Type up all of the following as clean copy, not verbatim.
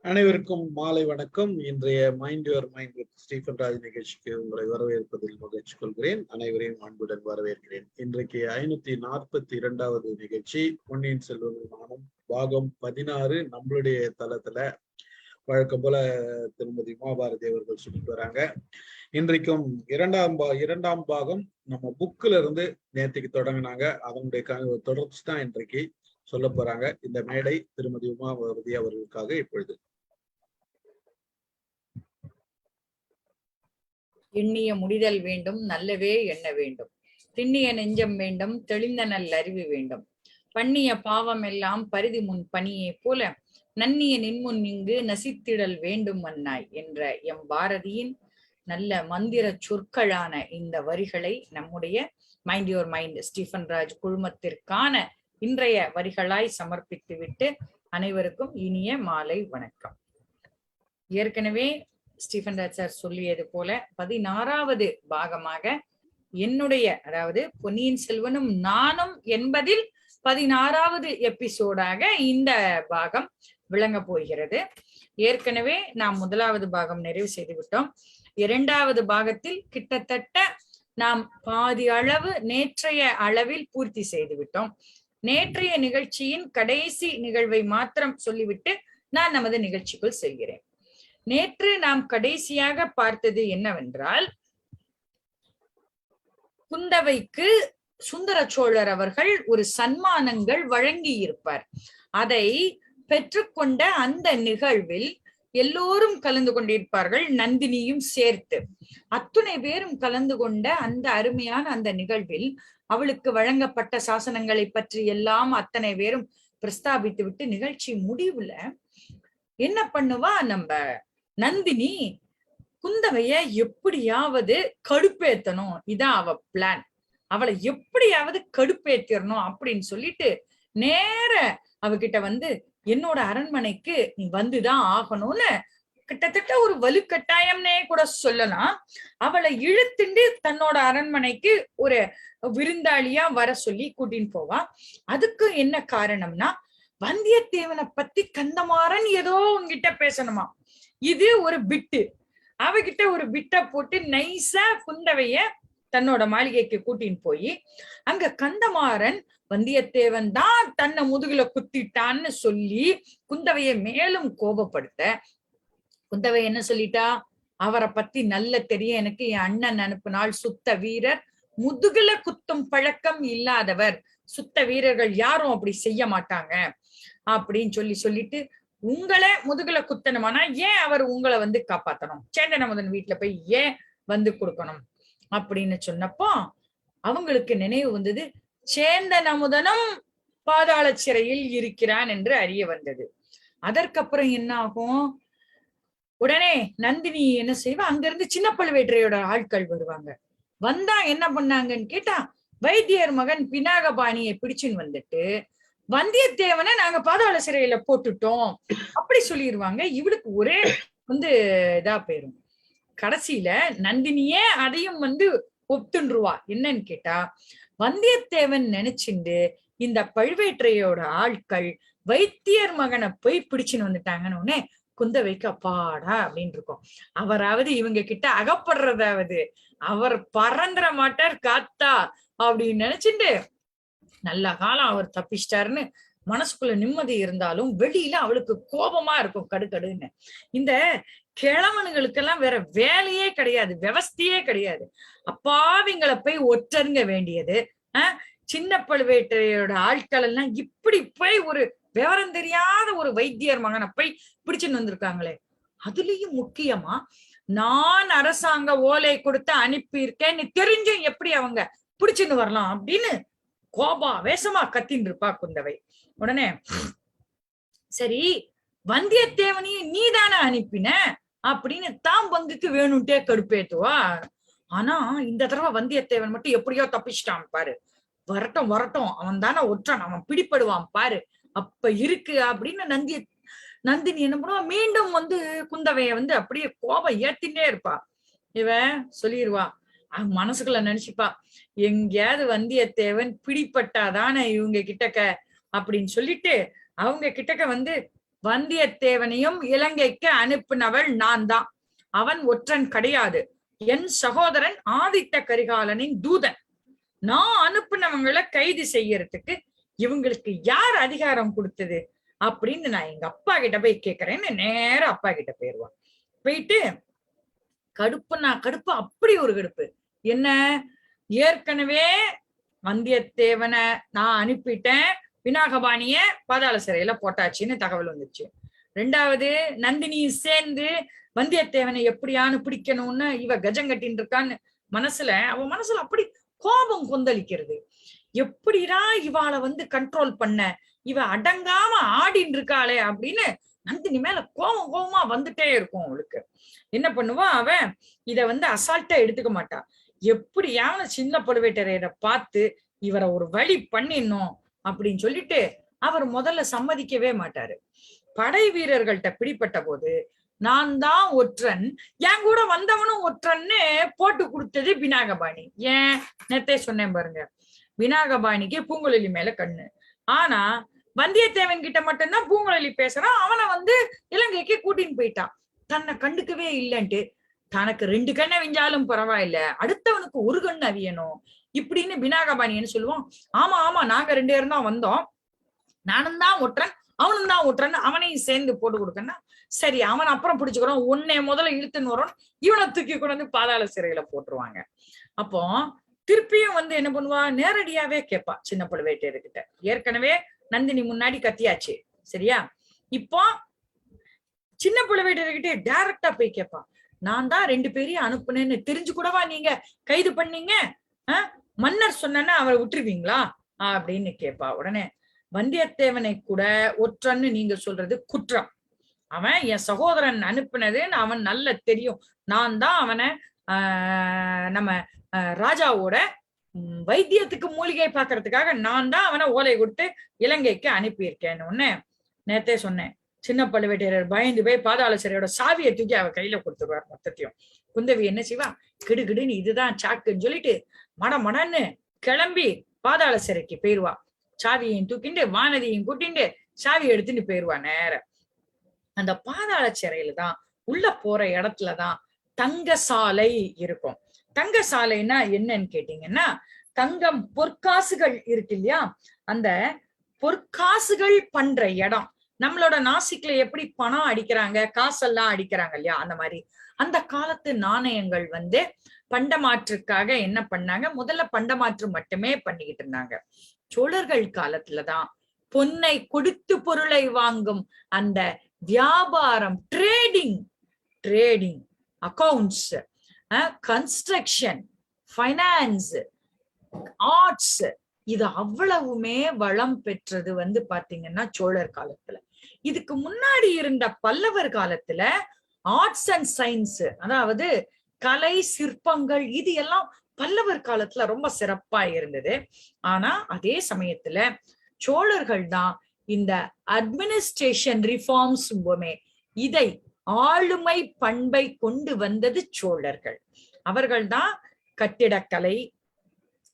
அனைவருக்கும் மாலை வணக்கம். இன்றைய mind your mind with Stephen Raj நிகழ்ச்சிக்கு உங்களை வரவேற்பதில் மகிழ்ச்சி கொள்கிறேன். அனைவரையும் அன்புடன் வரவேற்கிறேன். இன்றைக்கு 542வது நிகழ்ச்சி பொன்னியின் செல்வன் நானும் பாகம் 16 நம்மளுடைய தளத்துல வழக்கம் போல திருமதி உமாபாரதி அவர்கள் சொல்லிட்டு வராங்க. இன்றைக்கும் இரண்டாம் பாகம் நம்ம புக்ல இருந்து நேற்றுக்கு தொடங்கினாங்க. அதனுடைய தொடர்ச்சி தான் இன்றைக்கு சொல்ல போறாங்க. இந்த மேடை திருமதி உமாபாரதி அவர்களுக்காக இப்பொழுது. எண்ணிய முடிதல் வேண்டும், நல்லவே எண்ண வேண்டும். திண்ணிய நெஞ்சம் வேண்டும், தெளிந்த நல் அறிவு வேண்டும். பண்ணிய பாவம் எல்லாம் பரிதி முன் பணியே போல நன்னிய நின்முன் இங்கு நசித்திடல் வேண்டும் மன்னாய் என்ற எம் பாரதியின் நல்ல மந்திர சொற்களான இந்த வரிகளை நம்முடைய mind your mind Stephen Raj குழுமத்திற்கான இன்றைய வரிகளாய் சமர்ப்பித்துவிட்டு அனைவருக்கும் இனிய மாலை வணக்கம். ஏற்கனவே ஸ்டீஃபன் ராஜ் சார் சொல்லியது போல 16வது பாகமாக என்னுடைய, அதாவது பொன்னியின் செல்வனும் நானும் என்பதில் 16வது எபிசோடாக இந்த பாகம் விளங்க போகிறது. ஏற்கனவே நாம் 1வது பாகம் நிறைவு செய்து விட்டோம். 2வது பாகத்தில் கிட்டத்தட்ட நாம் பாதி அளவு நேற்றைய அளவில் பூர்த்தி செய்து விட்டோம். நேற்றைய நிகழ்ச்சியின் கடைசி நிகழ்வை மாத்திரம் சொல்லிவிட்டு நான் நமது நிகழ்ச்சிக்குள் செல்கிறேன். நேற்று நாம் கடைசியாக பார்த்தது என்னவென்றால், குந்தவைக்கு சுந்தர சோழர் அவர்கள் ஒரு சன்மானங்கள் வழங்கி இருப்பார். அதை பெற்றுக்கொண்ட அந்த நிகழ்வில் எல்லோரும் கலந்து கொண்டிருப்பார்கள், நந்தினியும் சேர்த்து. அத்துணை பேரும் கலந்து கொண்ட அந்த அருமையான அந்த நிகழ்வில் அவளுக்கு வழங்கப்பட்ட சாசனங்களை பற்றி எல்லாம் அத்தனை பேரும் பிரஸ்தாபித்து விட்டு நிகழ்ச்சி முடிவுல என்ன பண்ணுவா, நம்ம நந்தினி குந்தவைய எப்படியாவது கடுப்பேத்தணும், இதான் அவ பிளான். அவளை எப்படியாவது கடுப்பேத்திடணும் அப்படின்னு சொல்லிட்டு நேர அவகிட்ட வந்து, என்னோட அரண்மனைக்கு நீ வந்துதான் ஆகணும்னு கிட்டத்தட்ட ஒரு வலுக்கட்டாயம்னே கூட சொல்லலாம். அவளை இழுத்துண்டு தன்னோட அரண்மனைக்கு ஒரு விருந்தாளியா வர சொல்லி கூட்டின்னு போவா. அதுக்கு என்ன காரணம்னா, வந்தியத்தேவனை பத்தி கந்தமாறன் ஏதோ உங்ககிட்ட பேசணுமா. இது ஒரு பிட்டு. அவகிட்ட ஒரு பிட்ட போட்டு நைஸா குந்தவைய தன்னோட மாளிகைக்கு கூட்டின்னு போய் அங்க கந்தமாறன் வந்தியத்தேவன் தான் தன்னை முதுகுல குத்திட்டான்னு சொல்லி குந்தவைய மேலும் கோபப்படுத்த, குந்தவை என்ன சொல்லிட்டா, அவரை பத்தி நல்ல தெரியும் எனக்கு, என் அண்ணன் அனுப்பினால் சுத்த வீரர், முதுகுல குத்தும் பழக்கம் இல்லாதவர், சுத்த வீரர்கள் யாரும் அப்படி செய்ய மாட்டாங்க அப்படின்னு சொல்லிட்டு, உங்களை முதுகுல குத்தணுமானா ஏன் அவர் உங்களை வந்து காப்பாத்தணும், சேந்தனமுதன் வீட்டுல போய் ஏன் வந்து கொடுக்கணும் அப்படின்னு சொன்னப்போ அவங்களுக்கு நினைவு வந்தது, சேந்தனமுதனும் பாதாள சிறையில் இருக்கிறான் என்று அறிய வந்தது. அதற்கப்புறம் என்ன ஆகும், உடனே நந்தினி என்ன செய்வா, அங்கிருந்து சின்ன பழுவேற்றையோட ஆட்கள் வருவாங்க. வந்தா என்ன பண்ணாங்கன்னு கேட்டா, வைத்தியர் மகன் பினாகபாணியை பிடிச்சுன்னு வந்துட்டு வந்தியத்தேவனை நாங்க பாதாள சிறையில போட்டுட்டோம் அப்படி சொல்லிடுவாங்க. இவளுக்கு ஒரே வந்து இதா போயிரும். கடைசியில நந்தினியே அதையும் வந்து ஒத்துன்றுவா. என்னன்னு கேட்டா, வந்தியத்தேவன் நினைச்சுண்டு இந்த பழுவேற்றையோட ஆட்கள் வைத்தியர் மகனை போய் பிடிச்சுன்னு வந்துட்டாங்கன்னு உடனே குந்தவைக்கு அப்பாடா அப்படின்னு இருக்கும். அவராவது இவங்க கிட்ட அகப்படுறதாவது, அவர் பறந்துட மாட்டார் காத்தா அப்படின்னு நினைச்சுட்டு நல்ல காலம் அவர் தப்பிச்சிட்டாருன்னு மனசுக்குள்ள நிம்மதி இருந்தாலும் வெளியில அவளுக்கு கோபமா இருக்கும், கடுக்கடுன்னு. இந்த கிழவனுங்களுக்கெல்லாம் வேற வேலையே கிடையாது, விவஸ்தையே கிடையாது. அப்பாவிங்களை போய் ஒற்றருங்க வேண்டியது. சின்ன பழுவேற்றையோட ஆட்கள் எல்லாம் இப்படி போய் ஒரு விவரம் தெரியாத ஒரு வைத்தியர் மகனை போய் பிடிச்சுன்னு வந்திருக்காங்களே. அதுலயும் முக்கியமா நான் அரசாங்க ஓலை கொடுத்து அனுப்பியிருக்கேன்னு தெரிஞ்சும் எப்படி அவங்க பிடிச்சுன்னு வரலாம் அப்படின்னு கோபாவேசமா கத்தின்னு இருப்பா குந்தவை. உடனே சரி, வந்தியத்தேவனையும் நீதானே அனுப்பின அப்படின்னு தாம் பங்குக்கு வேணும்ட்டே கடுப்பேத்துவா. ஆனா இந்த தடவை வந்தியத்தேவன் மட்டும் எப்படியோ தப்பிச்சிட்டான் பாரு, வரட்டும் வரட்டும், அவன் தானே ஒற்றான், அவன் பிடிப்படுவான் பாரு, அப்ப இருக்கு அப்படின்னு நந்தினி என்ன பண்ணுவா, மீண்டும் வந்து குந்தவைய வந்து அப்படியே கோபம் ஏத்தினே இருப்பா. இவன் சொல்லிடுவா, மனசுக்குள்ள நினைச்சுப்பா, எங்கேயாவது வந்தியத்தேவன் பிடிப்பட்டாதானே இவங்க கிட்டக்க அப்படின்னு சொல்லிட்டு அவங்க கிட்டக்க வந்து வந்தியத்தேவனையும் இலங்கைக்கு அனுப்பினவள் நான் தான். அவன் ஒற்றன் கிடையாது. என் சகோதரன் ஆதித்த கரிகாலனின் தூதன். நான் அனுப்பினவங்களை கைது செய்யறதுக்கு இவங்களுக்கு யார் அதிகாரம் கொடுத்தது அப்படின்னு நான் எங்க அப்பா கிட்ட போய் கேட்கிறேன்னு நேரம் அப்பா கிட்ட போயிருவான். போயிட்டு கடுப்பு அப்படி ஒரு கடுப்பு. என்ன, ஏற்கனவே வந்தியத்தேவனை நான் அனுப்பிட்டேன், பினாகபாணிய பாதாள சிறையில போட்டாச்சுன்னு தகவல் வந்துச்சு. ரெண்டாவது, நந்தினி சேர்ந்து வந்தியத்தேவனை எப்படியானு பிடிக்கணும்னு இவ கஜங்கட்டின்னு இருக்கான்னு அவ மனசுல அப்படி கோபம் கொந்தளிக்கிறது. எப்படிடா இவாளை கண்ட்ரோல் பண்ண, இவ அடங்காம ஆடின்னு இருக்காளே அப்படின்னு நந்தினி மேல கோபமா வந்துட்டே இருக்கும். அவளுக்கு என்ன பண்ணுவா, அவன் இத அசால்ட்டா எடுத்துக்க மாட்டா. எப்படியான சின்ன பழுவேட்டரையரை பார்த்து இவரை ஒரு வழி பண்ணிடணும் அப்படின்னு சொல்லிட்டு அவர் முதல்ல சம்மதிக்கவே மாட்டாரு. படை வீரர்கள்ட்ட பிடிப்பட்ட போது நான் தான் ஒற்றன், என் கூட வந்தவனும் ஒற்றன்னு போட்டு கொடுத்தது பினாகபாணி. ஏன், நேத்தே சொன்னேன் பாருங்க, பினாகபாணிக்கு பூங்குழலி மேல கண்ணு. ஆனா வந்தியத்தேவன் கிட்ட மட்டும்தான் பூங்குழலி பேசுறான். அவனை இலங்கைக்கு கூட்டின்னு போயிட்டான். தன்னை கண்டுக்கவே இல்லைன்ட்டு, தனக்கு 2 கண்ணை விஞ்சாலும் பரவாயில்ல, அடுத்தவனுக்கு ஒரு கண்ணு அவியணும் இப்படின்னு பினாகபாணி என்ன சொல்லுவான். ஆமா ஆமா, நாங்க 2 பேரும் தான் வந்தோம், நானும் தான் ஒற்றன் அவனும் தான் ஒற்றன், அவனையும் சேர்ந்து போட்டு கொடுக்கன்னா சரி, அவன் அப்புறம் பிடிச்சுக்கிறோம், உன்னை முதல்ல இழுத்துன்னு வரோம், இவனை தூக்கி கொண்டு பாதாள சிறையில போட்டுருவாங்க. அப்போ திருப்பியும் என்ன பண்ணுவா, நேரடியாவே கேட்பா சின்ன பழுவேட்டையர்கிட்ட. ஏற்கனவே நந்தினி முன்னாடி கத்தியாச்சு, சரியா? இப்போ சின்ன பழுவேட்டையர்கிட்ட டைரக்டா போய் கேட்பா, நான் தான் 2 பேரையும் அனுப்புனேன்னு தெரிஞ்சு கூடவா நீங்க கைது பண்ணீங்க? மன்னர் சொன்னா அவரை விட்டுருவீங்களா அப்படின்னு கேட்பா. உடனே வந்தியத்தேவனை கூட ஒற்றன்னு நீங்க சொல்றது குற்றம். அவன் என் சகோதரன் அனுப்பினதுன்னு அவன் நல்ல தெரியும். நான் தான் அவனை நம்ம ராஜாவோட வைத்தியத்துக்கு மூலிகை பாக்குறதுக்காக நான் தான் அவனை ஓலை கொடுத்து இலங்கைக்கு அனுப்பியிருக்கேன்னு ஒண்ணு நேத்தே சொன்னேன். சின்ன பழுவேட்டையர் பயந்து போய் பாதாள சிறையோட சாவியை தூக்கி அவ கையில கொடுத்துருவார் மொத்தத்தையும். குந்தவி என்ன செய்வா, கிடுகிடுன்னு இதுதான் சாக்குன்னு சொல்லிட்டு மடன்னு கிளம்பி பாதாள சிறைக்கு போயிருவா. சாவியையும் தூக்கிண்டு வானதியையும் கூட்டிண்டு சாவி எடுத்துட்டு போயிருவா நேர. அந்த பாதாள சிறையில தான் உள்ள போற இடத்துலதான் தங்கசாலை இருக்கும். தங்கசாலைன்னா என்னன்னு கேட்டீங்கன்னா, தங்கம் பொற்காசுகள் இருக்கு இல்லையா, அந்த பொற்காசுகள் பண்ற இடம். நம்மளோட நாசிக்ல எப்படி பணம் அடிக்கிறாங்க, காசெல்லாம் அடிக்கிறாங்க இல்லையா, அந்த மாதிரி அந்த காலத்து நாணயங்கள் பண்டமாற்றுக்காக என்ன பண்ணாங்க, முதல்ல பண்டமாற்று மட்டுமே பண்ணிக்கிட்டு இருந்தாங்க. சோழர்கள் காலத்துலதான் பொன்னை கொடுத்து பொருளை வாங்கும் அந்த வியாபாரம், trading, accounts, construction, finance, arts, இது அவ்வளவுமே வளம் பெற்றது பாத்தீங்கன்னா சோழர் காலத்துல. இதுக்கு முன்னாடி இருந்த பல்லவர் காலத்துல ஆர்ட்ஸ் அண்ட் சயின்ஸ், அதாவது கலை சிற்பங்கள், இது எல்லாம் பல்லவர் காலத்துல ரொம்ப சிறப்பா இருந்தது. ஆனா அதே சமயத்துல சோழர்கள் தான் இந்த அட்மினிஸ்ட்ரேஷன் ரிஃபார்ம்ஸ், இதை ஆளுமை பண்பை கொண்டு வந்தது சோழர்கள். அவர்கள்தான் கட்டிடக்கலை,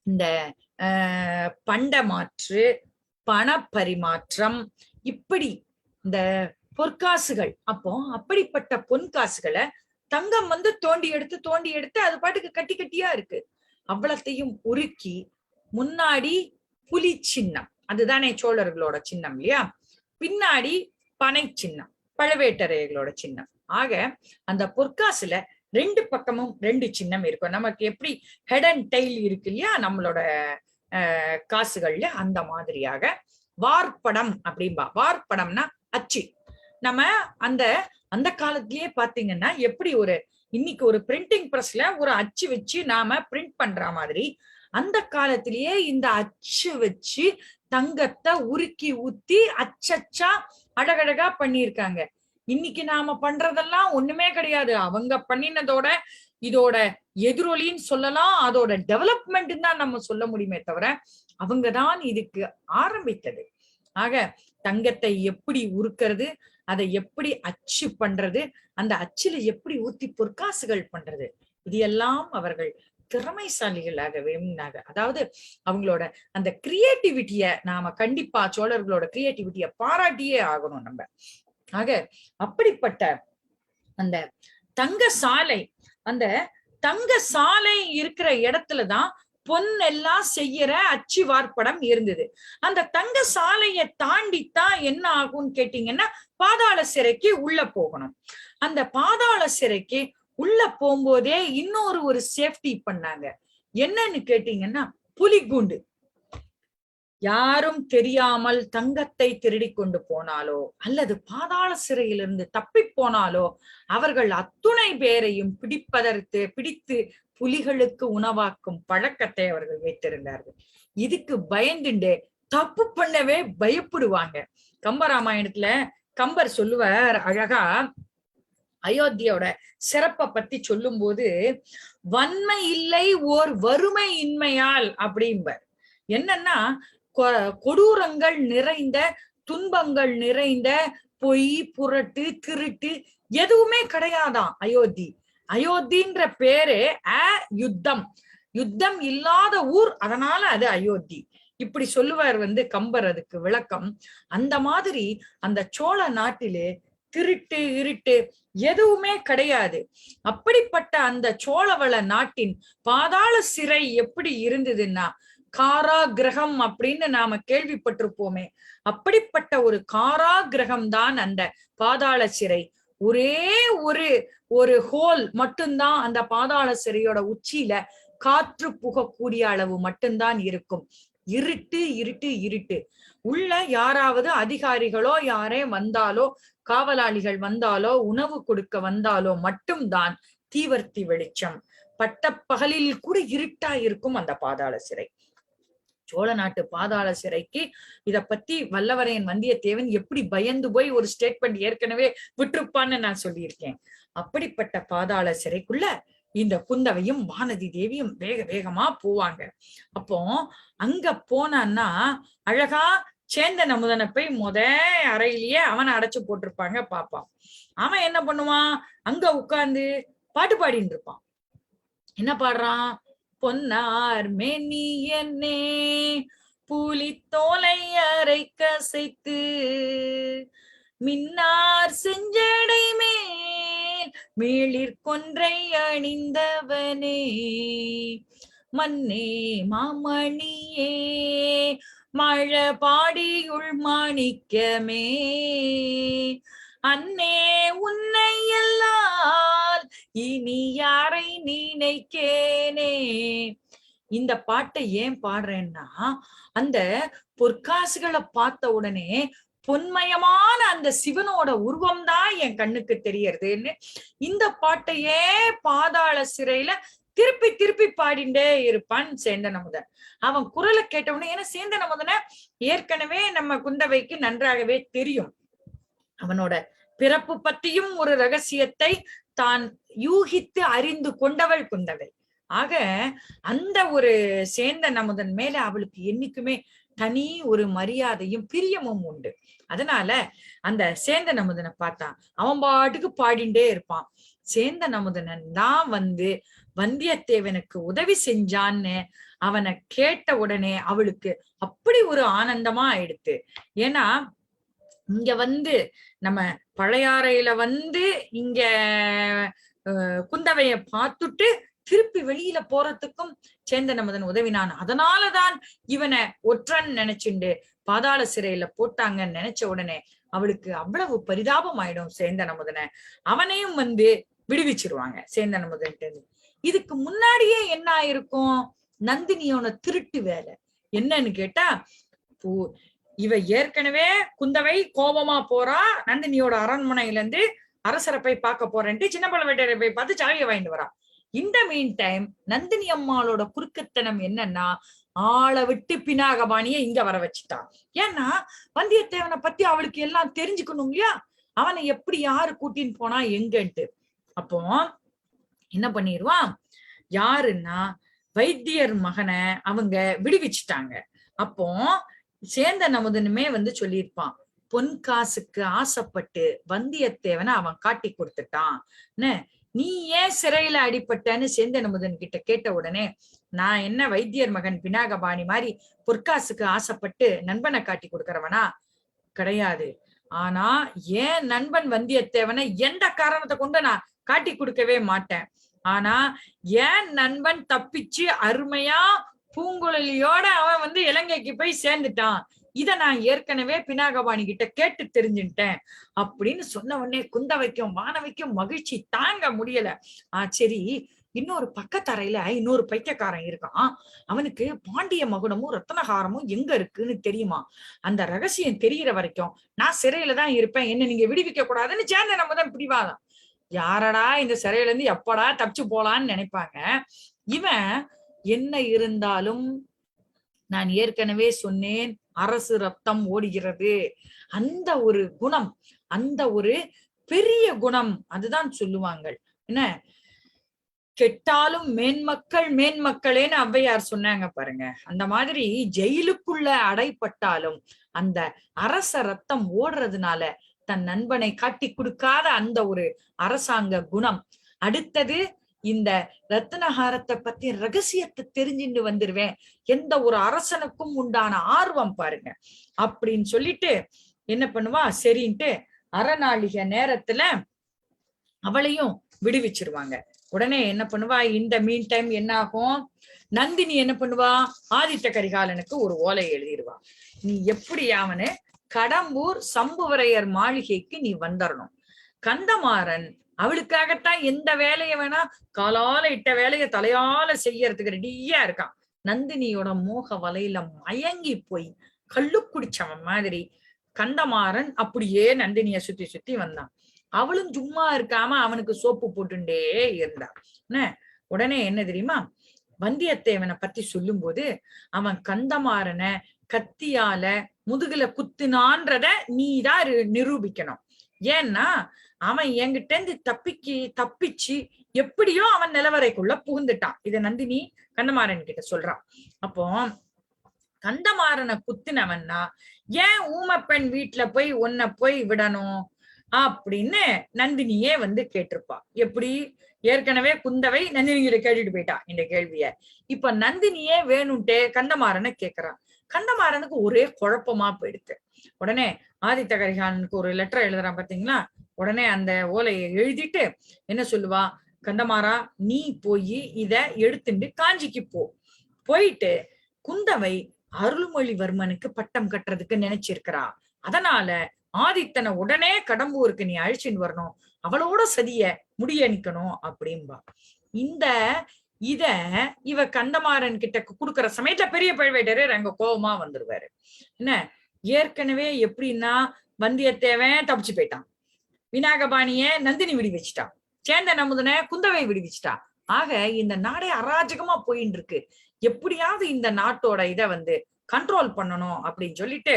இந்த பண்டமாற்று, பண பரிமாற்றம், இப்படி இந்த பொற்காசுகள். அப்போ அப்படிப்பட்ட பொன்காசுகளை தங்கம் தோண்டி எடுத்து அது பாட்டுக்கு கட்டி கட்டியா இருக்கு. அவ்வளத்தையும் உருக்கி முன்னாடி புலி சின்னம், அதுதானே சோழர்களோட சின்னம் இல்லையா, பின்னாடி பனை சின்னம், பழுவேட்டரையர்களோட சின்னம். ஆக அந்த பொற்காசுல 2 பக்கமும் 2 சின்னம் இருக்கும். நமக்கு எப்படி ஹெட் அண்ட் டெய்ல் இருக்கு இல்லையா நம்மளோட காசுகள்ல, அந்த மாதிரியாக வார்ப்படம் அப்படின்பா. வார்ப்படம்னா அச்சு. நம்ம அந்த காலத்திலேயே பாத்தீங்கன்னா எப்படி இன்னைக்கு ஒரு பிரிண்டிங் பிரஸ்ல ஒரு அச்சு வச்சு நாம பிரிண்ட் பண்ற மாதிரி, அந்த காலத்திலேயே இந்த அச்சு வச்சு தங்கத்தை உருக்கி ஊத்தி அச்சச்சா அழகழகா பண்ணியிருக்காங்க. இன்னைக்கு நாம பண்றதெல்லாம் ஒண்ணுமே கிடையாது. அவங்க பண்ணினதோட இதோட எதிரொலின்னு சொல்லலாம், அதோட டெவலப்மெண்ட் தான் நம்ம சொல்ல முடியுமே தவிர அவங்கதான் இதுக்கு ஆரம்பித்தது. ஆக தங்கத்தை எப்படி உருக்கிறது, அதை எப்படி அச்சு பண்றது, அந்த அச்சுல எப்படி ஊத்தி பொற்காசுகள் பண்றது, இது எல்லாம் அவர்கள் திறமைசாலிகளாகவே, அதாவது அவங்களோட அந்த கிரியேட்டிவிட்டிய நாம கண்டிப்பா சோழர்களோட கிரியேட்டிவிட்டிய பாராட்டியே ஆகணும். நம்ம ஆக அப்படிப்பட்ட அந்த தங்க சாலை, அந்த தங்க சாலை இருக்கிற இடத்துலதான் பொன் எல்லாம் செய்யற அச்சு வார்ப்படம் இருந்தது. அந்த தங்க சாலையை தாண்டித்தான் என்ன ஆகும்னு கேட்டீங்கன்னா பாதாள சிறைக்கு உள்ள போகணும். அந்த பாதாள சிறைக்கு உள்ள போகும்போதே இன்னொரு சேஃப்டி பண்ணாங்க. என்னன்னு கேட்டீங்கன்னா புலிகூண்டு. யாரும் தெரியாமல் தங்கத்தை திருடி கொண்டு போனாலோ அல்லது பாதாள சிறையிலிருந்து தப்பி போனாலோ அவர்கள் அத்துணை பேரையும் பிடித்து புலிகளுக்கு உணவாக்கும் பழக்கத்தை அவர்கள் வைத்திருந்தார்கள். இதுக்கு பயந்துண்டு தப்பு பண்ணவே பயப்படுவாங்க. கம்பராமாயணத்துல கம்பர் சொல்லுவார் அழகா, அயோத்தியோட சிறப்பை பத்தி சொல்லும் போது, வன்மை இல்லை ஓர் வறுமை இன்மையால் அப்படிம்பர். என்னன்னா கொடூரங்கள் நிறைந்த, துன்பங்கள் நிறைந்த, பொய், புரட்டு, திருட்டு எதுவுமே கிடையாதான் அயோத்தி. அயோத்தின்ற பேரு யுத்தம், யுத்தம் இல்லாத ஊர், அதனால அது அயோத்தி. இப்படி சொல்லுவார் கம்பர் அதுக்கு விளக்கம். அந்த மாதிரி அந்த சோழ நாட்டிலே திருட்டு இருட்டு எதுவுமே கிடையாது. அப்படிப்பட்ட அந்த சோழவள நாட்டின் பாதாள சிறை எப்படி இருந்ததுன்னா காராகிரகம் அப்படின்னு நாம கேள்விப்பட்டிருப்போமே, அப்படிப்பட்ட ஒரு காராகிரகம் தான் அந்த பாதாள சிறை. ஒரே ஒரு ஹோல் மட்டும்தான் அந்த பாதாள சிறையோட உச்சியில காற்று புகக்கூடிய அளவு மட்டும்தான் இருக்கும். இருட்டு இருட்டு இருட்டு. உள்ள யாராவது அதிகாரிகளோ யாரே வந்தாலோ, காவலாளிகள் வந்தாலோ, உணவு கொடுக்க வந்தாலோ மட்டும்தான் தீவர்த்தி வெளிச்சம். பட்டப்பகலில் கூட இருட்டா இருக்கும் அந்த பாதாள சிறை. சோழ நாட்டு பாதாள சிறைக்கு இத பத்தி வல்லவரையன் வந்தியத்தேவன் எப்படி பயந்து போய் ஒரு ஸ்டேட்மெண்ட் ஏற்கனவே விட்டுருப்பான்னு நான் சொல்லியிருக்கேன். அப்படிப்பட்ட பாதாள சிறைக்குள்ள இந்த குந்தவையும் வானதி தேவியும் வேக வேகமா போவாங்க. அப்போ அங்க போனான்னா அழகா சேந்தன் அமுதனை போய் அறையிலேயே அவனை அடைச்சு போட்டிருப்பாங்க பாப்பான். அவன் என்ன பண்ணுவான், அங்க உட்கார்ந்து பாட்டு பாடின்னு இருப்பான். என்ன பாடுறான், பொன்னார் மேனியனே புலித்தோலை அரை கசைத்து மின்னார் செஞ்சடை மேல் மேளிர் கொன்றை அணிந்தவனே மன்னே மாமணியே மழ பாடியுள் மாணிக்கமே அன்னே உன்னை எல்லால் இனி யாரை நினைக்கேனே. இந்த பாட்டை ஏன் பாடுறேன்னா, அந்த பொற்காசுகளை பார்த்த உடனே பொன்மயமான அந்த சிவனோட உருவம் தான் என் கண்ணுக்கு தெரியறதுன்னு இந்த பாட்டையே பாதாள சிறையில திருப்பி திருப்பி பாடிண்டே இருப்பான் சேந்தன் அமுதன். அவன் குரலை கேட்டவுடனே, ஏன்னா சேந்தன் அமுதனை ஏற்கனவே நம்ம குந்தவைக்கு நன்றாகவே தெரியும். அவனோட பிறப்பு பற்றியும் ஒரு ரகசியத்தை தான் யூகித்து அறிந்து கொண்டவள் குந்தவை. ஆக அந்த ஒரு சேந்தன் அமுதன் மேல அவளுக்கு என்னைக்குமே தனி ஒரு மரியாதையும் பிரியமும் உண்டு. அதனால அந்த சேந்தன் அமுதனை பார்த்தான், அவன் பாட்டுக்கு பாடிண்டே இருப்பான். சேந்தன் அமுதனன் தான் வந்தியத்தேவனுக்கு உதவி செஞ்சான்னு அவனை கேட்ட உடனே அவளுக்கு அப்படி ஒரு ஆனந்தமா ஆயிடுத்து. ஏன்னா இங்க நம்ம பழையாறையில இங்க குந்தவைய பார்த்துட்டு திருப்பி வெளியில போறதுக்கும் சேந்தன் அமுதன் உதவினான். அதனாலதான் இவனை ஒற்றன் நினைச்சுண்டு பாதாள சிறையில போட்டாங்கன்னு நினைச்ச உடனே அவளுக்கு அவ்வளவு பரிதாபம் ஆயிடும் சேந்தன் அமுதனை. அவனையும் விடுவிச்சிருவாங்க சேந்தன் அமுதன். இதுக்கு முன்னாடியே என்ன ஆயிருக்கும், நந்தினியோட திருட்டு வேலை என்னன்னு கேட்டா, இவ ஏற்கனவே குந்தவை கோபமா போறா, நந்தினியோட அரண்மனையில இருந்து அரசரை போய் பார்க்க போறேன்ட்டு சின்ன பழவேட்டரை போய் பார்த்து சாவியை வாங்கிட்டு வரா. இந்த மீன் டைம் நந்தினி அம்மாளோட குறுக்குத்தனம் என்னன்னா, ஆளை விட்டு பினாகபாணிய இங்க வர வச்சுட்டான். ஏன்னா வந்தியத்தேவனை பத்தி அவளுக்கு எல்லாம் தெரிஞ்சுக்கணும் இல்லையா, அவனை எப்படி யாரு கூட்டின்னு போனா எங்கன்ட்டு. அப்போ என்ன பண்ணிடுவான், யாருன்னா வைத்தியர் மகனை அவங்க விடுவிச்சுட்டாங்க. அப்போ சேந்தன் அமுதனுமே சொல்லியிருப்பான், பொன் காசுக்கு ஆசைப்பட்டு வந்தியத்தேவனை அவன் காட்டி கொடுத்துட்டான், நீ ஏன் சிறையில அடிப்பட்டன்னு சேந்தன் அமுதன் கிட்ட கேட்ட உடனே, நான் என்ன வைத்தியர் மகன் பினாகபாணி மாதிரி பொற்காசுக்கு ஆசைப்பட்டு நண்பனை காட்டி கொடுக்கறவனா கிடையாது, ஆனா ஏன் நண்பன் வந்தியத்தேவனை எந்த காரணத்தை கொண்டு நான் காட்டி கொடுக்கவே மாட்டேன். ஆனா ஏன் நண்பன் தப்பிச்சு அருமையா பூங்குழலியோட அவன் இலங்கைக்கு போய் சேர்ந்துட்டான், இத நான் ஏற்கனவே பினாகபாணி கிட்ட கேட்டு தெரிஞ்சுட்டேன் அப்படின்னு சொன்ன உடனே குந்தவைக்கும் வானவைக்கும் மகிழ்ச்சி தாங்க முடியல. சரி, இன்னொரு பக்கத்தரையில இன்னொரு பைத்தியக்காரன் இருக்கான், அவனுக்கு பாண்டிய மகுடமும் ரத்தனகாரமும் எங்க இருக்குன்னு தெரியுமா, அந்த ரகசியம் தெரிகிற வரைக்கும் நான் சிறையில தான் இருப்பேன், என்ன நீங்க விடுவிக்க கூடாதுன்னு சேர்ந்த நம்ம தான் பிடிவாதம். யாரடா இந்த சிறையில இருந்து எப்படா தப்பிச்சு போலான்னு நினைப்பாங்க. இவன் என்ன இருந்தாலும் நான் ஏற்கனவே சொன்னேன், அரசு ரத்தம் ஓடுகிறது, அந்த ஒரு குணம், அந்த ஒரு பெரிய குணம், அதுதான் சொல்லுவாங்க. என்ன, கெட்டாலும் மேன்மக்கள் மேன்மக்களேன்னு ஔவையார் சொன்னாங்க பாருங்க. அந்த மாதிரி ஜெயிலுக்குள்ள அடைப்பட்டாலும் அந்த அரச ரத்தம் ஓடுறதுனால தன் நண்பனை காட்டி கொடுக்காத அந்த ஒரு அரசாங்க குணம். அடுத்தது, இந்த ரத்னஹாரத்தை பத்தி ரகசியத்தை தெரிஞ்சுட்டு வந்துருவேன், எந்த ஒரு அரசனுக்கும் உண்டான ஆர்வம் பாருங்க அப்படின்னு சொல்லிட்டு என்ன பண்ணுவா, சரின்ட்டு அறநாளிகை நேரத்துல அவளையும் விடுவிச்சிருவாங்க. உடனே என்ன பண்ணுவா, இந்த மீன் டைம் என்ன ஆகும், நந்தினி என்ன பண்ணுவா, ஆதித்த கரிகாலனுக்கு ஒரு ஓலை எழுதிடுவா, நீ எப்படியாவனு கடம்பூர் சம்புவரையர் மாளிகைக்கு நீ வந்துடணும், கந்தமாறன் அவளுக்காகத்தான் எந்த வேலையை வேணா காலால இட்ட வேலையை தலையால செய்யறதுக்கு ரெடியா இருக்கான். நந்தினியோட மோக வலையில மயங்கி போய் கள்ளு குடிச்சவன் மாதிரி கந்தமாறன் அப்படியே நந்தினிய சுத்தி சுத்தி வந்தான். அவளும் சும்மா இருக்காம அவனுக்கு சோப்பு போட்டுண்டே இருந்தான். உடனே என்ன தெரியுமா, வந்தியத்தேவனை பத்தி சொல்லும் போது அவன் கந்தமாறனை கத்தியால முதுகுல குத்துனான்றத நீதான் நிரூபிக்கணும். ஏன்னா அவன் என்கிட்ட இருந்து தப்பிச்சு எப்படியோ அவன் நிலவரைக்குள்ள புகுந்துட்டான். இத நந்தினி கந்தமாறன் கிட்ட சொல்றான். அப்போ கந்தமாறனை குத்துனவன்னா ஏன் ஊமப்பெண் வீட்டுல போய் உன்னை போய் விடணும் அப்படின்னு நந்தினியே கேட்டிருப்பா. எப்படி, ஏற்கனவே குந்தவை நந்தினி கிட்ட கேட்டுட்டு போயிட்டா இந்த கேள்விய. இப்ப நந்தினியே வேணும்ட்டே கந்தமாறனை கேக்குறான். கந்தமாறனுக்கு ஒரே குழப்பமா போயிடுச்சு. உடனே ஆதித்த கரிகாலனுக்கு ஒரு லெட்டர் எழுதுறான் பாத்தீங்களா. உடனே அந்த ஓலையை எழுதிட்டு என்ன சொல்லுவா, கந்தமாறா நீ போய் இத எடுத்துட்டு காஞ்சிக்கு போயிட்டு குந்தவை அருள்மொழிவர்மனுக்கு பட்டம் கட்டுறதுக்கு நினைச்சிருக்கிறா, அதனால ஆதித்தனை உடனே கடம்பூருக்கு நீ அழிச்சுன்னு வரணும், அவளோட சதிய முடியணிக்கணும் அப்படின்பா. இத இவ கந்தமாறன் கிட்ட குடுக்கற சமயத்துல பெரிய பழுவேட்டரையர் அங்க கோபமா வந்துருவாரு. என்ன, ஏற்கனவே எப்படின்னா வந்தியத்தேவன் தப்பிச்சு போயிட்டான், வினாகபாணிய நந்தினி விடுவிச்சுட்டான், சேந்தன் அமுதனை குந்தவை விடுவிச்சுட்டா, ஆக இந்த நாடே அராஜகமா போயின்னு இருக்கு, எப்படியாவது இந்த நாட்டோட இத கண்ட்ரோல் பண்ணணும் அப்படின்னு சொல்லிட்டு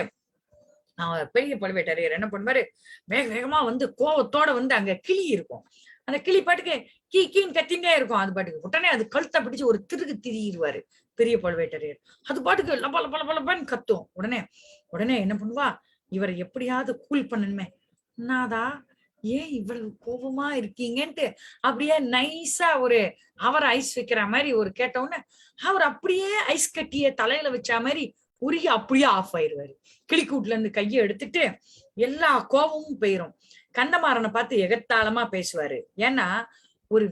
பெரிய பழுவேட்டரையர் என்ன பண்ணுவாரு, வேக வேகமா கோவத்தோட அங்க கிளி இருக்கும், அந்த கிளி பாட்டுக்கு கீ கீன்னு கத்திண்டே இருக்கும், அது பாட்டுக்கு உடனே அது கழுத்தை பிடிச்சு ஒரு திருகு திரிடுவாரு பெரிய பழுவேட்டரையர், அது பாட்டுக்கு லப லப லப லபன்னு கத்தும். உடனே என்ன பண்ணுவா, இவரை எப்படியாவது கூல் பண்ணணுமே, நாதா ஏன் இவ்வளவு கோபமா இருக்கீங்கன்ட்டு அப்படியே நைஸா அவரை ஐஸ் வைக்கிற மாதிரி கேட்ட உடனே அவர் அப்படியே ஐஸ் கட்டிய தலையில வச்ச மாதிரி உருகி அப்படியே ஆஃப் ஆயிடுவாரு. கிளிக்கூட்டுல இருந்து கையை எடுத்துட்டு எல்லா கோபமும் போயிரும். கந்தமாறனை பார்த்து எகத்தாளமா பேசுவாரு. ஏன்னா ஒரு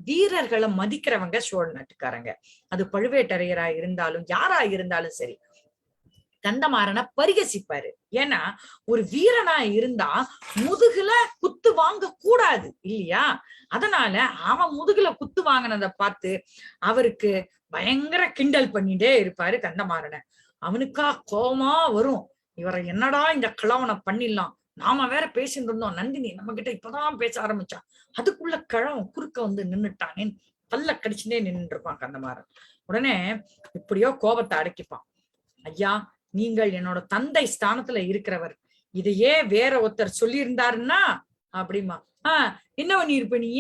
வீரர்களை மதிக்கிறவங்க சோழ நாட்டுக்காரங்க, அது பழுவேட்டரையரா இருந்தாலும் யாரா இருந்தாலும் சரி, கந்தமாறனை பரிகசிப்பாரு. ஏன்னா ஒரு வீரனா இருந்தா முதுகுல குத்து வாங்க கூடாது இல்லையா, அதனால அவன் முதுகுல குத்து வாங்கினதை பார்த்து அவருக்கு பயங்கர கிண்டல் பண்ணிட்டே இருப்பாரு கந்தமாறனை. அவனுக்கா கோபமா வரும், இவரை என்னடா இந்த கிழவனை பண்ணிடலாம், நாம வேற பேசிட்டு இருந்தோம், நந்தினி நம்ம கிட்ட இப்பதான் பேச ஆரம்பிச்சான், அதுக்குள்ள கிழவன் குறுக்க நின்னுட்டானே பல்ல கடிச்சுட்டே நின்று இருப்பான் கந்தமாறன். உடனே இப்படியோ கோபத்தை அடக்கிப்பான். ஐயா, நீங்கள் என்னோட தந்தை ஸ்தானத்துல இருக்கிறவர், இதையே வேற ஒருத்தர் சொல்லியிருந்தாருன்னா அப்படிமா, என்ன பண்ணிருப்ப நீ,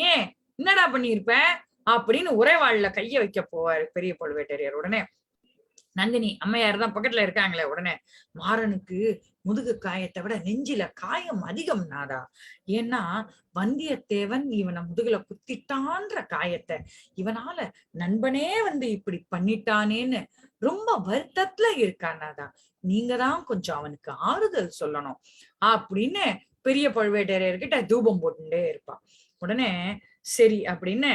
என்னடா பண்ணிருப்ப அப்படின்னு உரைவாள்ல கைய வைக்க போவாரு பெரிய பழுவேட்டரையர். உடனே நந்தினி அம்மையார் தான் பக்கத்துல இருக்காங்களே. உடனே மாறனுக்கு முதுகு காயத்தை விட நெஞ்சில காயம் அதிகம் நாதா. ஏன்னா வந்தியத்தேவன் இவனை முதுகுல குத்திட்டான்ற காயத்தை இவனால நண்பனே இப்படி பண்ணிட்டானேன்னு ரொம்ப வருத்தத்துல இருக்கானாதா. நீங்க தான் கொஞ்சம் அவனுக்கு ஆறுதல் சொல்லணும் அப்படின்னு பெரிய பழுவேட்டரையர்கிட்ட தூபம் போட்டுட்டே இருப்பான். உடனே சரி அப்படின்னு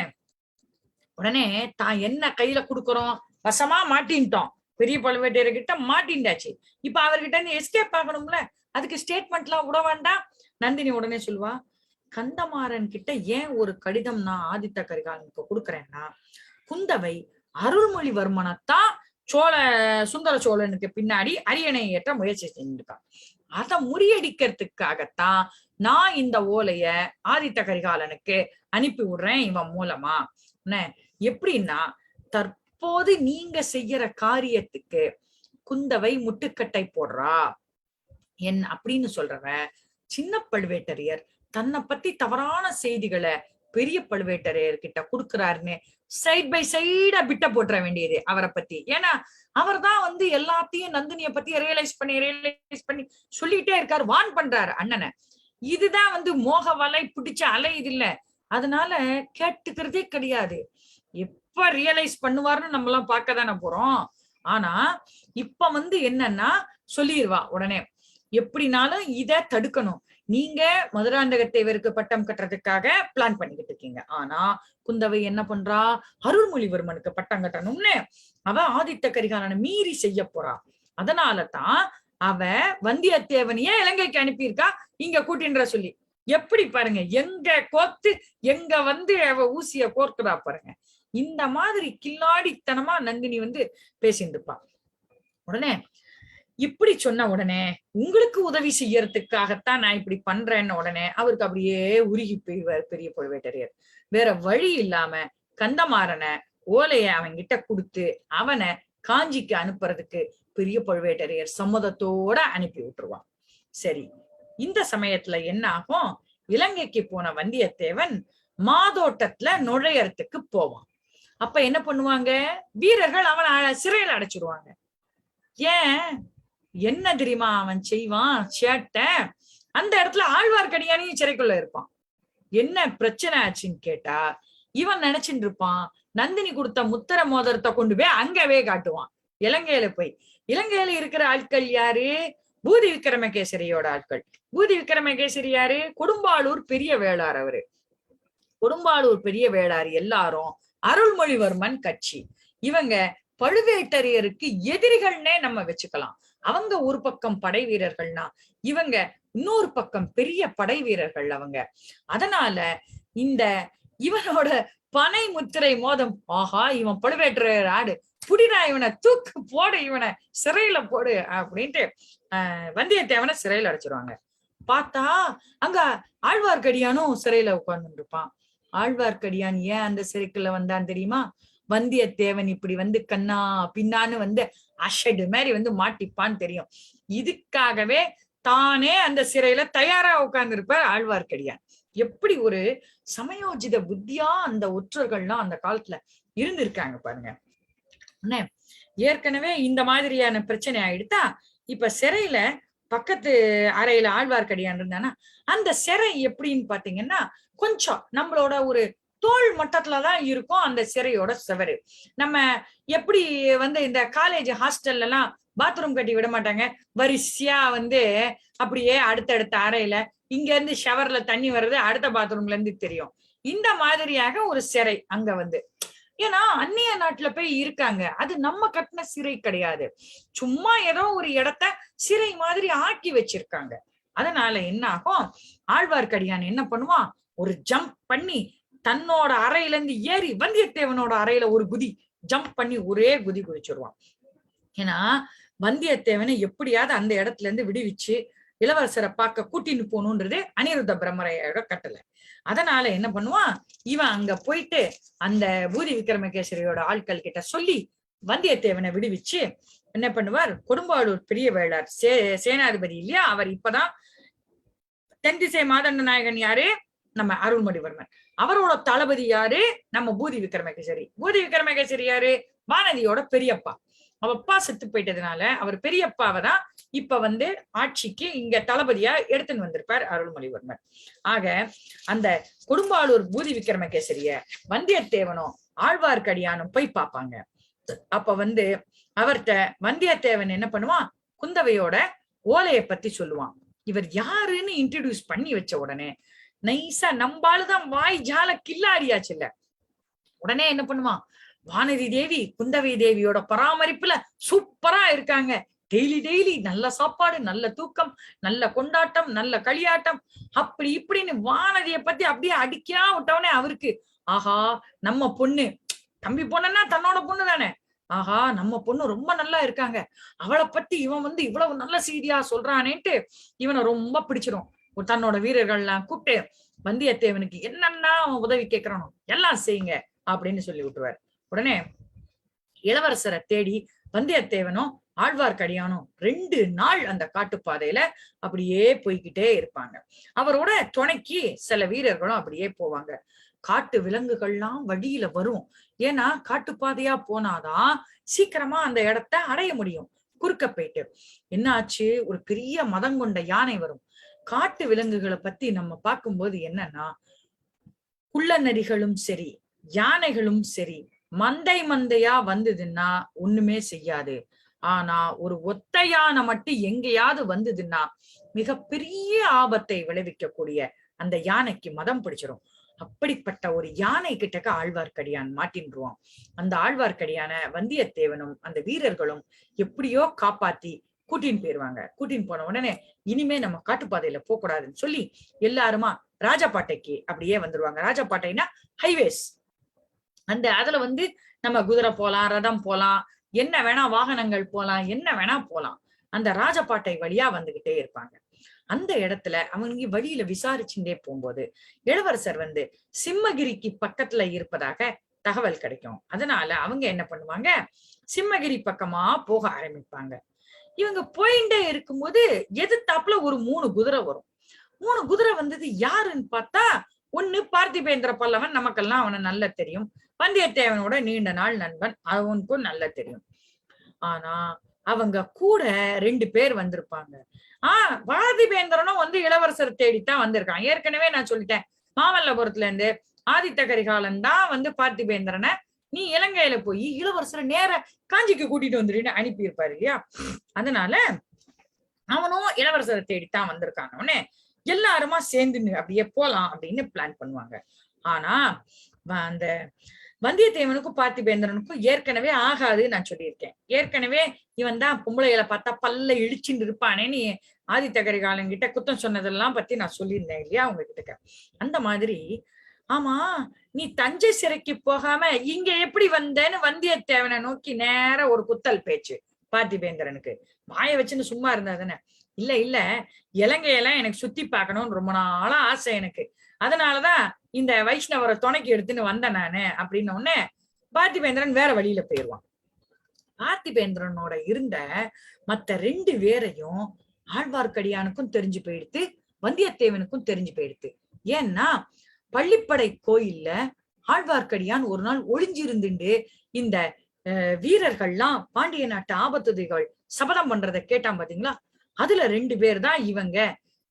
உடனே தான் என்ன கையில குடுக்கறோம், வசமா மாட்டின்ட்டோம், பெரிய பழுவேட்டரையர்கிட்ட மாட்டின்டாச்சு. இப்ப அவர்கிட்ட இருந்து எஸ்கேப் ஆகணும்ல, அதுக்கு ஸ்டேட்மெண்ட் எல்லாம் விட வேண்டாம். நந்தினி உடனே சொல்லுவா, கந்தமாறன் கிட்ட ஏன் ஒரு கடிதம் நான் ஆதித்த கரிகாலனுக்கு கொடுக்குறேன்னா, குந்தவை அருள்மொழிவர்மனைத்தான் சுந்தர சோழனுக்கு பின்னாடி அரியணை ஏற்ற முயற்சி செஞ்சிருக்கான். அதை முறியடிக்கிறதுக்காகத்தான் நான் இந்த ஓலைய ஆதித்த கரிகாலனுக்கு அனுப்பி விடுறேன் இவன் மூலமா. எப்படின்னா, தற்போது நீங்க செய்யற காரியத்துக்கு குந்தவை முட்டுக்கட்டை போடுறா அப்படின்னு சொல்றவ சின்ன பழுவேட்டரையர் தன்னை பத்தி தவறான செய்திகளை பெரிய பழுவேட்டரையர் கிட்ட கொடுக்குறாருன்னு சைட் பை சைடா பிட்ட போட்டுற வேண்டியது அவரை பத்தி. ஏன்னா அவர் தான் எல்லாத்தையும் நந்தினிய பத்தி ரியலைஸ் பண்ணி சொல்லிட்டே இருக்காரு, வான் பண்றாரு அண்ணனை. இதுதான் மோக வலை பிடிச்ச அலை இது இல்ல, அதனால கேட்டுக்கிறதே கிடையாது. எப்ப ரியலைஸ் பண்ணுவாருன்னு நம்ம எல்லாம் பார்க்க தானே போறோம். ஆனா இப்ப என்னன்னா சொல்லிடுவா உடனே, எப்படினாலும் இத தடுக்கணும். நீங்க மதுராந்தகத்தேவருக்கு பட்டம் கட்டுறதுக்காக பிளான் பண்ணிக்கிட்டு இருக்கீங்க. ஆனா குந்தவை என்ன பண்றா, அருள்மொழிவர்மனுக்கு பட்டம் கட்டணும்னு அவ ஆதித்த கரிகாலனை மீறி செய்ய போறா. அதனாலதான் அவ வந்தியத்தேவனையே இலங்கைக்கு அனுப்பியிருக்கா இங்க கூட்டின்ற சொல்லி. எப்படி பாருங்க, எங்க கோத்து எங்க அவ ஊசிய கோர்க்குறா பாருங்க. இந்த மாதிரி கில்லாடித்தனமா நந்தினி பேசிட்டு இருப்பா. உடனே இப்படி சொன்ன உடனே, உங்களுக்கு உதவி செய்யறதுக்காகத்தான் நான் இப்படி பண்றேன்னு உடனே அவருக்கு அப்படியே உருகி போய்வார் பெரிய பழுவேட்டரையர். வேற வழி இல்லாம கந்தமாறனை ஓலைய அவன்கிட்ட கொடுத்து அவனை காஞ்சிக்கு அனுப்புறதுக்கு பெரிய பழுவேட்டரையர் சம்மதத்தோட அனுப்பி விட்டுருவான். சரி, இந்த சமயத்துல என்ன ஆகும், இலங்கைக்கு போன வந்தியத்தேவன் மாதோட்டத்துல நுழையறதுக்கு போவான். அப்ப என்ன பண்ணுவாங்க, வீரர்கள் அவனை சிறையில அடைச்சிருவாங்க. ஏன், என்ன தெரியுமா அவன் செய்வான் சேட்டை, அந்த இடத்துல ஆழ்வார்க்கடியானையும் சிறைக்குள்ள இருப்பான். என்ன பிரச்சனை ஆச்சுன்னு கேட்டா, இவன் நினைச்சுட்டு இருப்பான் நந்தினி கொடுத்த முத்திர மோதிரத்தை கொண்டு போய் அங்கவே காட்டுவான். இலங்கையில போய் இலங்கையில இருக்கிற ஆட்கள் யாரு, பூதி விக்ரமகேசரியோட ஆட்கள். பூதி விக்ரமகேசரி யாரு, கொடும்பாளூர் பெரிய வேளார். அவரு கொடும்பாளூர் பெரிய வேளார் எல்லாரும் அருள்மொழிவர்மன் கட்சி. இவங்க பழுவேட்டரையருக்கு எதிரிகள்னே நம்ம வச்சுக்கலாம். அவங்க ஒரு பக்கம் படை வீரர்கள்னா இவங்க இன்னொரு பக்கம் பெரிய படை வீரர்கள் அவங்க. அதனால இந்த இவனோட பனை முத்திரை மோதம், ஆஹா இவன் பழுவேட்டரையர் ஆடு, புடிடா இவனை தூக்கு போடு, இவனை சிறையில போடு அப்படின்ட்டு வந்தியத்தேவனை சிறையில அடைச்சிருவாங்க. பார்த்தா அங்க ஆழ்வார்க்கடியானும் சிறையில உட்கார்ந்துட்டு இருப்பான். ஆழ்வார்க்கடியான் ஏன் அந்த சிறைக்குள்ள வந்தான் தெரியுமா, வந்தியத்தேவன் இப்படி கண்ணா பின்னான்னு அஷடு மாதிரி மாட்டிப்பான்னு தெரியும். இதுக்காகவே தானே அந்த சிறையில தயாரா உட்கார்ந்து இருப்பார் ஆழ்வார்க்கடியான். எப்படி ஒரு சமயோஜித புத்தியா அந்த ஒற்றர்கள்லாம் அந்த காலத்துல இருந்திருக்காங்க பாருங்க. ஏற்கனவே இந்த மாதிரியான பிரச்சனை ஆயிடுத்தா, இப்ப சிறையில பக்கத்து அறையில ஆழ்வார்க்கடியான் இருந்தானா, அந்த சிறை எப்படின்னு பாத்தீங்கன்னா கொஞ்சம் நம்மளோட ஒரு தோல் மட்டத்துலதான் இருக்கும் அந்த சிறையோட செவரு. நம்ம எப்படி இந்த காலேஜ் ஹாஸ்டல்ல எல்லாம் பாத்ரூம் கட்டி விட மாட்டாங்க, வரிசையா அப்படியே அடுத்தடுத்த அறையில இங்க இருந்து ஷவர்ல தண்ணி வர்றது அடுத்த பாத்ரூம்ல இருந்து தெரியும். இந்த மாதிரியாக ஒரு சிறை அங்க ஏன்னா அந்நிய நாட்டுல போய் இருக்காங்க, அது நம்ம கட்டின சிறை கிடையாது, சும்மா ஏதோ ஒரு இடத்த சிறை மாதிரி ஆக்கி வச்சிருக்காங்க. அதனால என்ன ஆகும், ஆழ்வார்க்கடியான் என்ன பண்ணுவான், ஒரு ஜம்ப் பண்ணி தன்னோட அறையில இருந்து ஏறி வந்தியத்தேவனோட அறையில ஒரு குதி ஜம்ப் பண்ணி ஒரே குதி குதிச்சிருவான். ஏன்னா வந்தியத்தேவனை எப்படியாவது அந்த இடத்துல இருந்து விடுவிச்சு இளவரசரை பார்க்க கூட்டின்னு போகணுன்றது அனிருத்த பிரம்மரையோட கட்டளை. அதனால என்ன பண்ணுவான், இவன் அங்க போயிட்டு அந்த பூதி விக்ரமகேசரியோட ஆட்கள் கிட்ட சொல்லி வந்தியத்தேவனை விடுவிச்சு என்ன பண்ணுவார், கொடும்பாளூர் பெரிய வேளார் சேனாதிபதி இல்லையா, அவர் இப்பதான் தென்திசை மாதண்ட நாயகன் யாரு, நம்ம அருள்மொழிவர்மன், அவரோட தளபதி யாரு, நம்ம பூதி விக்ரமகேசரி. பூதி விக்ரமகேசரி யாரு, வானதியோட பெரியப்பா. அவ அப்பா செத்து போயிட்டதுனால அவர் பெரியப்பாவை தான் இப்ப ஆட்சிக்கு இங்க தளபதியா எடுத்துன்னு வந்திருப்பார் அருள்மொழிவர்மர். ஆக அந்த கொடும்பாளூர் பூதி விக்ரமகேசரிய வந்தியத்தேவனும் ஆழ்வார்க்கடியானும் போய் பார்ப்பாங்க. அப்ப அவர்கிட்ட வந்தியத்தேவன் என்ன பண்ணுவான், குந்தவையோட ஓலைய பத்தி சொல்லுவான். இவர் யாருன்னு இன்ட்ரடியூஸ் பண்ணி வச்ச உடனே நைசா நம்பாலுதான் வாய் ஜால கில்லாடியாச்சு இல்ல. உடனே என்ன பண்ணுவான், வானதி தேவி குந்தவை தேவியோட பராமரிப்புல சூப்பரா இருக்காங்க, டெய்லி நல்ல சாப்பாடு, நல்ல தூக்கம், நல்ல கொண்டாட்டம், நல்ல களியாட்டம், அப்படி இப்படின்னு வானதியை பத்தி அப்படியே அடிக்கா விட்டவனே அவருக்கு ஆஹா நம்ம பொண்ணு, தம்பி பொண்ணுன்னா தன்னோட பொண்ணு தானே, ஆஹா நம்ம பொண்ணு ரொம்ப நல்லா இருக்காங்க, அவளை பத்தி இவன் இவ்வளவு நல்ல செய்தியா சொல்றானேன்ட்டு இவனை ரொம்ப பிடிச்சிரும். தன்னோட வீரர்கள்லாம் கூப்பிட்டு வந்தியத்தேவனுக்கு என்னன்னா அவன் உதவி கேட்கறானோ எல்லாம் செய்யுங்க அப்படின்னு சொல்லி விட்டுருவாரு. உடனே இளவரசரை தேடி வந்தியத்தேவனும் ஆழ்வார்க்கடியானும் 2 நாள் அந்த காட்டுப்பாதையில அப்படியே போய்கிட்டே இருப்பாங்க. அவரோட துணைக்கு சில வீரர்களும் அப்படியே போவாங்க. காட்டு விலங்குகள்லாம் வழியில வரும். ஏன்னா காட்டுப்பாதையா போனாதான் சீக்கிரமா அந்த இடத்த அடைய முடியும். குறுக்க போயிட்டு என்ன ஆச்சு, ஒரு பெரிய மதம் கொண்ட யானை வரும். காட்டு விலங்குகளை பத்தி நம்ம பார்க்கும்போது என்னன்னா, குள்ள நரிகளும் சரி யானைகளும் சரி மந்தையா வந்ததுன்னா ஒண்ணுமே செய்யாது. ஆனா ஒரு ஒத்த யானை மட்டும் எங்கேயாவது வந்ததுன்னா மிகப்பெரிய ஆபத்தை விளைவிக்கக்கூடிய அந்த யானைக்கு மதம் பிடிச்சிடும். அப்படிப்பட்ட ஒரு யானை கிட்டக்க ஆழ்வார்க்கடியான் மாட்டின்றுவான். அந்த ஆழ்வார்க்கடியான வந்தியத்தேவனும் அந்த வீரர்களும் எப்படியோ காப்பாத்தி கூட்டின்னு போயிருவாங்க. கூட்டின்னு போன உடனே இனிமே நம்ம காட்டுப்பாதையில போக கூடாதுன்னு சொல்லி எல்லாருமா ராஜபாட்டைக்கு அப்படியே வந்துருவாங்க. ராஜபாட்டைனா ஹைவேஸ். அதுல நம்ம குதிரை போலாம், ரதம் போலாம், என்ன வேணா வாகனங்கள் போலாம், என்ன வேணா போலாம். அந்த ராஜபாட்டை வழியா வந்துகிட்டே இருப்பாங்க. அந்த இடத்துல அவங்க வழியில விசாரிச்சுட்டே போகும்போது இளவரசர் சிம்மகிரிக்கு பக்கத்துல இருப்பதாக தகவல் கிடைக்கும். அதனால அவங்க என்ன பண்ணுவாங்க, சிம்மகிரி பக்கமா போக ஆரம்பிப்பாங்க. இவங்க போயிட்டே இருக்கும்போது எதிர்த்தாப்புல ஒரு 3 குதிரை வரும். 3 குதிரை யாருன்னு பார்த்தா, ஒண்ணு பார்த்திபேந்திர பல்லவன், நமக்கெல்லாம் அவனை நல்லா தெரியும். வந்தியத்தேவனோட நீண்ட நாள் நண்பன், அவனுக்கும் நல்லா தெரியும். ஆனா அவங்க கூட 2 பேர் வந்திருப்பாங்க. பார்த்திபேந்திரனும் இளவரசர் தேடித்தான் வந்திருக்கான். ஏற்கனவே நான் சொல்லிட்டேன், மாமல்லபுரத்துல இருந்து ஆதித்த கரிகாலன் தான் பார்த்திபேந்திரனை நீ இலங்கையில போய் இளவரசரை நேர காஞ்சிக்கு கூட்டிட்டு வந்துருன்னு அனுப்பி இருப்பாரு இல்லையா. அதனால அவனும் இளவரசரை தேடித்தான் வந்திருக்காங்க. அவனே எல்லாருமா சேர்ந்து அப்படியே போலாம் அப்படின்னு பிளான் பண்ணுவாங்க. ஆனா அந்த வந்தியத்தேவனுக்கும் பார்த்திபேந்திரனுக்கும் ஏற்கனவே ஆகாது நான் சொல்லியிருக்கேன். ஏற்கனவே இவன் தான் பொம்பளைகளை பார்த்தா பல்ல இழிச்சுட்டு இருப்பானேன்னு ஆதித்த கரிகாலன் கிட்ட குத்தம் சொன்னதெல்லாம் பத்தி நான் சொல்லியிருந்தேன் இல்லையா அவங்க கிட்ட. அந்த மாதிரி ஆமா நீ தஞ்சை சிறைக்கு போகாம இங்க எப்படி வந்தேன்னு வந்தியத்தேவனை நோக்கி நேர ஒரு குத்தல் பேச்சு பார்த்திபேந்திரனுக்கு. வாய வச்சுன்னு சும்மா இருந்தா தானே. இல்ல இலங்கையெல்லாம் எனக்கு சுத்தி பார்க்கணும்னு ரொம்ப நாளா ஆசை எனக்கு, அதனாலதான் இந்த வைஷ்ணவரை துணைக்கு எடுத்துன்னு வந்தேன் நானு அப்படின்னு உடனே பார்த்திபேந்திரன் வேற வழியில போயிடுவான். பார்த்திபேந்திரனோட இருந்த மத்த 2 பேரையும் ஆழ்வார்க்கடியானுக்கும் தெரிஞ்சு போயிடுத்து, வந்தியத்தேவனுக்கும் தெரிஞ்சு போயிடுத்து. ஏன்னா பள்ளிப்படை கோயில்ல ஆழ்வார்க்கடியான் ஒரு நாள் ஒளிஞ்சிருந்துட்டு இந்த வீரர்கள்லாம் பாண்டிய நாட்டு ஆபத்துதைகள் சபதம் பண்றதை கேட்டான் பாத்தீங்களா. அதுல 2 பேர் தான்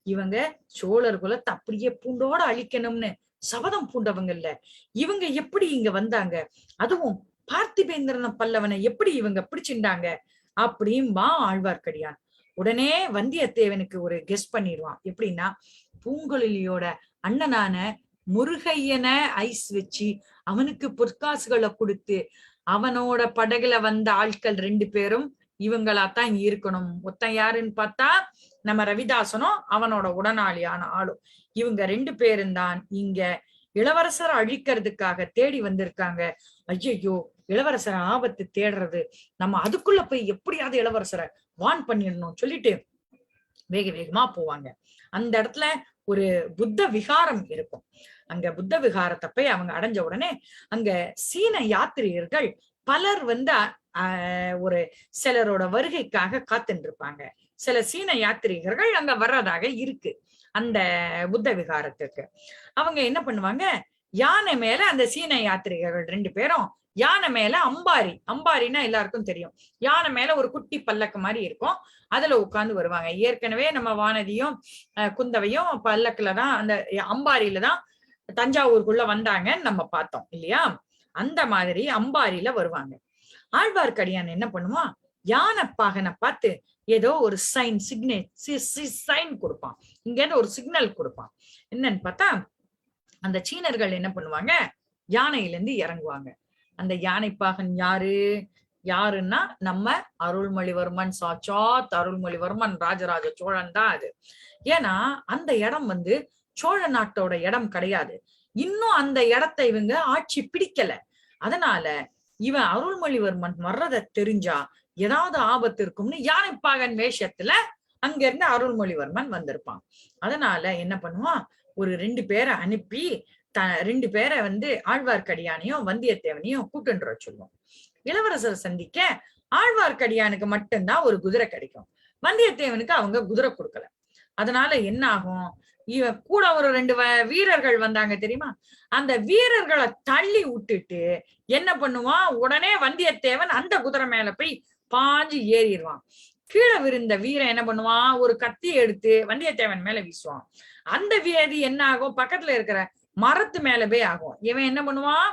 இவங்க சோழர் குலத்தை அப்படியே பூண்டோட அழிக்கணும்னு சபதம் பூண்டவங்க இல்ல. இவங்க எப்படி இங்க வந்தாங்க, அதுவும் பார்த்திபேந்திரன பல்லவனை எப்படி இவங்க பிடிச்சிருந்தாங்க அப்படின்பா ஆழ்வார்க்கடியான். உடனே வந்தியத்தேவனுக்கு ஒரு கெஸ் பண்ணிடுவான். எப்படின்னா, பூங்குழலியோட அண்ணனான முருகையன ஐஸ் வச்சு அவனுக்கு பொற்காசுகளை கொடுத்து அவனோட படகுல வந்த ஆட்கள் 2 பேரும் இவங்களாத்தான் இங்க இருக்கணும். மொத்தம் யாருன்னு பார்த்தா நம்ம ரவிதாசனும் அவனோட உடனாளியான ஆளும். இவங்க 2 பேரும் தான் இங்க இளவரசரை அழிக்கிறதுக்காக தேடி வந்திருக்காங்க. ஐயோ இளவரசரை ஆபத்து தேடுறது, நம்ம அதுக்குள்ள போய் எப்படியாவது இளவரசரை வான் பண்ணிடணும் சொல்லிட்டு வேக வேகமா போவாங்க. அந்த இடத்துல ஒரு புத்த விகாரம் இருக்கும். அங்க புத்த விகாரத்தை போய் அவங்க அடைஞ்ச உடனே அங்க சீன யாத்திரிகர்கள் பலர் ஒரு சிலரோட வருகைக்காக காத்துட்டு இருப்பாங்க. சில சீன யாத்திரிகர்கள் அங்க வர்றதாக இருக்கு. அந்த புத்த விகாரத்துக்கு அவங்க என்ன பண்ணுவாங்க, யானை மேல அந்த சீன யாத்திரிகர்கள் 2 பேரும் யானை மேல அம்பாரி, அம்பாரின்னா எல்லாருக்கும் தெரியும், யானை மேல ஒரு குட்டி பல்லக்கு மாதிரி இருக்கும், அதுல உட்கார்ந்து வருவாங்க. ஏற்கனவே நம்ம வானதியும் குந்தவையும் பல்லக்குல தான், அந்த அம்பாரியில தான் தஞ்சாவூருக்குள்ள வந்தாங்கன்னு நம்ம பார்த்தோம் இல்லையா? அந்த மாதிரி அம்பாரியில வருவாங்க. ஆழ்வார்க்கடியான் என்ன பண்ணுவான், யானை பாகனை பார்த்து ஏதோ ஒரு சைன் கொடுப்பான், இங்க இருந்து ஒரு சிக்னல் கொடுப்பான். என்னன்னு பார்த்தா, அந்த சீனர்கள் என்ன பண்ணுவாங்க, யானையில இருந்து இறங்குவாங்க. அந்த யானைப்பாகன் யாருன்னா நம்ம அருள்மொழிவர்மன், சாட்சாத் அருள்மொழிவர்மன் ராஜராஜ சோழன் தான் அது. ஏன்னா அந்த இடம் வந்து சோழ நாட்டோட இடம் கிடையாது, இன்னும் அந்த இடத்தை இவங்க ஆட்சி பிடிக்கல. அதனால இவன் அருள்மொழிவர்மன் வர்றதை தெரிஞ்சா ஏதாவது ஆபத்து இருக்கும்னு யானைப்பாகன் வேஷத்துல அங்க இருந்து அருள்மொழிவர்மன் வந்திருப்பான். அதனால என்ன பண்ணுவான், ஒரு 2 பேரை அனுப்பி 2 பேரை வந்து ஆழ்வார்க்கடியானையும் வந்தியத்தேவனையும் கூட்டுன்ற சொல்லுவோம். இளவரசர் சந்திக்க ஆழ்வார்க்கடியானுக்கு மட்டும்தான் ஒரு குதிரை கிடைக்கும், வந்தியத்தேவனுக்கு அவங்க குதிரை கொடுக்கல. அதனால என்ன ஆகும், இவன் கூட ஒரு 2 வீரர்கள் வந்தாங்க தெரியுமா, அந்த வீரர்களை தள்ளி விட்டுட்டு என்ன பண்ணுவான், உடனே வந்தியத்தேவன் அந்த குதிரை மேல போய் பாஞ்சு ஏறிடுவான். கீழே விழுந்த வீரன் என்ன பண்ணுவான், ஒரு கத்தியை எடுத்து வந்தியத்தேவன் மேல வீசுவான். அந்த வியாதி என்ன ஆகும், பக்கத்துல இருக்கிற மரத்து மேல போய் ஆகும். இவன் என்ன பண்ணுவான்,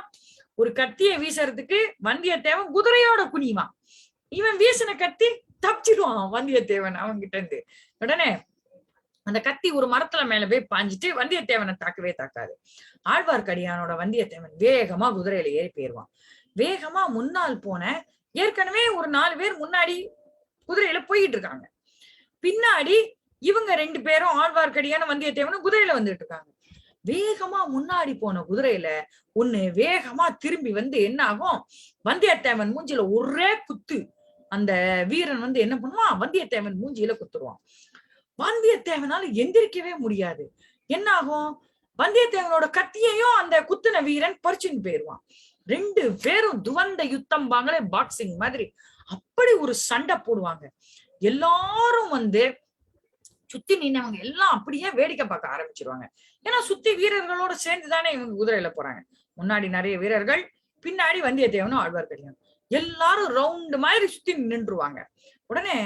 ஒரு கத்தியை வீசுறதுக்கு வந்தியத்தேவன் குதிரையோட குனிவான், இவன் வீசின கத்தி தப்பிச்சிடுவான் வந்தியத்தேவன் அவன்கிட்ட இருந்து. உடனே அந்த கத்தி ஒரு மரத்துல மேல போய் பாஞ்சிட்டு வந்தியத்தேவனை தாக்கவே தாக்காது. ஆழ்வார்க்கடியானோட வந்தியத்தேவன் வேகமா குதிரையில ஏறி போயிருவான். வேகமா முன்னால் போன ஏற்கனவே ஒரு 4 பேர் முன்னாடி குதிரையில போயிட்டு இருக்காங்க, பின்னாடி இவங்க 2 பேரும் ஆழ்வார்க்கடியான வந்தியத்தேவனும் குதிரையில வந்துட்டு இருக்காங்க. வேகமா முன்னாடி போன குதிரையில ஒண்ணு வேகமா திரும்பி வந்து என்ன ஆகும், வந்தியத்தேவன் மூஞ்சில ஒரே குத்து. அந்த வீரன் வந்து என்ன பண்ணுவான், வந்தியத்தேவன் மூஞ்சியில குத்துருவான். வந்தியத்தேவனால எந்திரிக்கவே முடியாது. என்ன ஆகும், வந்தியத்தேவனோட கத்தியையும் அந்த குத்துன வீரன் பறிச்சுன்னு போயிருவான். 2 பேரும் துவந்த யுத்தம் பாங்களே, பாக்ஸிங் மாதிரி அப்படி ஒரு சண்டை போடுவாங்க. எல்லாரும் வந்து சுத்தி நின்னவங்க எல்லாம் அப்படியே வேடிக்கை பார்க்க ஆரம்பிச்சிருவாங்க. ஏன்னா சுத்தி வீரர்களோட சேர்ந்துதானே இவங்க குதிரையில போறாங்க. முன்னாடி நிறைய வீரர்கள், பின்னாடி வந்தியத்தேவனும் ஆழ்வார்க்கடியான், எல்லாரும் ரவுண்டு மாதிரி சுத்தி நின்றுவாங்க. உடனே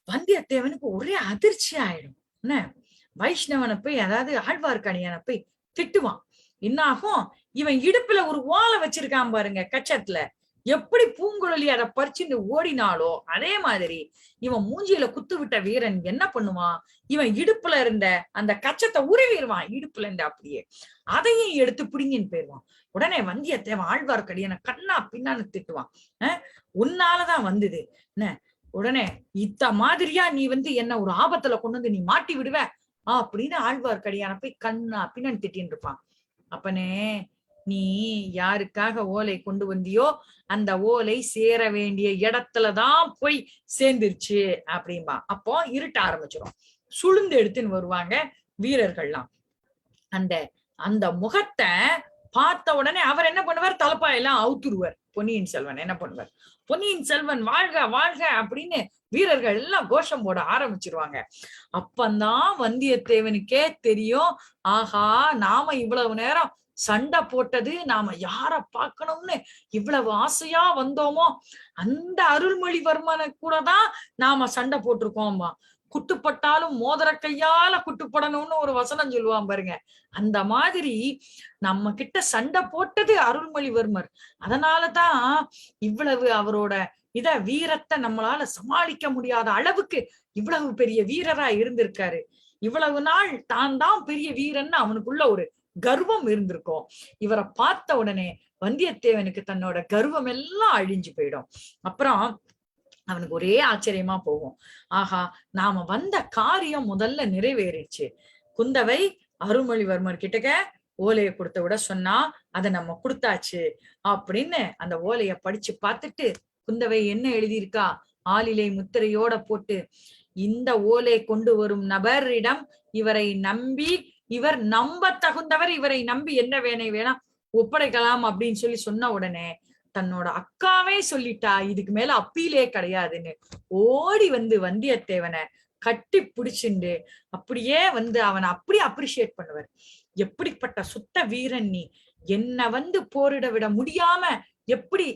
வந்தியத்தேவனுக்கு ஒரே அதிர்ச்சி ஆயிடும். என்ன, வைஷ்ணவனை போய், அதாவது ஆழ்வார்க்கடியானை போய் திட்டுவான். என்ன ஆகும், இவன் இடுப்புல ஒரு ஓலை வச்சிருக்கான் பாருங்க கச்சத்துல, எப்படி பூங்குழலி அதை பறிச்சுட்டு ஓடினாலோ அதே மாதிரி இவன் மூஞ்சியில குத்து விட்ட வீரன் என்ன பண்ணுவான், இவன் இடுப்புல இருந்த அந்த கச்சத்தை உருவிடுவான், இடுப்புல இருந்து அப்படியே அதையும் எடுத்து பிடிங்கின்னு போயிடுவான். உடனே வந்தியத்தேவன் ஆழ்வார்க்கடியானை கண்ணா பின்னான்னு திட்டுவான். உன்னாலதான் வந்தது என்ன, உடனே இத்த மாதிரியா நீ வந்து என்ன ஒரு ஆபத்துல கொண்டு வந்து நீ மாட்டி விடுவ அப்படின்னு ஆழ்வார்க்கடியான போய் கண்ணா பின்னான்னு திட்டின்னு இருப்பான். அப்பனே, நீ யாருக்காக ஓலை கொண்டு வந்தியோ அந்த ஓலை சேர வேண்டிய இடத்துலதான் போய் சேர்ந்துருச்சு அப்படின்பா. அப்போ இருட்ட ஆரம்பிச்சிடும், சுளுந்து எடுத்துன்னு வருவாங்க வீரர்கள்லாம். அந்த அந்த முகத்தை பார்த்த உடனே அவர் என்ன பண்ணுவார், தலப்பாயெல்லாம் அவுத்துருவார். பொன்னியின் செல்வன் என்ன பண்ணுவார், பொன்னியின் செல்வன் வாழ்க வாழ்க அப்படின்னு வீரர்கள் எல்லாம் கோஷம் போட ஆரம்பிச்சிருவாங்க. அப்பந்தான் வந்தியத்தேவனுக்கே தெரியும், ஆஹா நாம இவ்வளவு நேரம் சண்டை போட்டது, நாம யார பார்க்கணும்னு இவ்வளவு ஆசையா வந்தோமோ அந்த அருள்மொழிவர்மனை கூட தான் நாம சண்டை போட்டிருக்கோம்பா. குட்டுப்பட்டாலும் மோதிர கையால குட்டுப்படணும்னு ஒரு வசனம் சொல்லுவான் பாருங்க, அந்த மாதிரி நம்ம கிட்ட சண்டை போட்டது அருள்மொழிவர்மர். அதனாலதான் இவ்வளவு அவரோட வீரத்தை நம்மளால சமாளிக்க முடியாத அளவுக்கு இவ்வளவு பெரிய வீரரா இருந்திருக்காரு. இவ்வளவு நாள் தான் தான் பெரிய வீரன்னு அவனுக்குள்ள ஒரு கர்வம் இருந்திருக்கும். இவரை பார்த்த உடனே வந்தியத்தேவனுக்கு தன்னோட கர்வம் எல்லாம் அழிஞ்சு போயிடும். அப்புறம் அவனுக்கு ஒரே ஆச்சரியமா போகும், ஆஹா நாம வந்த காரியம் முதல்ல நிறைவேறிடுச்சு. குந்தவை அருள்மொழிவர்மர் கிட்டக்க ஓலையை கொடுத்த விட சொன்னா அதை நம்ம கொடுத்தாச்சு அப்படின்னு அந்த ஓலைய படிச்சு பார்த்துட்டு குந்தவை என்ன எழுதியிருக்கா, ஆளிலை முத்திரையோட போட்டு, இந்த ஓலை கொண்டு வரும் நபரிடம் இவரை நம்பி, இவர் நம்ப தகுந்தவர், இவரை நம்பி என்ன வேணா ஒப்படைக்கலாம் அப்படின்னு சொல்லி சொன்ன உடனே தன்னோட அக்காவே சொல்லிட்டா, இதுக்கு மேல அப்பீலே கிடையாதுன்னு ஓடி வந்து வந்தியத்தேவனை கட்டி பிடிச்சுண்டு அப்படியே வந்து அவனை அப்படியே அப்ரிஷியேட் பண்ணுவார். எப்படிப்பட்ட சுத்த வீரன் நீ, என்ன வந்து போரிட விட முடியாம எப்படி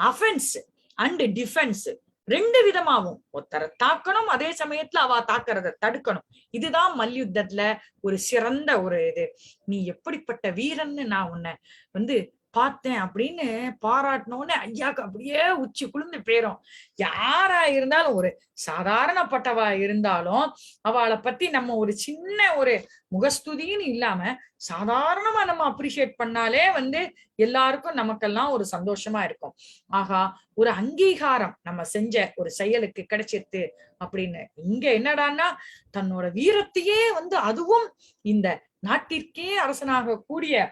அஃபென்ஸ் அண்ட் டிஃபென்ஸ் ரெண்டு விதமாவும் ஒருத்தரை தாக்கணும், அதே சமயத்துல அவ தாக்குறத தடுக்கணும். இதுதான் மல்யுத்தத்துல ஒரு சிறந்த ஒரு இது. நீ எப்படிப்பட்ட வீரன்னு நான் உன்னை பார்த்தேன் அப்படின்னு பாராட்டினோன்னு ஐயாக்கு அப்படியே உச்சி குளிர்ந்து போயிரும். யாரா இருந்தாலும், ஒரு சாதாரணப்பட்டவா இருந்தாலும் அவளை பத்தி நம்ம ஒரு சின்ன ஒரு முகஸ்துதின்னு இல்லாம சாதாரணமா நம்ம அப்ரிஷியேட் பண்ணாலே எல்லாருக்கும் நமக்கெல்லாம் ஒரு சந்தோஷமா இருக்கும். ஆகா, ஒரு அங்கீகாரம் நம்ம செஞ்ச ஒரு செயலுக்கு கிடைச்சிருது அப்படின்னு. இங்க என்னடான்னா தன்னோட வீரத்தையே அதுவும் இந்த நாட்டிற்கே அரசனாக கூடிய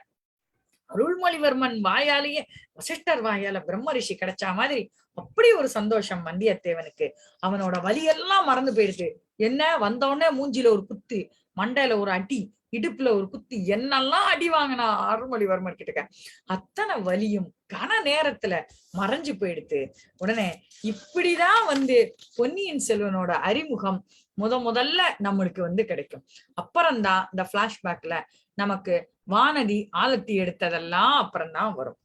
அருள்மொழிவர்மன் வாயாலேயே, வசிஷ்டர் வாயால பிரம்ம ரிஷி கிடைச்சா மாதிரி அப்படி ஒரு சந்தோஷம் வந்தியத்தேவனுக்கு. அவனோட வலியெல்லாம் மறந்து போயிடுச்சு. என்ன வந்தோடனே மூஞ்சில ஒரு குத்து, மண்டையில ஒரு அடி, இடுப்புல ஒரு குத்து, என்னெல்லாம் அடி வாங்கினா அருள்மொழிவர்மன் கிட்ட அத்தனை வலியும் கன நேரத்துல மறைஞ்சு போயிடுது. உடனே இப்படிதான் பொன்னியின் செல்வனோட அறிமுகம் முதல்ல நம்மளுக்கு கிடைக்கும். அப்புறம்தான் இந்த பிளாஷ்பேக்ல நமக்கு வானதி ஆலத்தி எடுத்ததெல்லாம் அப்புறம்தான் வரும்.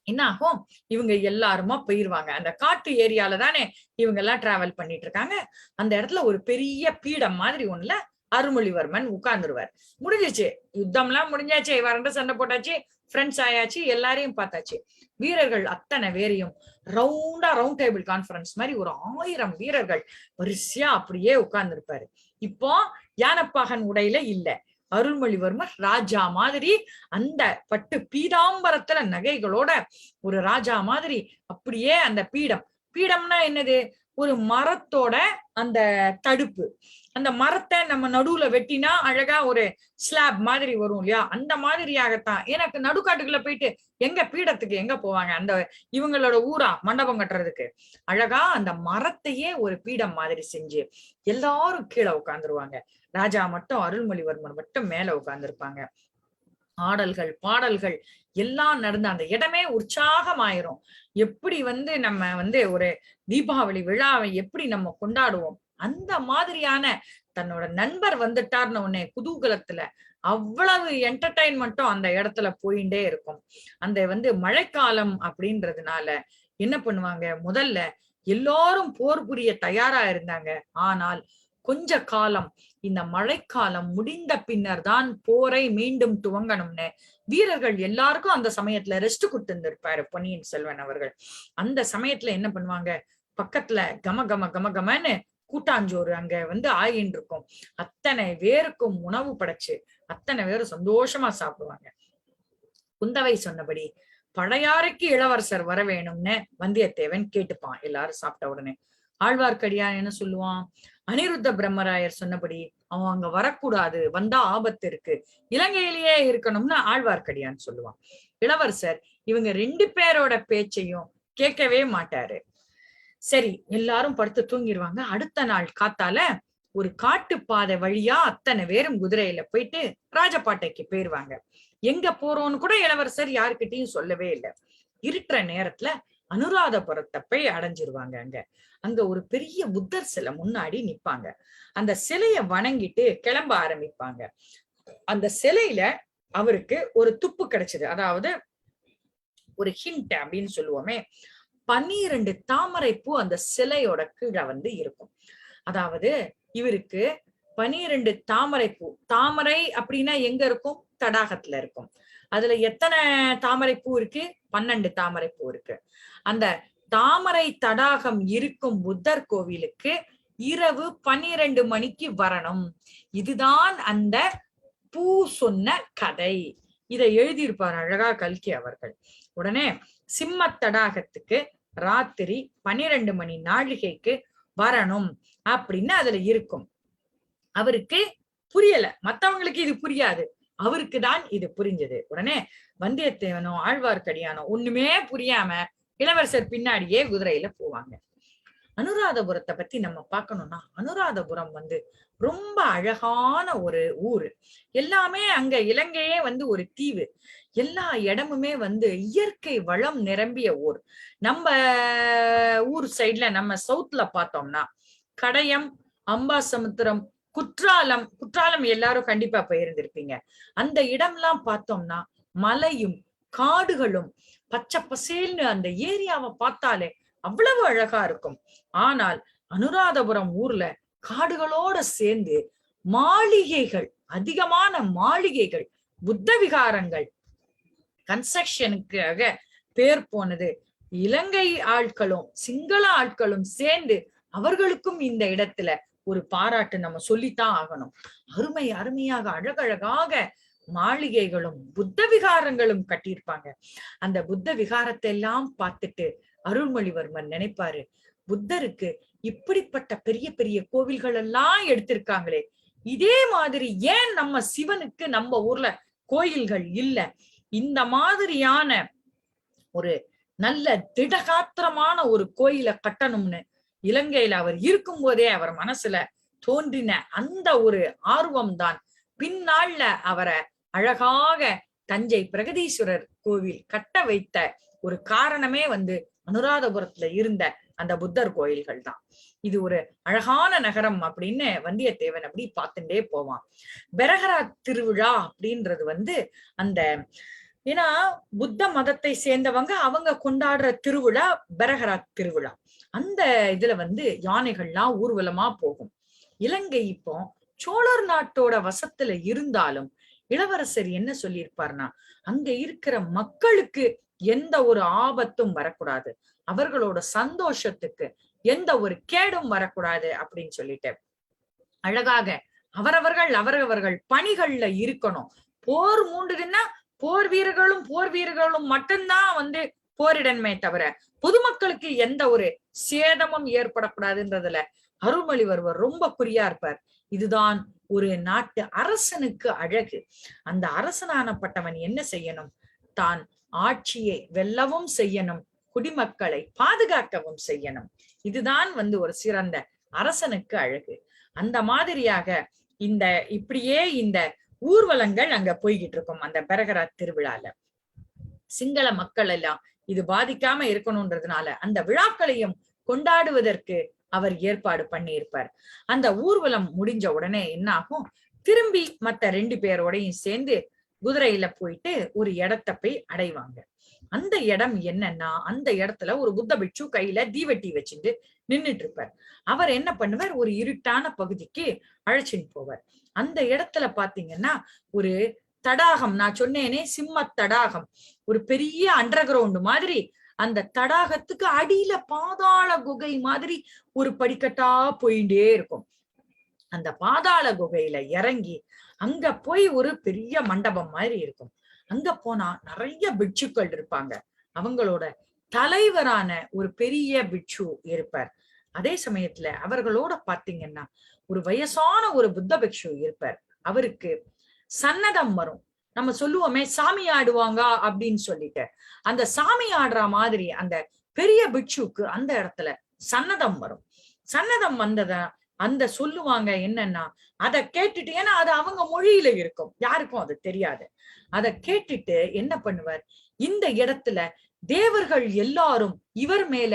என்ன ஆகும், இவங்க எல்லாருமா போயிருவாங்க. அந்த காட்டு ஏரியால தானே இவங்க எல்லாம் டிராவல் பண்ணிட்டு இருக்காங்க. அந்த இடத்துல ஒரு பெரிய பீடம் மாதிரி ஒண்ணுல அருள்மொழிவர்மன் உட்கார்ந்துருவார். முடிஞ்சிச்சு, யுத்தம் எல்லாம் முடிஞ்சாச்சு, வரண்ட சண்டை போட்டாச்சு, ஃப்ரெண்ட்ஸ் ஆயாச்சு, எல்லாரையும் பார்த்தாச்சு. வீரர்கள் அத்தனை பேரையும் ரவுண்ட் டேபிள் கான்ஃபரன்ஸ் மாதிரி ஒரு 1000 வீரர்கள் வரிசையா அப்படியே உட்கார்ந்து இருப்பாரு. இப்போ யானப்பாகன் உடையில இல்ல, அருள்மொழிவர்மர் ராஜா மாதிரி அந்த பட்டு பீதாம்பரத்துல நகைகளோட ஒரு ராஜா மாதிரி அப்படியே அந்த பீடம்னா என்னது, ஒரு மரத்தோட அந்த தடுப்பு. அந்த மரத்தை நம்ம நடுவுல வெட்டினா அழகா ஒரு ஸ்லாப் மாதிரி வரும் இல்லையா, அந்த மாதிரியாகத்தான். எனக்கு நடுக்காட்டுக்குள்ள போயிட்டு எங்க பீடத்துக்கு எங்க போவாங்க, அந்த இவங்களோட ஊரா மண்டபம் கட்டுறதுக்கு. அழகா அந்த மரத்தையே ஒரு பீடம் மாதிரி செஞ்சு எல்லாரும் கீழே உட்கார்ந்துருவாங்க. ராஜா மட்டும், அருள்மொழிவர்மன் மட்டும் மேல உட்கார்ந்துருப்பாங்க. ஆடல்கள் பாடல்கள் எல்லாம் நடந்து அந்த இடமே உற்சாகமாயிரும். எப்படி நம்ம ஒரு தீபாவளி விழாவை எப்படி நம்ம கொண்டாடுவோம், அந்த மாதிரியான தன்னோட நண்பர் வந்துட்டார்னு உடனே குதூகலத்துல அவ்வளவு என்டர்டைன்மெண்ட்டும் அந்த இடத்துல போயிட்டே இருக்கும். அந்த மழைக்காலம் அப்படின்றதுனால என்ன பண்ணுவாங்க, முதல்ல எல்லாரும் போர் புரிய தயாரா இருந்தாங்க. ஆனால் கொஞ்ச காலம், இந்த மழைக்காலம் முடிந்த பின்னர் தான் போரை மீண்டும் துவங்கணும்னு வீரர்கள் எல்லாருக்கும் அந்த சமயத்துல ரெஸ்ட் கொடுத்திருந்திருப்பாரு பொன்னியின் செல்வன் அவர்கள். அந்த சமயத்துல என்ன பண்ணுவாங்க, பக்கத்துல கமன்னு கூட்டாஞ்சோறு அங்க ஆயின்னு இருக்கும். அத்தனை பேருக்கும் உணவு படைச்சு அத்தனை பேரும் சந்தோஷமா சாப்பிடுவாங்க. குந்தவை சொன்னபடி பழையாறைக்கு இளவரசர் வர வேணும்னு வந்தியத்தேவன் கேட்டுப்பான். எல்லாரும் சாப்பிட்ட உடனே ஆழ்வார்க்கடியான் என்ன சொல்லுவான், அனிருத்த பிரம்மராயர் சொன்னபடி அவன் அங்க வரக்கூடாது, வந்தா ஆபத்து இருக்கு, இலங்கையிலேயே இருக்கணும்னு ஆழ்வார்க்கடியான் சொல்லுவான். இளவரசர் இவங்க 2 பேரோட பேச்சையும் கேட்கவே மாட்டாரு. சரி, எல்லாரும் படுத்து தூங்கிடுவாங்க. அடுத்த நாள் காத்தால ஒரு காட்டு பாதை வழியா அத்தனை பேரும் குதிரையில போயிட்டு ராஜபாட்டைக்கு போயிருவாங்க. எங்க போறோம்னு கூட இளவரசர் யாருக்கிட்டையும் சொல்லவே இல்லை. இருட்டுற நேரத்துல அனுராதபுரத்தை போய் அடைஞ்சிருவாங்க. அங்க ஒரு பெரிய புத்தர் சிலை முன்னாடி நிப்பாங்க. அந்த சிலைய வணங்கிட்டு கிளம்ப ஆரம்பிப்பாங்க. அந்த சிலையில அவருக்கு ஒரு துப்பு கிடைச்சது, அதாவது ஒரு ஹிண்ட் அப்படின்னு சொல்லுவோமே, 12 தாமரை பூ அந்த சிலையோட கீழே இருக்கும். அதாவது இவருக்கு 12 தாமரை பூ. தாமரை அப்படின்னா எங்க இருக்கும், தடாகத்துல இருக்கும். அதுல எத்தனை தாமரை பூ இருக்கு, 12 தாமரை பூ இருக்கு. அந்த தாமரை தடாகம் இருக்கும் புத்தர் கோவிலுக்கு இரவு 12 மணிக்கு வரணும். இதுதான் அந்த பூ சொன்ன கதை. இதை எழுதியிருப்பார் அழகா கல்கி அவர்கள். உடனே சிம்ம தடாகத்துக்கு ராத்திரி 12 மணி நாழிகைக்கு வரணும் அப்படின்னு அதுல இருக்கும். அவருக்கு புரியல, மத்தவங்களுக்கு இது புரியாது, அவருக்கு தான் இது புரிஞ்சது. உடனே வந்தியத்தேவனோ ஆழ்வார்க்கடியானோ ஒண்ணுமே புரியாம இளவரசர் பின்னாடியே குதிரையில போவாங்க. அனுராதபுரத்தை பத்தி நம்ம பார்க்கணும்னா, அனுராதபுரம் ரொம்ப அழகான ஒரு ஊரு. எல்லாமே அங்க இலங்கையே ஒரு தீவு. எல்லா இடமுமே இயற்கை வளம் நிரம்பிய ஊர். நம்ம ஊர் சைட்ல நம்ம சவுத்ல பார்த்தோம்னா கடையம், அம்பாசமுத்திரம், குற்றாலம் எல்லாரும் கண்டிப்பா போயிருந்திருப்பீங்க. அந்த இடம்லாம் பார்த்தோம்னா மலையும் காடுகளும் பச்சை பசேல்னு அந்த ஏரியாவை பார்த்தாலே அவ்வளவு அழகா இருக்கும். ஆனால் அனுராதபுரம் ஊர்ல காடுகளோட சேர்ந்து மாளிகைகள், அதிகமான மாளிகைகள், புத்த விகாரங்கள் கன்ஸ்ட்ரக்ஷனுக்காக பேர் போனது. இலங்கை ஆட்களும் சிங்கள ஆட்களும் சேர்ந்து அவர்களுக்கும் இந்த இடத்துல ஒரு பாராட்டு நம்ம சொல்லித்தான் ஆகணும். அருமை அருமையாக அழகழகாக மாளிகைகளும் புத்த விகாரங்களும் கட்டியிருப்பாங்க. அந்த புத்த விகாரத்தை எல்லாம் பார்த்துட்டு அருள்மொழிவர்மன் நினைப்பாரு, புத்தருக்கு இப்படிப்பட்ட பெரிய பெரிய கோவில்கள் எல்லாம் எடுத்திருக்காங்களே, இதே மாதிரி ஏன் நம்ம சிவனுக்கு நம்ம ஊர்ல கோயில்கள் இல்ல? இந்த மாதிரியான ஒரு நல்ல திடகாத்திரமான ஒரு கோயிலை கட்டணும்னு இலங்கையில அவர் இருக்கும் போதே அவர் மனசுல தோன்றின அந்த ஒரு ஆர்வம் தான் பின்னாள்ல அவரை அழகாக தஞ்சை பிரகதீஸ்வரர் கோவில் கட்ட வைத்த ஒரு காரணமே அனுராதபுரத்துல இருந்த அந்த புத்தர் கோயில்கள் தான். இது ஒரு அழகான நகரம் அப்படின்னு வந்தியத்தேவன் அப்படி பார்த்துட்டே போவான். பெரகரா திருவிழா அப்படின்றது அந்த ஏன்னா புத்த மதத்தை சேர்ந்தவங்க அவங்க கொண்டாடுற திருவிழா பெரகரா திருவிழா. அந்த இதுல யானைகள்லாம் ஊர்வலமா போகும். இலங்கை இப்போ சோழர் நாட்டோட வசத்துல இருந்தாலும் இளவரசர் என்ன சொல்லியிருப்பார்னா, அங்க இருக்கிற மக்களுக்கு எந்த ஒரு ஆபத்தும் வரக்கூடாது, அவர்களோட சந்தோஷத்துக்கு எந்த ஒரு கேடும் வரக்கூடாது அப்படின்னு சொல்லிட்டு அழகாக அவரவர்கள் பணிகள்ல இருக்கணும். போர் மூண்டுதுன்னா போர் வீரர்களும் மட்டும்தான் போரிடன்மே தவிர பொதுமக்களுக்கு எந்த ஒரு சேதமும் ஏற்படக்கூடாதுன்றதுல அருள்மொழிவர்மர் ரொம்ப குறியா இருப்பார். இதுதான் ஒரு நாட்டு அரசனுக்கு அழகு. அந்த அரசனானப்பட்டவன் என்ன செய்யணும்? தான் ஆட்சியை வெல்லவும் செய்யணும், குடிமக்களை பாதுகாக்கவும் செய்யணும். இதுதான் ஒரு சிறந்த அரசனுக்கு அழகு. அந்த மாதிரியாக இப்படியே இந்த ஊர்வலங்கள் அங்க போய்கிட்டு இருக்கும். அந்த பெரகரா திருவிழால சிங்கள மக்கள் எல்லாம் இது பாதிக்காம இருக்கணும்ன்றதுனால அந்த விழாக்களையும் கொண்டாடுவதற்கு அவர் ஏற்பாடு பண்ணியிருப்பார். அந்த ஊர்வலம் முடிஞ்ச உடனே என்ன ஆகும்? திரும்பி மத்த 2 பேரோடையும் சேர்ந்து குதிரையில போயிட்டு ஒரு இடத்தை போய் அடைவாங்க. அந்த இடம் என்னன்னா, அந்த இடத்துல ஒரு புத்த பிட்சு கையில தீவெட்டி வச்சுட்டு நின்னுட்டு இருப்பார். அவர் என்ன பண்ணுவார்? ஒரு இருட்டான பகுதிக்கு அழைச்சின்னு போவார். அந்த இடத்துல பாத்தீங்கன்னா ஒரு தடாகம், நான் சொன்னேனே சிம்ம தடாகம், ஒரு பெரிய அண்டர் கிரவுண்ட் மாதிரி. அந்த தடாகத்துக்கு அடியில பாதாள குகை மாதிரி ஒரு படிக்கட்டா போயிட்டே இருக்கும். அந்த பாதாள குகையில இறங்கி அங்க போய் ஒரு பெரிய மண்டபம் மாதிரி இருக்கும். அங்க போனா நிறைய பிட்சுக்கள் இருப்பாங்க. அவங்களோட தலைவரான ஒரு பெரிய பிட்சு இருப்பார். அதே சமயத்துல அவர்களோட பாத்தீங்கன்னா ஒரு வயசான ஒரு புத்த பிக்ஷு இருப்பார். அவருக்கு சன்னதம் வரும். நம்ம சொல்லுவோமே சாமி ஆடுவாங்க அப்படின்னு சொல்லிட்டு, அந்த சாமி ஆடுற மாதிரி அந்த பெரிய பிட்சுக்கு அந்த இடத்துல சன்னதம் வரும். சன்னதம் அந்த சொல்லுவாங்க என்னன்னா, அதை கேட்டுட்டு, ஏன்னா அது அவங்க மொழியில இருக்கும், யாருக்கும் அது தெரியாது. அதை கேட்டுட்டு என்ன பண்ணுவார்? இந்த இடத்துல தேவர்கள் எல்லாரும் இவர் மேல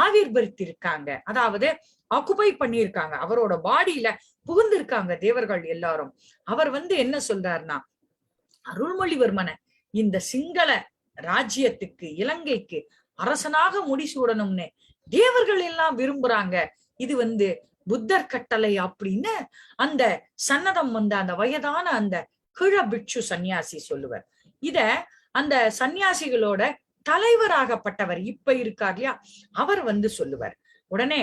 ஆவிர்வரித்திருக்காங்க, அதாவது ஆக்குபை பண்ணியிருக்காங்க, அவரோட பாடியில புகுந்திருக்காங்க தேவர்கள் எல்லாரும். அவர் என்ன சொல்றாருன்னா, அருள்மொழிவர்மனை இந்த சிங்கள ராஜ்யத்துக்கு இலங்கைக்கு அரசனாக முடிசூடணும்னு தேவர்கள் எல்லாம் விரும்புறாங்க. இது புத்தர் கட்டளை அப்படின்னு அந்த சன்னதம் அந்த வயதான அந்த கிழ பிட்சு சன்னியாசி சொல்லுவார். இத அந்த சன்னியாசிகளோட தலைவராகப்பட்டவர் இப்ப இருக்கார் இல்லையா, அவர் சொல்லுவார். உடனே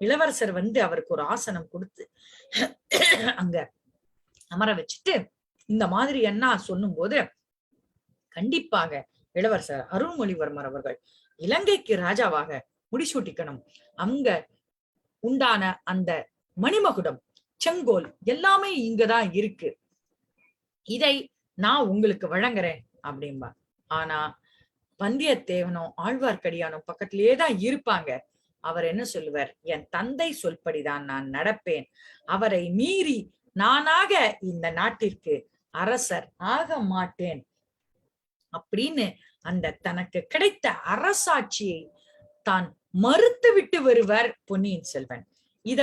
இளவரசர் அவருக்கு ஒரு ஆசனம் கொடுத்து அங்க அமர வச்சுட்டு இந்த மாதிரி என்ன சொல்லும் போது, கண்டிப்பாக இளவரசர் அருள்மொழிவர்மர் அவர்கள் இலங்கைக்கு ராஜாவாக முடிசூட்டிக்கணும். அங்க உண்டான அந்த மணிமகுடம், செங்கோல் எல்லாமே இங்கதான் இருக்கு, இதை நான் உங்களுக்கு வழங்குறேன் அப்படின்பா. ஆனா வந்தியத்தேவனும் ஆழ்வார்க்கடியானும் பக்கத்திலேயேதான் இருப்பாங்க. அவர் என்ன சொல்லுவார்? என் தந்தை சொல்படிதான் நான் நடப்பேன், அவரை மீறி நானாக இந்த நாட்டிற்கு அரசர் ஆக மாட்டேன் அப்படின்னு அந்த தனக்கு கிடைத்த அரசாட்சியை தான் மறுத்து விட்டு வருவர் பொன்னியின் செல்வன். இத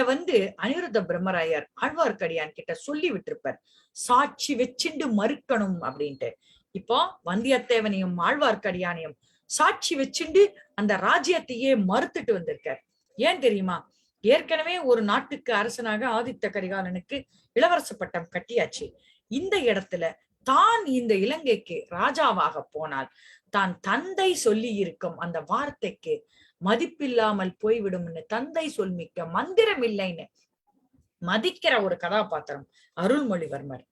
அனிருத்த பிரம்மராயர் ஆழ்வார்க்கடியான் கிட்ட சொல்லி விட்டிருப்பார், சாட்சி வச்சுண்டு மறுக்கணும் அப்படின்ட்டு. இப்போ வந்தியத்தேவனையும் ஆழ்வார்க்கடியானையும் சாட்சி வச்சுண்டு அந்த ராஜ்யத்தையே மறுத்துட்டு வந்திருக்கார். ஏன் தெரியுமா? ஏற்கனவே ஒரு நாட்டுக்கு அரசனாக ஆதித்த கரிகாலனுக்கு இளவரச பட்டம் கட்டியாச்சு. இந்த இடத்துல தான் இந்த இலங்கைக்கு ராஜாவாக போனால் தான் தந்தை சொல்லி இருக்கும் அந்த வார்த்தைக்கு மதிப்பில்லாமல் போய்விடும்னு, தந்தை சொல்மிக்க மந்திரம் இல்லைன்னு மதிக்கிற ஒரு கதாபாத்திரம் அருள்மொழிவர்மர்.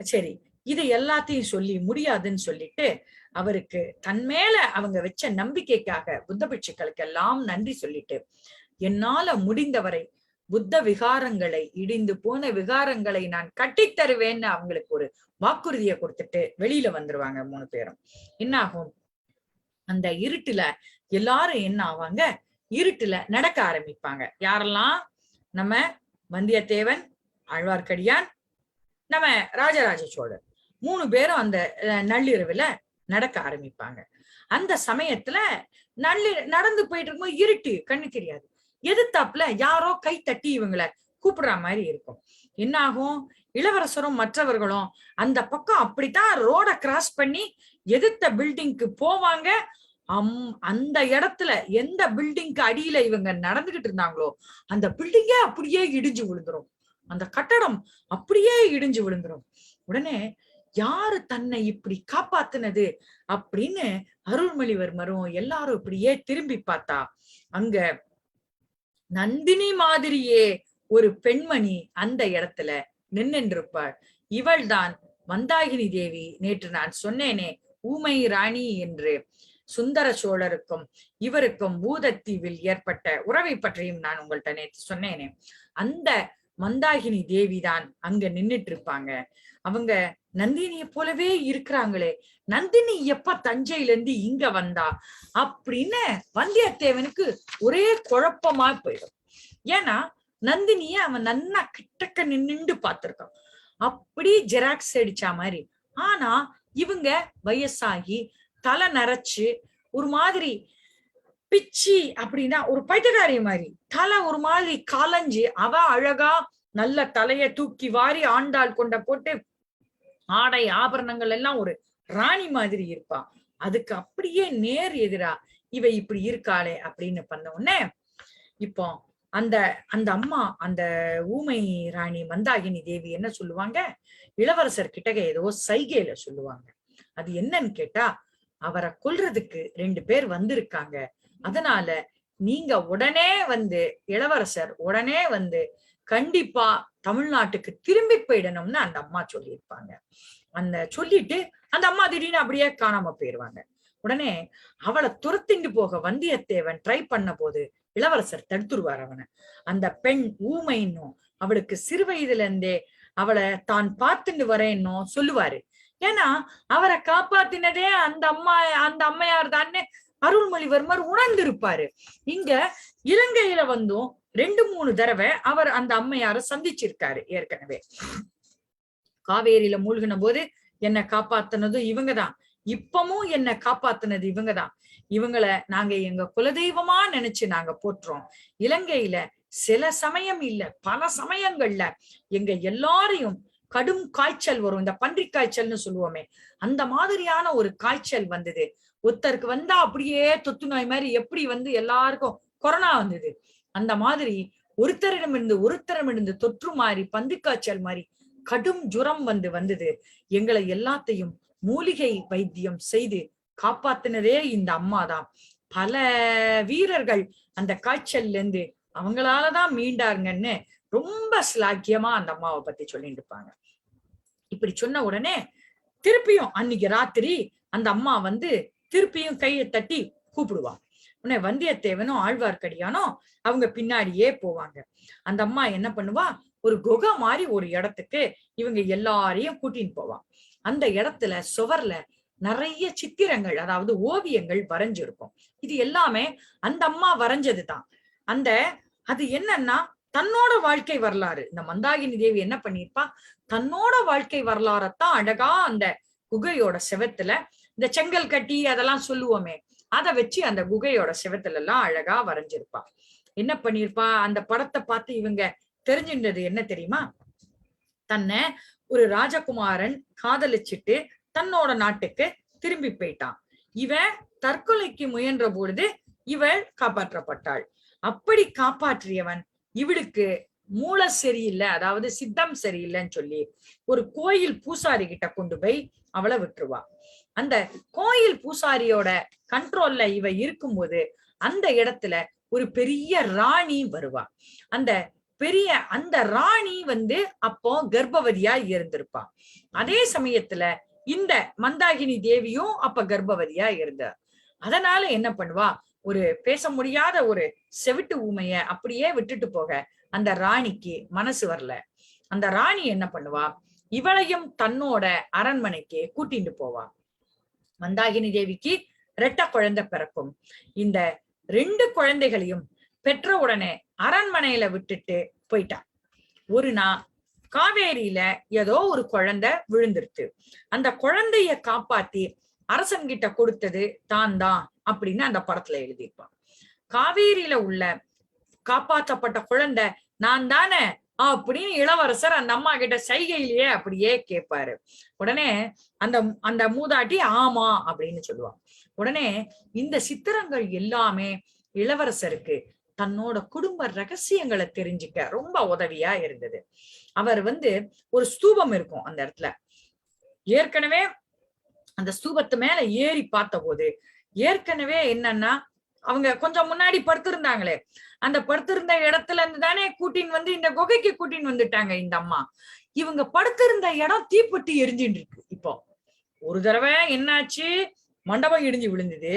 சரி, இது எல்லாத்தையும் சொல்லி முடியாதுன்னு சொல்லிட்டு அவருக்கு தன்மேல அவங்க வச்ச நம்பிக்கைக்காக புத்த பிட்சுக்களுக்கு எல்லாம் நன்றி சொல்லிட்டு, என்னால முடிந்தவரை புத்த விகாரங்களை, இடிந்து போன விகாரங்களை நான் கட்டித்தருவேன்னு அவங்களுக்கு ஒரு வாக்குறுதியை கொடுத்துட்டு வெளியில வந்துருவாங்க 3 பேரும். என்ன ஆகும்? அந்த இருட்டுல எல்லாரும் என்ன ஆவாங்க? இருட்டுல நடக்க ஆரம்பிப்பாங்க. யாரெல்லாம்? நம்ம வந்தியத்தேவன், ஆழ்வார்க்கடியான், நம்ம ராஜராஜ சோழர் 3 பேரும் அந்த நள்ளிரவுல நடக்க ஆரம்பிப்பாங்க. அந்த சமயத்துல நடந்து போயிட்டு இருக்கும்போது இருட்டு, கண்ணு தெரியாது. எதிர்த்தாப்புல யாரோ கை தட்டி இவங்களை கூப்பிடுற மாதிரி இருக்கும். என்ன ஆகும்? இளவரசரும் மற்றவர்களும் அந்த பக்கம் அப்படித்தான் ரோட கிராஸ் பண்ணி எதிர்த்த பில்டிங்க்கு போவாங்க. அந்த இடத்துல எந்த பில்டிங்க்கு அடியில இவங்க நடந்துகிட்டு இருந்தாங்களோ அந்த பில்டிங்கே அப்படியே இடிஞ்சு விழுந்துரும். அந்த கட்டடம் அப்படியே இடிஞ்சு விழுந்துரும். உடனே யாரு தன்னை இப்படி காப்பாத்துனது அப்படின்னு அருள்மொழிவர்மரும் எல்லாரும் இப்படியே திரும்பி பார்த்தா அங்க நந்தினி மாதிரியே ஒரு பெண்மணி அந்த இடத்துல நின்றிருப்பாள். இவள்தான் மந்தாகினி தேவி. நேற்று நான் சொன்னேனே ஊமை ராணி என்று. சுந்தர சோழருக்கும் இவருக்கும் பூதத்தீவில் ஏற்பட்ட உறவை பற்றியும் நான் உங்கள்கிட்ட நேற்று சொன்னேனே, அந்த மந்தாகினி தேவி தான் அங்க நின்னுட்டு இருப்பாங்க. அவங்க நந்தினியை போலவே இருக்கிறாங்களே, நந்தினி எப்ப தஞ்சையில இருந்து இங்க வந்தா அப்படின்னு வந்தியத்தேவனுக்கு ஒரே குழப்பமா போயிடும். ஏன்னா நந்தினிய அவன் நன்னா கிட்டக்க நின்னுண்டு பார்த்திருக்கான், அப்படி ஜெராக்ஸ் அடிச்சா மாதிரி. ஆனா இவங்க வயசாகி தலை நரைச்சு ஒரு மாதிரி பிச்சி, அப்படின்னா ஒரு பைத்தியக்காரி மாதிரி தலை ஒரு மாதிரி கலைஞ்சு, அவ அழகா நல்ல தலைய தூக்கி வாரி ஆண்டாள் கொண்ட போட்டு ஆடை ஆபரணங்கள் எல்லாம் ஒரு ராணி மாதிரி இருப்பா. அதுக்கு அப்படியே நேர் எதிரா இவ இப்படி இருக்காளே அப்படின்னு பண்ண உடனே இப்போ அந்த அந்த அம்மா, அந்த ஊமை ராணி மந்தாகினி தேவி என்ன சொல்லுவாங்க? இளவரசர் கிட்டக ஏதோ சைகையில சொல்லுவாங்க. அது என்னன்னு கேட்டா, அவரை கொல்றதுக்கு 2 பேர் வந்திருக்காங்க, அதனால நீங்க உடனே வந்து, இளவரசர் உடனே வந்து கண்டிப்பா தமிழ்நாட்டுக்கு திரும்பி போயிடணும்னு அந்த அம்மா சொல்லியிருப்பாங்க. அந்த சொல்லிட்டு அந்த அம்மா திடீர்னு அப்படியே காணாம போயிருவாங்க. உடனே அவளை துரத்திண்டு போக வந்தியத்தேவன் ட்ரை பண்ண போது இளவரசர் தடுத்துருவார் அவனை. அந்த பெண் ஊமைன்னும் அவளுக்கு சிறு வயதுல இருந்தே அவளை தான் பார்த்துட்டு வரேன்னும் சொல்லுவாரு. ஏன்னா அவரை காப்பாத்தினதே அந்த அம்மையார் தானே அருள்மொழிவர்மர் உணர்ந்திருப்பாரு. இங்க இலங்கையில வந்தும் 2-3 தடவை அவர் அந்த அம்மையார சந்திச்சிருக்காரு ஏற்கனவே. காவேரியில மூழ்கின போது என்னை காப்பாத்தினதும் இவங்கதான், இப்பமும் என்னை காப்பாத்தினது இவங்கதான். இவங்களை நாங்க எங்க குலதெய்வமா நினைச்சு நாங்க போற்றோம். இலங்கையில சில சமயம் இல்ல, பல சமயங்கள்ல எங்க எல்லாரையும் கடும் காய்ச்சல் வரும், இந்த பன்றி காய்ச்சல்னு சொல்லுவோமே, அந்த மாதிரியான ஒரு காய்ச்சல் வந்தது. ஒருத்தருக்கு வந்தா அப்படியே தொத்து நோய் மாதிரி எப்படி வந்து எல்லாருக்கும் கொரோனா வந்தது, அந்த மாதிரி ஒருத்தரிடமிருந்து தொற்று மாதிரி பன்றி காய்ச்சல் மாதிரி கடும் ஜுரம் வந்தது. எங்களை எல்லாத்தையும் மூலிகை வைத்தியம் செய்து காப்பாத்தினதே இந்த அம்மாதான். பல வீரர்கள் அந்த காய்ச்சல்ல இருந்து அவங்களாலதான் மீண்டாருங்கன்னு ரொம்ப சிலாக்கியமா அந்த அம்மாவை பத்தி சொல்லிட்டு இருப்பாங்க. இப்படி சொன்ன உடனே திருப்பியும் அன்னைக்கு ராத்திரி அந்த அம்மா வந்து திருப்பியும் கையை தட்டி கூப்பிடுவா. உடனே வந்தியத்தேவனும் ஆழ்வார்க்கடியானும் அவங்க பின்னாடியே போவாங்க. அந்த அம்மா என்ன பண்ணுவா, ஒரு குகை மாதிரி ஒரு இடத்துக்கு இவங்க எல்லாரையும் கூட்டின்னு போவா. அந்த இடத்துல சுவர்ல நிறைய சித்திரங்கள், அதாவது ஓவியங்கள் வரைஞ்சிருக்கும். இது எல்லாமே அந்த அம்மா வரைஞ்சதுதான். அது என்னன்னா தன்னோட வாழ்க்கை வரலாறு. இந்த மந்தாகினி தேவி என்ன பண்ணிருப்பா, தன்னோட வாழ்க்கை வரலாறத்தான் அழகா அந்த குகையோட செவத்துல, இந்த செங்கல் கட்டி அதெல்லாம் சொல்லுவோமே, அதை வச்சு அந்த குகையோட செவத்துல எல்லாம் அழகா வரைஞ்சிருப்பா. என்ன பண்ணிருப்பா, அந்த படத்தை பார்த்து இவங்க தெரிஞ்சின்றது என்ன தெரியுமா, தன்னை ஒரு ராஜகுமாரன் காதலிச்சுட்டு தன்னோட நாட்டுக்கு திரும்பி போயிட்டான். இவன் தற்கொலைக்கு முயன்ற பொழுது இவள் காப்பாற்றப்பட்டாள். அப்படி காப்பாற்றியவன் இவளுக்கு மூளை சரியில்லை, அதாவது சித்தம் சரியில்லைன்னு சொல்லி ஒரு கோயில் பூசாரி கிட்ட கொண்டு போய் அவளை விட்டுருவா. அந்த கோயில் பூசாரியோட கண்ட்ரோல்ல இவ இருக்கும்போது அந்த இடத்துல ஒரு பெரிய ராணி வருவா. அந்த ராணி அப்போ கர்ப்பவதியா இருந்திருப்பா. அதே சமயத்துல இந்த மந்தாகினி தேவியும் அப்ப கர்ப்பவதியா இருந்தார். அதனால என்ன பண்ணுவா, ஒரு பேச முடியாத ஒரு செவிட்டு ஊமைய அப்படியே விட்டுட்டு போக அந்த ராணிக்கு மனசு வரல. அந்த ராணி என்ன பண்ணுவா, இவளையும் தன்னோட அரண்மனைக்கு கூட்டிட்டு போவா. மந்தாகினி தேவிக்கு 2 குழந்தை பிறக்கும். இந்த 2 குழந்தைகளையும் பெற்ற உடனே அரண்மனையில விட்டுட்டு போயிட்டான். ஒரு நாள் காவேரியில ஏதோ ஒரு குழந்தை விழுந்துருச்சு. அந்த குழந்தைய காப்பாத்தி அரசன்கிட்ட கொடுத்தது தான் அப்படின்னு அந்த படத்துல எழுதியிருப்பான். காவேரியில உள்ள காப்பாற்றப்பட்ட குழந்தை நான் தானே அப்படின்னு இளவரசர் அந்த அம்மா கிட்ட சைகையிலேயே அப்படியே கேட்பாரு. உடனே அந்த மூதாட்டி ஆமா அப்படின்னு சொல்லுவான். உடனே இந்த சித்திரங்கள் எல்லாமே இளவரசருக்கு தன்னோட குடும்ப ரகசியங்களை தெரிஞ்சுக்க ரொம்ப உதவியா இருந்தது. அவர் ஒரு ஸ்தூபம் இருக்கும் அந்த இடத்துல. ஏற்கனவே அந்த ஸ்தூபத்து மேல ஏறி பார்த்த போது ஏற்கனவே என்னன்னா, அவங்க கொஞ்சம் முன்னாடி படுத்திருந்தாங்களே, அந்த படுத்திருந்த இடத்துல இருந்து தானே கூட்டின்னு இந்த குகைக்கு கூட்டின்னு வந்துட்டாங்க இந்த அம்மா. இவங்க படுத்திருந்த இடம் தீப்பெட்டி எரிஞ்சுட்டு இருக்கு. இப்போ ஒரு தடவை என்னாச்சு, மண்டபம் இடிஞ்சு விழுந்தது.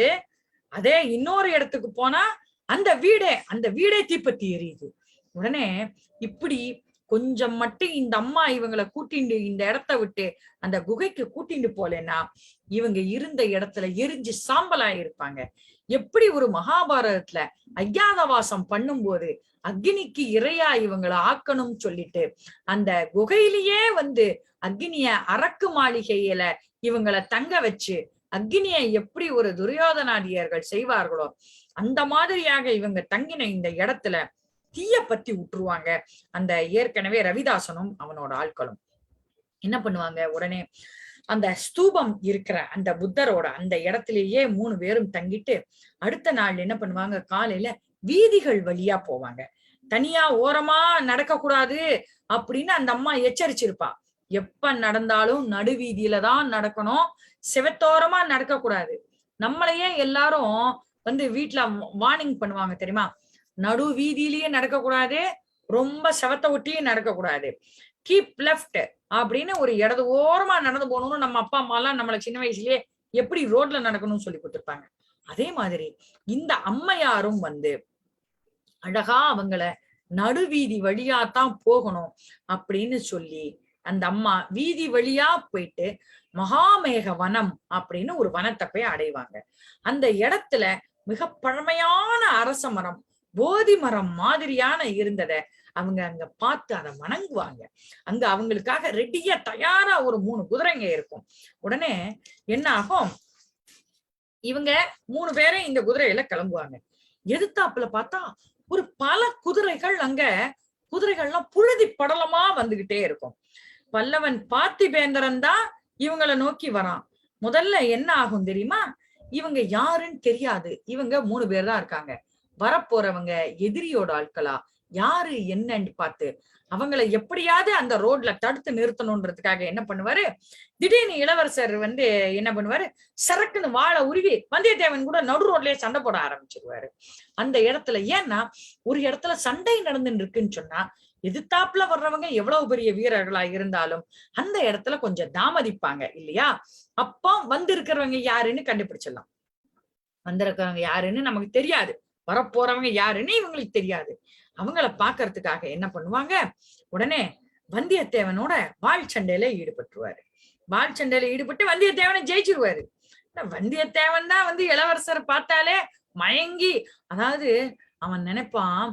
அதே இன்னொரு இடத்துக்கு போனா அந்த வீடே தீப்பெட்டி எரியுது. உடனே இப்படி கொஞ்சம் மட்டும் இந்த அம்மா இவங்களை கூட்டிண்டு இந்த இடத்த விட்டு அந்த குகைக்கு கூட்டிட்டு போலன்னா இவங்க இருந்த இடத்துல எரிஞ்சு சாம்பலா இருப்பாங்க. எப்படி ஒரு மகாபாரதத்துல அஜ்ஞாதவாசம் பண்ணும்போது அக்னிக்கு இரையா இவங்களை ஆக்கணும்னு சொல்லிட்டு அந்த குகையிலேயே அக்னிய அரக்கு மாளிகையில இவங்களை தங்க வச்சு அக்னியை எப்படி ஒரு துரியோதனாதியர்கள் செய்வார்களோ அந்த மாதிரியாக இவங்க தங்கின இந்த இடத்துல தீய பத்தி விட்டுருவாங்க. அந்த ஏற்கனவே ரவிதாசனும் அவனோட ஆட்களும் என்ன பண்ணுவாங்க, உடனே அந்த ஸ்தூபம் இருக்கிற அந்த புத்தரோட அந்த இடத்திலேயே 3 பேரும் தங்கிட்டு அடுத்த நாள் என்ன பண்ணுவாங்க, காலையில வீதிகள் வழியா போவாங்க. தனியா ஓரமா நடக்க கூடாது அப்படின்னு அந்த அம்மா எச்சரிச்சிருப்பா. எப்ப நடந்தாலும் நடுவீதியில தான் நடக்கணும், செவத்தோரமா நடக்க கூடாது. நம்மளையே எல்லாரும் வீட்டுல வார்னிங் பண்ணுவாங்க தெரியுமா, நடு வீதியிலேயே நடக்க கூடாது, ரொம்ப செவத்தை ஒட்டியும் நடக்க கூடாது, கீப் லெஃப்ட் அப்படின்னு ஒரு இடது ஓரமா நடந்து போகணும்னு நம்ம அப்பா அம்மா எல்லாம் நம்மளை சின்ன வயசுலயே எப்படி ரோட்ல நடக்கணும்னு சொல்லி கொடுத்துருப்பாங்க. அதே மாதிரி இந்த அம்மையாரும் அழகா அவங்கள நடுவீதி வழியாத்தான் போகணும் அப்படின்னு சொல்லி அந்த அம்மா வீதி வழியா போயிட்டு மகாமேக வனம் அப்படின்னு ஒரு வனத்தை போய் அடைவாங்க. அந்த இடத்துல மிக பழமையான அரச மரம், போதி மரம் மாதிரியான இருந்தத அவங்க அங்க பார்த்து அதை வணங்குவாங்க. அங்க அவங்களுக்காக ரெடியா தயாரா ஒரு 3 குதிரைங்க இருக்கும். உடனே என்ன ஆகும், இவங்க 3 பேரும் இந்த குதிரையில கிளம்புவாங்க. எதிர்த்தாப்புல பார்த்தா ஒரு பல குதிரைகள், அங்க குதிரைகள்லாம் புழுதி படலமா வந்துகிட்டே இருக்கும். பல்லவன் பார்த்திபேந்திரன் தான் இவங்களை நோக்கி வரான். முதல்ல என்ன ஆகும் தெரியுமா, இவங்க யாருன்னு தெரியாது, இவங்க 3 பேர் தான் இருக்காங்க. வரப்போறவங்க எதிரியோட ஆட்களா யாரு என்னன்னு பார்த்து அவங்களை எப்படியாவது அந்த ரோட்ல தடுத்து நிறுத்தணும்ன்றதுக்காக என்ன பண்ணுவாரு, திடீர்னு இளவரசர் என்ன பண்ணுவாரு, சரக்குன்னு வாழை உருவி வந்தியத்தேவன் கூட நடு ரோட்லயே சண்டை போட ஆரம்பிச்சிருவாரு அந்த இடத்துல. ஏன்னா ஒரு இடத்துல சண்டை நடந்துன்னு இருக்குன்னு சொன்னா எதிர்த்தாப்புல வர்றவங்க எவ்வளவு பெரிய வீரர்களா இருந்தாலும் அந்த இடத்துல கொஞ்சம் தாமதிப்பாங்க இல்லையா. அப்போ வந்திருக்கிறவங்க யாருன்னு கண்டுபிடிச்சிடலாம். வந்திருக்கிறவங்க யாருன்னு நமக்கு தெரியாது, வரப்போறவங்க யாருன்னு இவங்களுக்கு தெரியாது. அவங்கள பாக்குறதுக்காக என்ன பண்ணுவாங்க, உடனே வந்தியத்தேவனோட வாள் சண்டையில ஈடுபட்டுருவாரு. வாள் சண்டையில ஈடுபட்டு வந்தியத்தேவனை ஜெயிச்சிருவாரு. வந்தியத்தேவன் தான் இளவரசரை பார்த்தாலே மயங்கி, அதாவது அவன் நினைப்பான்,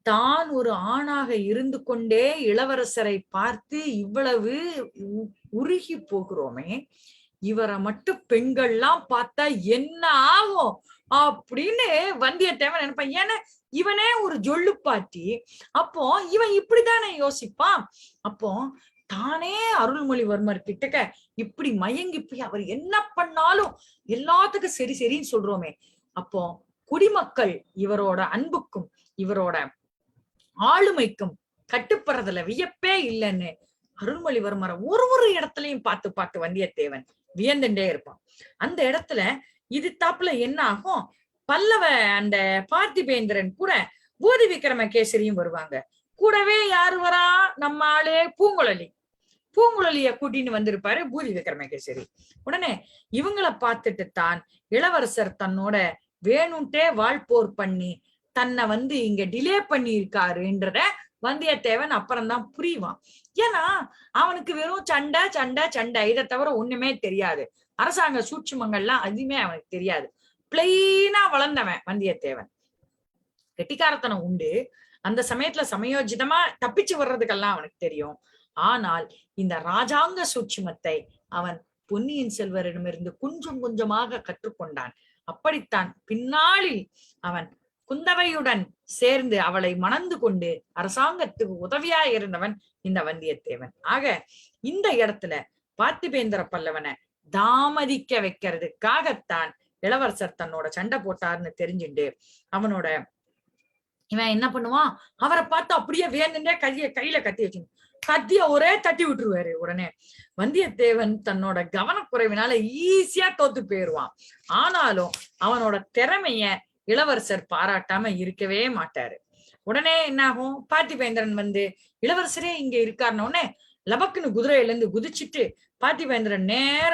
தான் ஒரு ஆணாக இருந்து கொண்டே இளவரசரை பார்த்து இவ்வளவு உருகி போகிறோமே, இவரை மட்டும் பெண்கள்லாம் பார்த்தா என்ன ஆகும் அப்படின்னு வந்தியத்தேவன் நினைப்பான். ஏன்னா இவனே ஒரு ஜொல்லு பாட்டி, அப்போ இவன் இப்படித்தானே யோசிப்பான். அப்போ தானே அருள்மொழிவர்மர் கிட்டக்க இப்படி மயங்கி போய் அவர் என்ன பண்ணாலும் எல்லாத்துக்கும் சரி சரின்னு சொல்றோமே, அப்போ குடிமக்கள் இவரோட அன்புக்கும் இவரோட ஆளுமைக்கும் கட்டுப்படுறதுல வியப்பே இல்லைன்னு அருள்மொழிவர்மரை ஒரு இடத்துலயும் பார்த்து பார்த்து வந்தியத்தேவன் வியந்துட்டே இருப்பான். அந்த இடத்துல இது தாப்புல என்ன ஆகும், பல்லவ அந்த பார்த்திபேந்திரன் கூட பூதி விக்ரமகேசரியும் வருவாங்க. கூடவே யாரு வரா, நம்ம ஆளு பூங்குழலிய கூட்டின்னு வந்திருப்பாரு பூதி விக்ரமகேசரி. உடனே இவங்களை பார்த்துட்டு தான் இளவரசர் தன்னோட வேணும்ட்டே வாழ்போர் பண்ணி தன்னை இங்க டிலே பண்ணி இருக்காருன்றத வந்தியத்தேவன் அப்புறம்தான் புரிவான். ஏன்னா அவனுக்கு வெறும் சண்டை சண்டை சண்டை இதை தவிர ஒண்ணுமே தெரியாது. அரசாங்க சூட்சுமங்கள்லாம் அதுவுமே அவனுக்கு தெரியாது. பிளெயினா வளர்ந்தவன் வந்தியத்தேவன். கெட்டிக்காரத்தனம் உண்டு, அந்த சமயத்துல சமயோஜிதமா தப்பிச்சு வர்றதுக்கெல்லாம் அவனுக்கு தெரியும். ஆனால் இந்த ராஜாங்க சூட்சுமத்தை அவன் பொன்னியின் செல்வரிடமிருந்து கொஞ்சம் கொஞ்சமாக கற்றுக்கொண்டான். அப்படித்தான் பின்னாளில் அவன் குந்தவையுடன் சேர்ந்து அவளை மணந்து கொண்டு அரசாங்கத்துக்கு உதவியா இருந்தவன் இந்த வந்தியத்தேவன். ஆக இந்த இடத்துல பார்த்திபேந்திர பல்லவனை தாமதிக்க வைக்கிறதுக்காகத்தான் இளவரசர் தன்னோட சண்டை போட்டார்னு தெரிஞ்சுண்டு அவனோட இவன் என்ன பண்ணுவான், அவரை பார்த்து அப்படியே வேந்துட்டே கையில கத்தி வச்சு கத்திய ஒரே தட்டி விட்டுருவாரு. உடனே வந்தியத்தேவன் தன்னோட கவனக்குறைவினால ஈஸியா தோத்து போயிருவான். ஆனாலும் அவனோட திறமைய இளவரசர் பாராட்டாம இருக்கவே மாட்டாரு. உடனே என்ன ஆகும், பார்த்திபேந்திரன் இளவரசரே இங்க இருக்காருன்னொடனே லபக்குன்னு குதிரையில இருந்து குதிச்சுட்டு பார்த்திபேந்திரன் நேர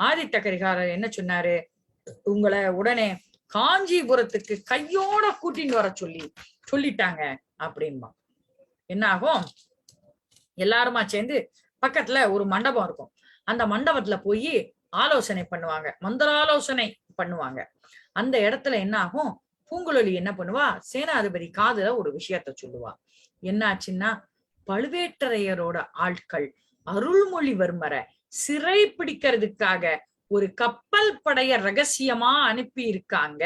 ஆதித்த கரிகாலர் என்ன சொன்னாரு, உங்களை உடனே காஞ்சிபுரத்துக்கு கையோட கூட்டின்னு வர சொல்லிட்டாங்க அப்படின்பா. என்ன ஆகும், எல்லாருமா சேர்ந்து பக்கத்துல ஒரு மண்டபம் இருக்கும், அந்த மண்டபத்துல போய் ஆலோசனை பண்ணுவாங்க, மந்திராலோசனை பண்ணுவாங்க. அந்த இடத்துல என்ன ஆகும், பூங்குழலி என்ன பண்ணுவா, சேனாதிபதி காதுல ஒரு விஷயத்த சொல்லுவா. என்னாச்சுன்னா, பழுவேட்டரையரோட ஆட்கள் அருள்மொழிவர்மரை சிறை பிடிக்கிறதுக்காக ஒரு கப்பல் படைய ரகசியமா அனுப்பி இருக்காங்க.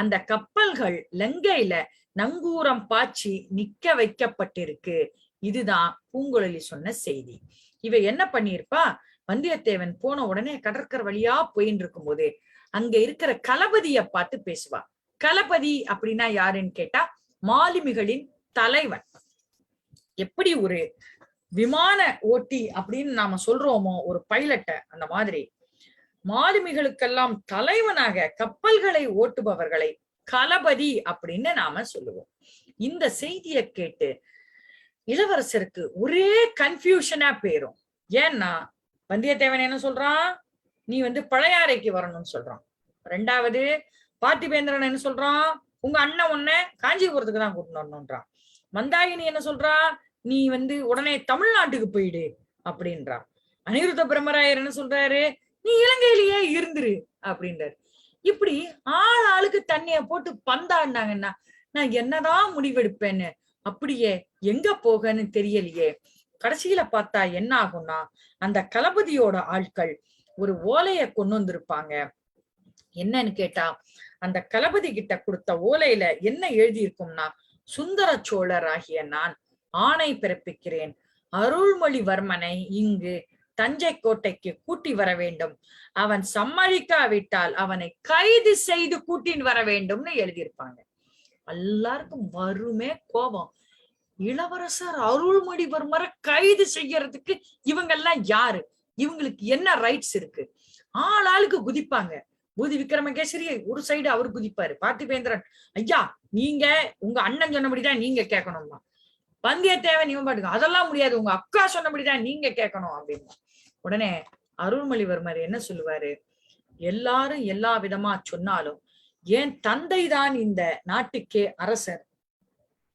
அந்த கப்பல்கள் லங்கையில நங்கூரம் பாய்ச்சி நிக்க வைக்கப்பட்டிருக்கு. இதுதான் பூங்குழலி சொன்ன செய்தி. இவ என்ன பண்ணிருப்பா, வந்தியத்தேவன் போன உடனே கடற்கரை வழியா போயின்னு இருக்கும் போது அங்க இருக்கிற களபதிய பார்த்து பேசுவா. களபதி அப்படின்னா யாருன்னு கேட்டா, மாலுமிகளின் தலைவன். எப்படி ஒரு விமான ஓட்டி அப்படின்னு நாம சொல்றோமோ ஒரு பைலட்ட, அந்த மாதிரி மாலுமிகளுக்கெல்லாம் தலைவனாக கப்பல்களை ஓட்டுபவர்களை களபதி அப்படின்னு நாம சொல்லுவோம். இந்த செய்தியை கேட்டு இளவரசருக்கு ஒரே கன்ஃபியூஷனா போயிரும். ஏன்னா வந்தியத்தேவன் என்ன சொல்றான், நீ பழையாறைக்கு வரணும்னு சொல்றான். ரெண்டாவது பார்த்திபேந்திரன் என்ன சொல்றான், உங்க அண்ணன் உன்ன காஞ்சிபுரத்துக்கு தான் கூட்டிட்டு வரணும்ன்றான். மந்தாகினி என்ன சொல்றா, நீ உடனே தமிழ்நாட்டுக்கு போயிடு அப்படின்றான். அனிருத்த பிரம்மராயர் என்ன சொல்றாரு, நீ இலங்கையிலேயே இருந்துரு அப்படின்றாரு. இப்படி ஆளுக்கு தண்ணிய போட்டு பந்தாடினாங்கன்னா நான் என்னதான் முடிவெடுப்பேன்னு, அப்படியே எங்க போகன்னு தெரியலையே. கடைசியில பார்த்தா என்ன ஆகும்னா, அந்த களபதியோட ஆட்கள் ஒரு ஓலைய கொண்டு வந்திருப்பாங்க. என்னன்னு கேட்டா, அந்த களபதி கிட்ட கொடுத்த ஓலையில என்ன எழுதி இருக்கும்னா, சுந்தர சோழர் ஆகிய நான் ஆணை பிறப்பிக்கிறேன், அருள்மொழிவர்மனை இங்கு தஞ்சை கோட்டைக்கு கூட்டி வர வேண்டும், அவன் சம்மதிக்காவிட்டால் அவனை கைது செய்து கூட்டின்னு வர வேண்டும்னு எழுதியிருப்பாங்க. எல்லாருக்கும் வருமே கோபம். இளவரசர் அருள்மொழிவர்மரை கைது செய்யறதுக்கு இவங்கெல்லாம் யாரு, இவங்களுக்கு என்ன ரைட்ஸ் இருக்கு? ஆளுக்கு குதிப்பாங்க. பூதி விக்ரமகேசரி ஒரு சைடு அவர் குதிப்பாரு. பார்த்திபேந்திரன், ஐயா நீங்க உங்க அண்ணன் சொன்னபடிதான் நீங்க கேட்கணும்மா. வந்தியத்தேவன் இவன் பாட்டுங்க, அதெல்லாம் முடியாது, உங்க அக்கா சொன்னபடிதான் நீங்க கேட்கணும் அப்படின்னு. உடனே அருள்மொழிவர்மர் என்ன சொல்லுவாரு, எல்லாரும் எல்லா விதமா சொன்னாலும் என் தந்தை தான் இந்த நாட்டுக்கே அரசர்,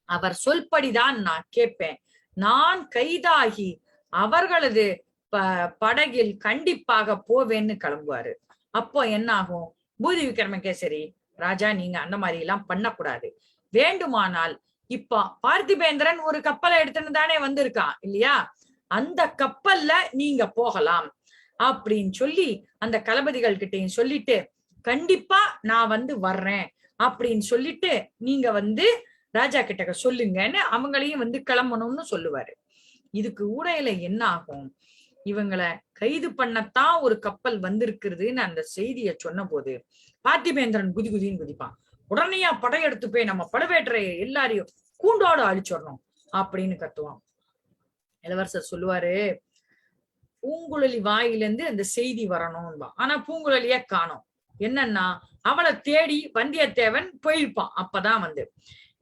அவர் சொல்படிதான் நான் கேட்பேன், நான் கைதாகி அவர்களது படகில் கண்டிப்பாக போவேன்னு கிளம்புவாரு. அப்போ என்ன ஆகும், பூதி விக்ரமகேசரி, ராஜா நீங்க அந்த மாதிரி எல்லாம் பண்ணக்கூடாது, வேண்டுமானால் இப்ப பார்த்திபேந்திரன் ஒரு கப்பலை எடுத்துன்னு தானே வந்திருக்கான் இல்லையா, அந்த கப்பல்ல நீங்க போகலாம் அப்படின்னு சொல்லி அந்த களபதிகள் கிட்டையும் சொல்லிட்டு, கண்டிப்பா நான் வர்றேன் அப்படின்னு சொல்லிட்டு நீங்க ராஜா கிட்ட சொல்லுங்கன்னு அவங்களையும் கிளம்பணும்னு சொல்லுவாரு. இதுக்கு ஊடையில என்ன ஆகும், இவங்களை கைது பண்ணத்தான் ஒரு கப்பல் வந்திருக்கிறதுன்னு அந்த செய்தியை சொன்ன போது பார்த்திபேந்திரன் குதி குதின்னு குதிப்பான். உடனேயா படையெடுத்து போய் நம்ம பழுவேற்றைய எல்லாரையும் கூண்டோடு அழிச்சிடணும் அப்படின்னு கத்துவான். இளவரசர் சொல்லுவாரு, பூங்குழலி வாயிலிருந்து அந்த செய்தி வரணும்பா. ஆனா பூங்குழலிய காணோம். என்னன்னா அவளை தேடி வந்தியத்தேவன் போயிருப்பான். அப்பதான் வந்து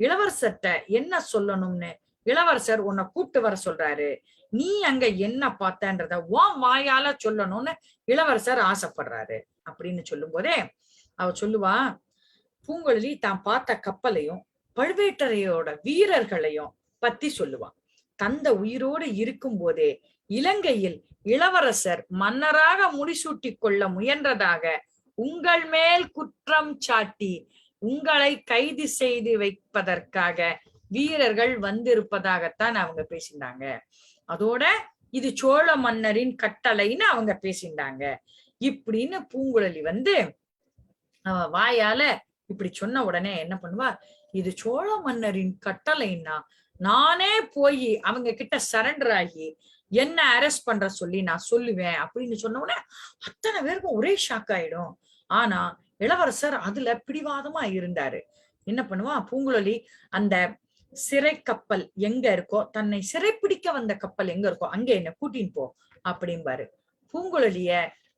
இளவரசர்கிட்ட என்ன சொல்லணும்னு இளவரசர் உன்னை கூப்பிட்டு வர சொல்றாரு, நீ அங்க என்ன பார்த்தன்றத உன் வாயால சொல்லணும்னு இளவரசர் ஆசைப்படுறாரு அப்படின்னு சொல்லும் போதே அவ சொல்லுவா, பூங்குழலி தான் பார்த்த கப்பலையும் பழுவேட்டரையோட வீரர்களையும் பத்தி சொல்லுவான். தந்த உயிரோடு இருக்கும் போதே இலங்கையில் இளவரசர் மன்னராக முடிசூட்டி கொள்ள முயன்றதாக உங்கள் மேல் குற்றம் சாட்டி உங்களை கைது செய்து வைப்பதற்காக வீரர்கள் வந்திருப்பதாகத்தான் அவங்க பேசினாங்க. அதோட இது சோழ மன்னரின் கட்டளைன்னு அவங்க பேசினாங்க இப்படின்னு பூங்குழலி வந்து அவ வாயால இப்படி சொன்ன உடனே என்ன பண்ணுவா, இது சோழ மன்னரின் கட்டளைன்னா நானே போய் அவங்க கிட்ட சரண்டர் ஆகி என்ன அரெஸ்ட் பண்ற சொல்லி நான் சொல்லுவேன் அப்படின்னு சொன்ன உடனே அத்தனை பேருக்கும் ஒரே ஷாக் ஆயிடும். ஆனா இளவரசர் அதுல பிடிவாதமா இருந்தாரு. என்ன பண்ணுவா, பூங்குழலி அந்த சிறை கப்பல் எங்க இருக்கோ, தன்னை சிறைப்பிடிக்க வந்த கப்பல் எங்க இருக்கோ அங்க என்ன கூட்டின்னு போ அப்படிம்பாரு. பூங்குழலிய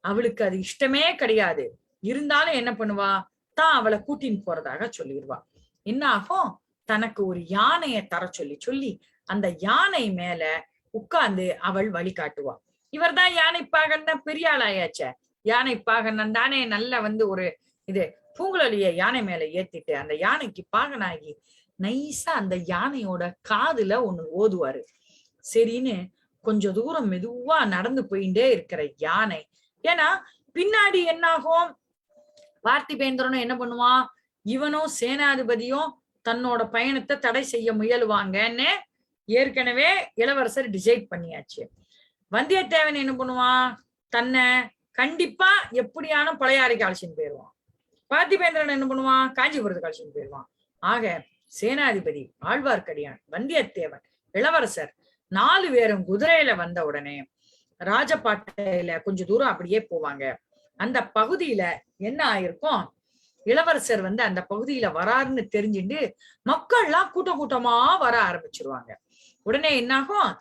அவளுக்கு அது இஷ்டமே கிடையாது. இருந்தாலும் என்ன பண்ணுவா, தான் அவளை கூட்டின்னு போறதாக சொல்லிடுவா. என்ன ஆகும், தனக்கு ஒரு யானைய தர சொல்லி அந்த யானை மேல உட்கார்ந்து அவள் வழிகாட்டுவா. இவர் தான் யானைப்பாகன் தான், பெரிய ஆளாயாச்ச யானைப்பாகன் தானே. நல்ல வந்து ஒரு இது பூங்குழலிய யானை மேல ஏத்திட்டு அந்த யானைக்கு பாகனாகி நைஸா அந்த யானையோட காதுல ஒண்ணு ஓதுவாரு. சரின்னு கொஞ்ச தூரம் மெதுவா நடந்து போயிட்டே இருக்கிற யானை, ஏன்னா பின்னாடி என்னாகும், பார்த்திபேந்திரனும் என்ன பண்ணுவான், இவனும் சேனாதிபதியும் தன்னோட பயணத்தை தடை செய்ய முயலுவாங்கன்னு ஏற்கனவே இளவரசர் டிசைட் பண்ணியாச்சு. வந்தியத்தேவன் என்ன பண்ணுவான், தன்னை கண்டிப்பா எப்படியான பழையாறைக்கு அழைச்சின்னு போயிடுவான். பார்த்திபேந்திரன் என்ன பண்ணுவான், காஞ்சிபுரத்துக்கு அழைச்சின்னு போயிடுவான். ஆக சேனாதிபதி, ஆழ்வார்க்கடியான், வந்தியத்தேவன், இளவரசர் 4 பேரும் குதிரையில வந்த உடனே ராஜபாட்டையில கொஞ்ச தூரம் அப்படியே போவாங்க. அந்த பகுதியில என்ன ஆயிருக்கும், இளவரசர் வந்து அந்த பகுதியில வராருன்னு தெரிஞ்சுட்டு மக்கள்லாம் கூட்டம் கூட்டமா வர ஆரம்பிச்சிருவாங்க. உடனே என்னாகும்,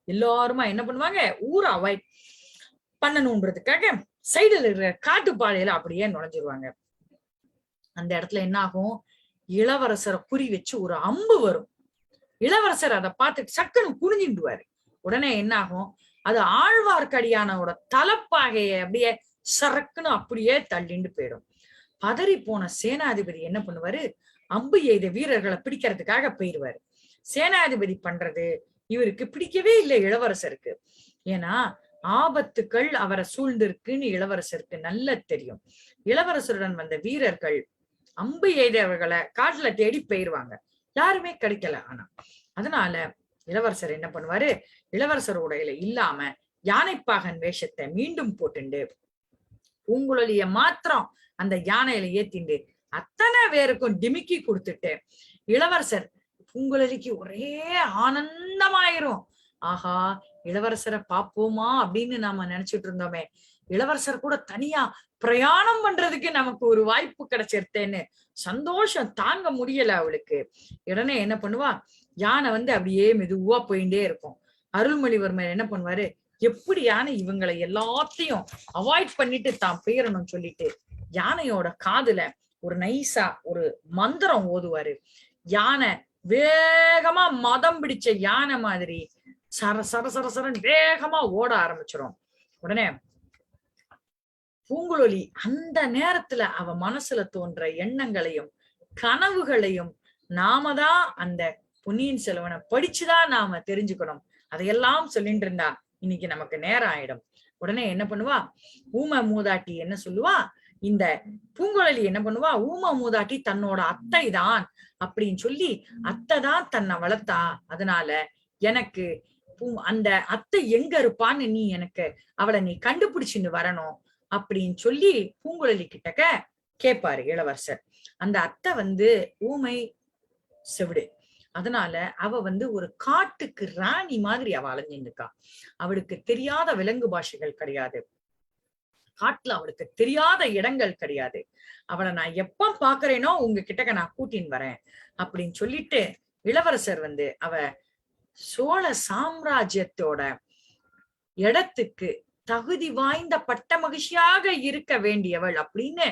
எல்லாருமா என்ன பண்ணுவாங்க, ஊரை அவாய்ட் பண்ணணும்ன்றதுக்காக சைடுல இருக்கிற காட்டுப்பாளையில அப்படியே நுழைஞ்சிருவாங்க. அந்த இடத்துல என்ன ஆகும், இளவரசரை குறி வச்சு ஒரு அம்பு வரும். இளவரசர் அதை பார்த்துட்டு சக்குன்னு குனிஞ்சிடுவாரு. உடனே என்ன ஆகும், அது ஆழ்வார்க்கடியானோட தலைப்பாகைய அப்படியே சரக்குன்னு அப்படியே தள்ளிண்டு போயிடும். பதறி போன சேனாதிபதி என்ன பண்ணுவாரு, அம்பு எய்த வீரர்களை பிடிக்கிறதுக்காக போயிடுவாரு. சேனாதிபதி பண்றது இவருக்கு பிடிக்கவே இல்லை இளவரசருக்கு. ஏன்னா ஆபத்துக்கள் அவரை சூழ்ந்திருக்குன்னு இளவரசருக்கு நல்ல தெரியும். இளவரசருடன் வந்த வீரர்கள் அம்பு எய்தவர்களை காட்டுல தேடி போயிருவாங்க, யாருமே கிடைக்கல. ஆனா அதனால இளவரசர் என்ன பண்ணுவாரு, இளவரசர் உடையில இல்லாம யானைப்பாகன் வேஷத்தை மீண்டும் போட்டுண்டு பூங்குழலிய மாத்திரம் அந்த யானையில ஏத்திண்டு அத்தனை பேருக்கும் டிமிக்கி கொடுத்துட்டு இளவரசர், பூங்குழலிக்கு ஒரே ஆனந்தமாயிரும். ஆஹா, இளவரசரை பாப்போமா அப்படின்னு நாம நினைச்சிட்டு இருந்தோமே, இளவரசர் கூட தனியா பிரயாணம் பண்றதுக்கு நமக்கு ஒரு வாய்ப்பு கிடைச்சிருத்தேன்னு சந்தோஷம் தாங்க முடியல அவளுக்கு. உடனே என்ன பண்ணுவா, யானை வந்து அப்படியே மெதுவா போயிட்டே இருக்கும். அருள்மொழிவர்மர் என்ன பண்ணுவாரு, எப்படி யானை இவங்களை எல்லாத்தையும் அவாய்ட் பண்ணிட்டு தான் போயிடணும்னு சொல்லிட்டு யானையோட காதுல ஒரு நைஸா ஒரு மந்திரம் ஓதுவாரு. யானை வேகமா மதம் பிடிச்ச யானை மாதிரி சர சர சர சரன் வேகமா ஓட ஆரம்பிச்சிடும். உடனே பூங்குழலி அந்த நேரத்துல அவ மனசுல தோன்ற எண்ணங்களையும் கனவுகளையும் நாம தான் அந்த பொன்னியின் செல்வனை படிச்சுதான் நாம தெரிஞ்சுக்கணும். அதையெல்லாம் சொல்லிட்டு இருந்தா இன்னைக்கு நமக்கு நேரம் ஆயிடும். உடனே என்ன பண்ணுவா, ஊம மூதாட்டி என்ன சொல்லுவா, இந்த பூங்குழலி என்ன பண்ணுவா, ஊம மூதாட்டி தன்னோட அத்தை தான் அப்படின்னு சொல்லி அத்தை தான் தன்னை வளர்த்தா, அதனால எனக்கு அந்த அத்தை எங்க இருப்பான்னு நீ எனக்கு அவளை நீ கண்டுபிடிச்சுன்னு வரணும் அப்படின்னு சொல்லி பூங்குழலி கிட்டக்க கேட்பாரு இளவரசர். அந்த அத்தை வந்து ஊமை செவிடு. அதனால அவ ஒரு காட்டுக்கு ராணி மாதிரி அவ அலைஞ்சிருக்கா. அவளுக்கு தெரியாத விலங்கு பாஷைகள் கிடையாது, காட்டுல அவளுக்கு தெரியாத இடங்கள் கிடையாது. அவளை நான் எப்ப பாக்குறேனோ உங்ககிட்ட நான் கூட்டின்னு வரேன் அப்படின்னு சொல்லிட்டு இளவரசர் அவ சோழ சாம்ராஜ்யத்தோட இடத்துக்கு தகுதி வாய்ந்த பட்ட மகிழ்ச்சியாக இருக்க வேண்டியவள் அப்படின்னு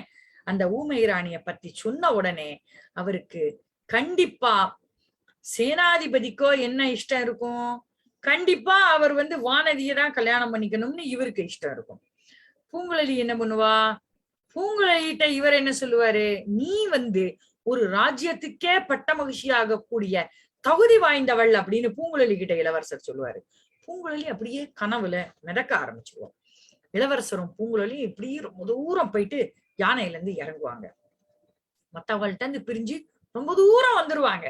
அந்த ஊமை ராணிய பத்தி சொன்ன உடனே அவருக்கு கண்டிப்பா சேனாதிபதிக்கோ என்ன இஷ்டம் இருக்கும், கண்டிப்பா அவர் வானதியை தான் கல்யாணம் பண்ணிக்கணும்னு இவருக்கு இஷ்டம் இருக்கும். பூங்குழலி என்ன பண்ணுவா, பூங்குழலிட்ட இவர் என்ன சொல்லுவாரு, நீ ஒரு ராஜ்யத்துக்கே பட்ட மகிழ்ச்சியாக கூடிய தகுதி வாய்ந்தவள் அப்படின்னு பூங்குழலி கிட்ட இளவரசர் சொல்லுவாரு. பூங்குழலி அப்படியே கனவுல மிதக்க ஆரம்பிச்சுருவோம். இளவரசரும் பூங்குழலி இப்படியே ரொம்ப தூரம் போயிட்டு யானையில இருந்து இறங்குவாங்க. மத்தவள்கிட்ட இருந்து பிரிஞ்சு ரொம்ப தூரம் வந்துருவாங்க.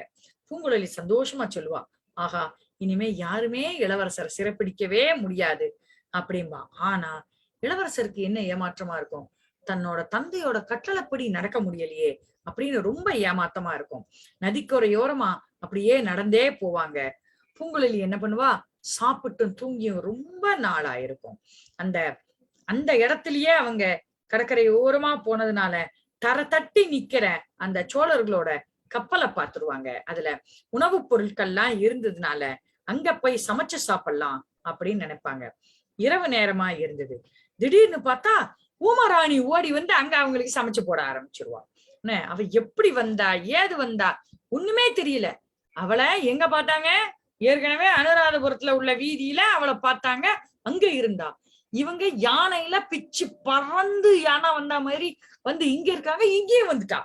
பூங்குழலி சந்தோஷமா சொல்லுவா, ஆஹா இனிமே யாருமே இளவரசரை சிறைப்பிடிக்கவே முடியாது அப்படின்பா. ஆனா இளவரசருக்கு என்ன ஏமாற்றமா இருக்கும், தன்னோட தந்தையோட கட்டளைப்படி நடக்க முடியலையே அப்படின்னு ரொம்ப ஏமாத்தமா இருக்கும். நதிக்கரையோரமா அப்படியே நடந்தே போவாங்க. பூங்குழலி என்ன பண்ணுவா, சாப்பிட்டும் தூங்கியும் ரொம்ப நாளா இருக்கும். அந்த அந்த இடத்துலயே அவங்க கடற்கரையோரமா போனதுனால தர தட்டி நிக்கிற அந்த சோழர்களோட கப்பலை பார்த்துருவாங்க. அதுல உணவுப் பொருட்கள்லாம் இருந்ததுனால அங்க போய் சமைச்சு சாப்பிடலாம் அப்படின்னு நினைப்பாங்க. இரவு நேரமா இருந்தது. திடீர்னு பார்த்தா ஊமராணி ஓடி அங்க அவங்களுக்கு சமைச்சு போட ஆரம்பிச்சிருவா. அவ எப்படி வந்தா ஏது வந்தா ஒண்ணுமே தெரியல. அவளை எங்க பார்த்தாங்க, ஏற்கனவே அனுராதபுரத்துல உள்ள வீதியில அவளை பார்த்தாங்க, அங்க இருந்தா. இவங்க யானையில பிச்சு பறந்து யானை வந்த மாதிரி இங்க இருக்காங்க, இங்கேயும் வந்துட்டா.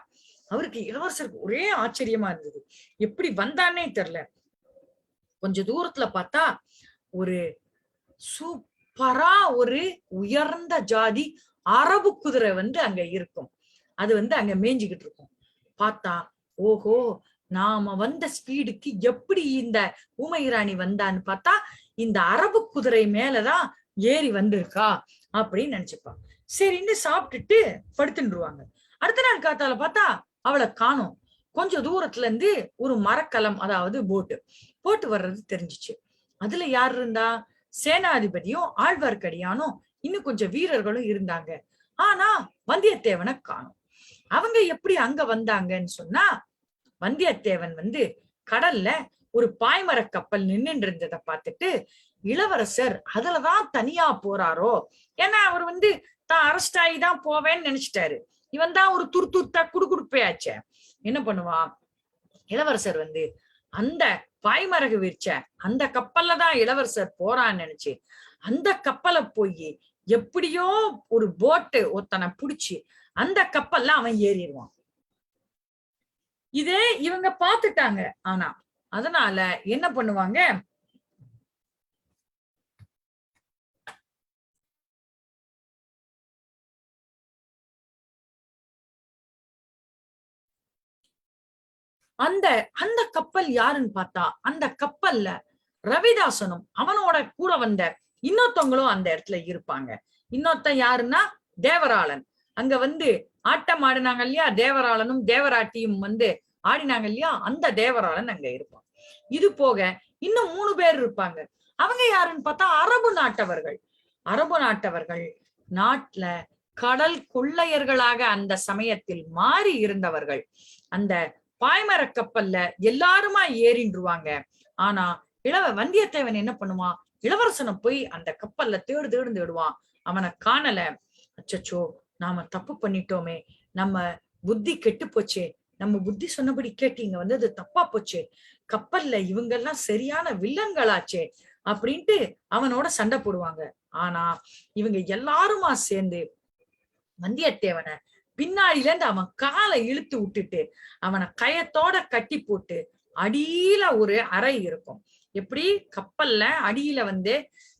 அவருக்கு இளவரசருக்கு ஒரே ஆச்சரியமா இருந்தது, எப்படி வந்தானே தெரியல. கொஞ்ச தூரத்துல பார்த்தா ஒரு சூப்பரா ஒரு உயர்ந்த ஜாதி அரபு குதிரை அங்க இருக்கும். அது அங்க மேய்ஞ்சுக்கிட்டு இருக்கும். பார்த்தா ஓஹோ, நாம வந்த ஸ்பீடுக்கு எப்படி இந்த ஊமை ராணி வந்தான்னு பார்த்தா இந்த அரபு குதிரை மேலதான் ஏறி வந்திருக்கா அப்படின்னு நினைச்சுப்பான். சரின்னு சாப்பிட்டுட்டு படுத்துருவாங்க. அடுத்த நாள் காத்தால பார்த்தா அவளை காணோம். கொஞ்சம் தூரத்துல இருந்து ஒரு மரக்கலம், அதாவது போட்டு வர்றது தெரிஞ்சிச்சு. அதுல யார் இருந்தா, சேனாதிபதியும் ஆழ்வார்க்கடியானும் இன்னும் கொஞ்சம் வீரர்களும் இருந்தாங்க. ஆனா வந்தியத்தேவனை காணோம். அவங்க எப்படி அங்க வந்தாங்கன்னு சொன்னா, வந்தியத்தேவன் கடல்ல ஒரு பாய்மர கப்பல் நின்னுட்டு இருந்ததை பார்த்துட்டு இளவரசர் அதுலதான் தனியா போறாரோ, ஏன்னா அவர் தான் அரெஸ்ட் ஆகி தான் போவேன்னு நினைச்சிட்டாரு. இவன் தான் ஒரு துருத்தா குடுக்குடுப்பையாச்ச. என்ன பண்ணுவான், இளவரசர் அந்த பாய்மரகு விரிச்ச அந்த கப்பல்ல தான் இளவரசர் போறான்னு நினைச்சு அந்த கப்பலை போய் எப்படியோ ஒரு போட்டு ஒருத்தனை புடிச்சு அந்த கப்பல்ல அவன் ஏறிடுவான். இதே இவங்க பாத்துட்டாங்க. ஆனா அதனால என்ன பண்ணுவாங்க, அந்த அந்த கப்பல் யாருன்னு பார்த்தா அந்த கப்பல்ல ரவிதாசனும் அவனோட கூட வந்த இன்னொருத்தவங்களும் அந்த இடத்துல இருப்பாங்க. இன்னொருத்தன் யாருன்னா தேவராளன். அங்க ஆட்டம் ஆடினாங்க இல்லையா, தேவராளனும் தேவராட்டியும் ஆடினாங்க இல்லையா, அந்த தேவராளன் அங்க இருப்பான். இது போக இன்னும் 3 பேர் இருப்பாங்க. அவங்க யாருன்னு பார்த்தா அரபு நாட்டவர்கள். அரபு நாட்டவர்கள் நாட்டுல கடல் கொள்ளையர்களாக அந்த சமயத்தில் மாறி இருந்தவர்கள். அந்த பாய்மர கப்பல்ல எல்லாருமா ஏறின்றுவாங்க. ஆனா வந்தியத்தேவன் என்ன பண்ணுவான், இளவரசனை போய் அந்த கப்பல்ல தேடுவான். அவனை காணல. அச்சச்சோ, நாம தப்பு பண்ணிட்டோமே, நம்ம புத்தி கெட்டு போச்சே, நம்ம புத்தி சொன்னபடி கேட்டீங்க அது தப்பா போச்சே, கப்பல்ல இவங்க எல்லாம் சரியான வில்லன்களாச்சே அப்படின்ட்டு அவனோட சண்டை போடுவாங்க. ஆனா இவங்க எல்லாருமா சேர்ந்து வந்தியத்தேவனை பின்னாடில இருந்து அவன் காலை இழுத்து விட்டுட்டு அவனை கயத்தோட கட்டி போட்டு அடியில ஒரு அறை இருக்கும். எப்படி கப்பல்ல அடியில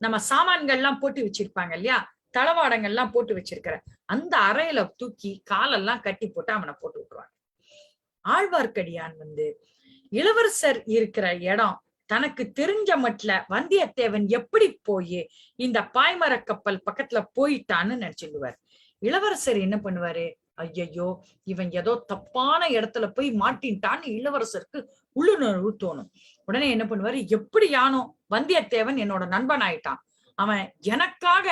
நம்ம சாமான்கள் எல்லாம் போட்டு வச்சிருப்பாங்க இல்லையா, தளவாடங்கள்லாம் போட்டு வச்சிருக்கிற அந்த அறையில தூக்கி காலெல்லாம் கட்டி போட்டு அவனை போட்டு விட்டுருவாங்க. ஆழ்வார்க்கடியான் இளவரசர் இருக்கிற இடம் தனக்கு தெரிஞ்ச மட்டும் வந்தியத்தேவன் எப்படி போய் இந்த பாய்மர கப்பல் பக்கத்துல போயிட்டான்னு நினைச்சுடுவார். இளவரசர் என்ன பண்ணுவாரு, ஐயையோ இவன் ஏதோ தப்பான இடத்துல போய் மாட்டின்ட்டான்னு இளவரசருக்கு உள்ளுணர்வு தோணும். உடனே என்ன பண்ணுவாரு, எப்படியானோ வந்தியத்தேவன் என்னோட நண்பன் ஆயிட்டான், அவன் எனக்காக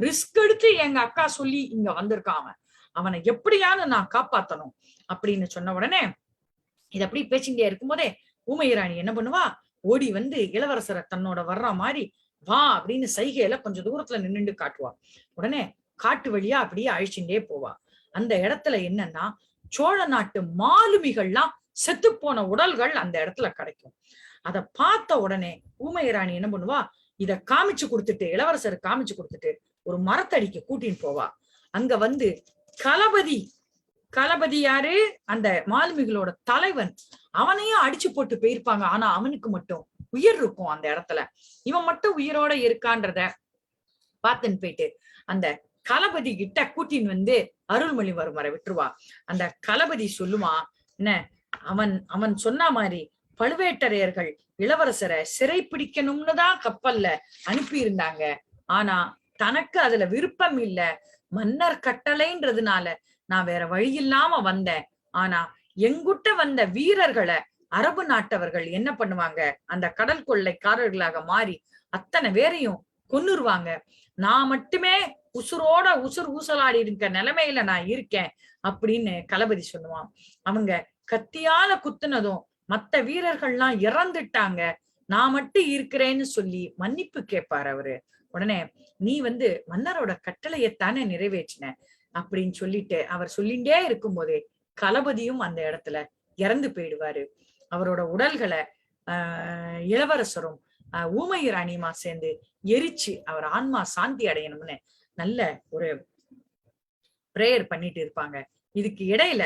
ரிஸ்க் எடுத்து எங்க அக்கா சொல்லி இங்க வந்திருக்கான், அவனை எப்படியானு நான் காப்பாத்தணும் அப்படின்னு சொன்ன உடனே இது அப்படி பேசிட்டே இருக்கும்போதே ஊமையராணி என்ன பண்ணுவா, ஓடி வந்து இளவரசரை தன்னோட வர்ற மாதிரி வா அப்படின்னு சைகையில கொஞ்சம் தூரத்துல நின்னுண்டு காட்டுவா. உடனே காட்டு வழியா அப்படியே அழிச்சுட்டே போவா. அந்த இடத்துல என்னன்னா சோழ நாட்டு மாலுமிகள்லாம் செத்து போன உடல்கள் அந்த இடத்துல கிடைக்கும். அத பார்த்த உடனே ஊமையராணி என்ன பண்ணுவா, இத காமிச்சு கொடுத்துட்டு இளவரசர் காமிச்சு கொடுத்துட்டு ஒரு மரத்தடிக்கு கூட்டின்னு போவா. அங்க வந்து களபதி யாரு, அந்த மாலுமிகளோட தலைவன், அவனையும் அடிச்சு போட்டு போயிருப்பாங்க. ஆனா அவனுக்கு மட்டும் உயிர் இருக்கும் அந்த இடத்துல, இவன் மட்டும் உயிரோட இருக்கான்றத பார்த்துன்னு போயிட்டு அந்த களபதி கிட்ட கூட்டின்னு வந்து அருள்மொழிவர்மரை விட்டுருவா. அந்த களபதி சொல்லுவான், என்ன அவன் சொன்ன மாதிரி பழுவேட்டரையர்கள் இளவரசரை சிறை பிடிக்கணும்னு தான் கப்பல்ல அனுப்பி இருந்தாங்க. ஆனா தனக்கு அதுல விருப்பம் இல்ல, மன்னர் கட்டளைன்றதுனால நான் வேற வழி இல்லாம வந்தேன். ஆனா எங்குட்ட வந்த வீரர்களை அரபு நாட்டவர்கள் என்ன பண்ணுவாங்க, அந்த கடல் கொள்ளைக்காரர்களாக மாறி அத்தனை பேரையும் கொன்னுருவாங்க. நான் மட்டுமே உசுரோட ஊசலாடி இருக்க நிலைமையில நான் இருக்கேன் அப்படின்னு களபதி சொல்லுவான். அவங்க கத்தியால குத்துனதும் மத்த வீரர்கள்லாம் இறந்துட்டாங்க, நான் மட்டும் இருக்கிறேன்னு சொல்லி மன்னிப்பு கேட்பாரு அவரு. உடனே நீ வந்து மன்னரோட கட்டளையத்தானே நிறைவேற்றின அப்படின்னு சொல்லிட்டு அவர் சொல்லிண்டே இருக்கும் போதே களபதியும் அந்த இடத்துல இறந்து போயிடுவாரு. அவரோட உடல்களை இளவரசரும் ஊமையராணியுமா சேர்ந்து எரிச்சு அவர் ஆன்மா சாந்தி அடையணும்னு நல்ல ஒரு பிரேயர் பண்ணிட்டு இருப்பாங்க. இதுக்கு இடையில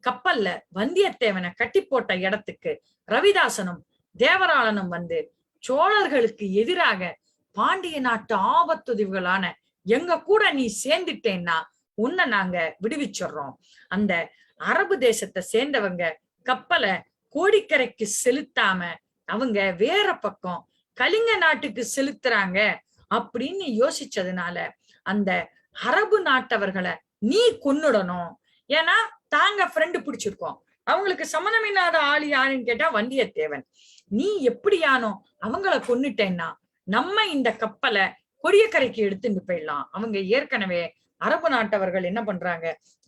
கப்பல்ல வந்தியத்தேவனை கட்டி போட்ட இடத்துக்கு ரவிதாசனும் தேவராளனும் வந்து சோழர்களுக்கு எதிராக பாண்டிய நாட்டு ஆபத்துதவிகளான எங்க கூட நீ சேர்ந்துட்டேன்னா உன்னை நாங்க விடுவிச்சிடுறோம். அந்த அரபு தேசத்தை சேர்ந்தவங்க கப்பலை கோடிக்கரைக்கு செலுத்தாம அவங்க வேற பக்கம் கலிங்க நாட்டுக்கு செலுத்துறாங்க அப்படின்னு யோசிச்சதுனால அந்த அரபு நாட்டவர்களை நீ கொன்னுடணும். ஏன்னா தாங்க ஃப்ரெண்டு பிடிச்சிருக்கோம், அவங்களுக்கு சம்மதம் இல்லாத ஆளு யாருன்னு கேட்டா வந்தியத்தேவன். நீ எப்படியானோ அவங்கள கொன்னுட்டேன்னா நம்ம இந்த கப்பலை கொடியக்கரைக்கு எடுத்துட்டு போயிடலாம். அவங்க ஏற்கனவே அரபு நாட்டவர்கள் என்ன பண்றாங்க,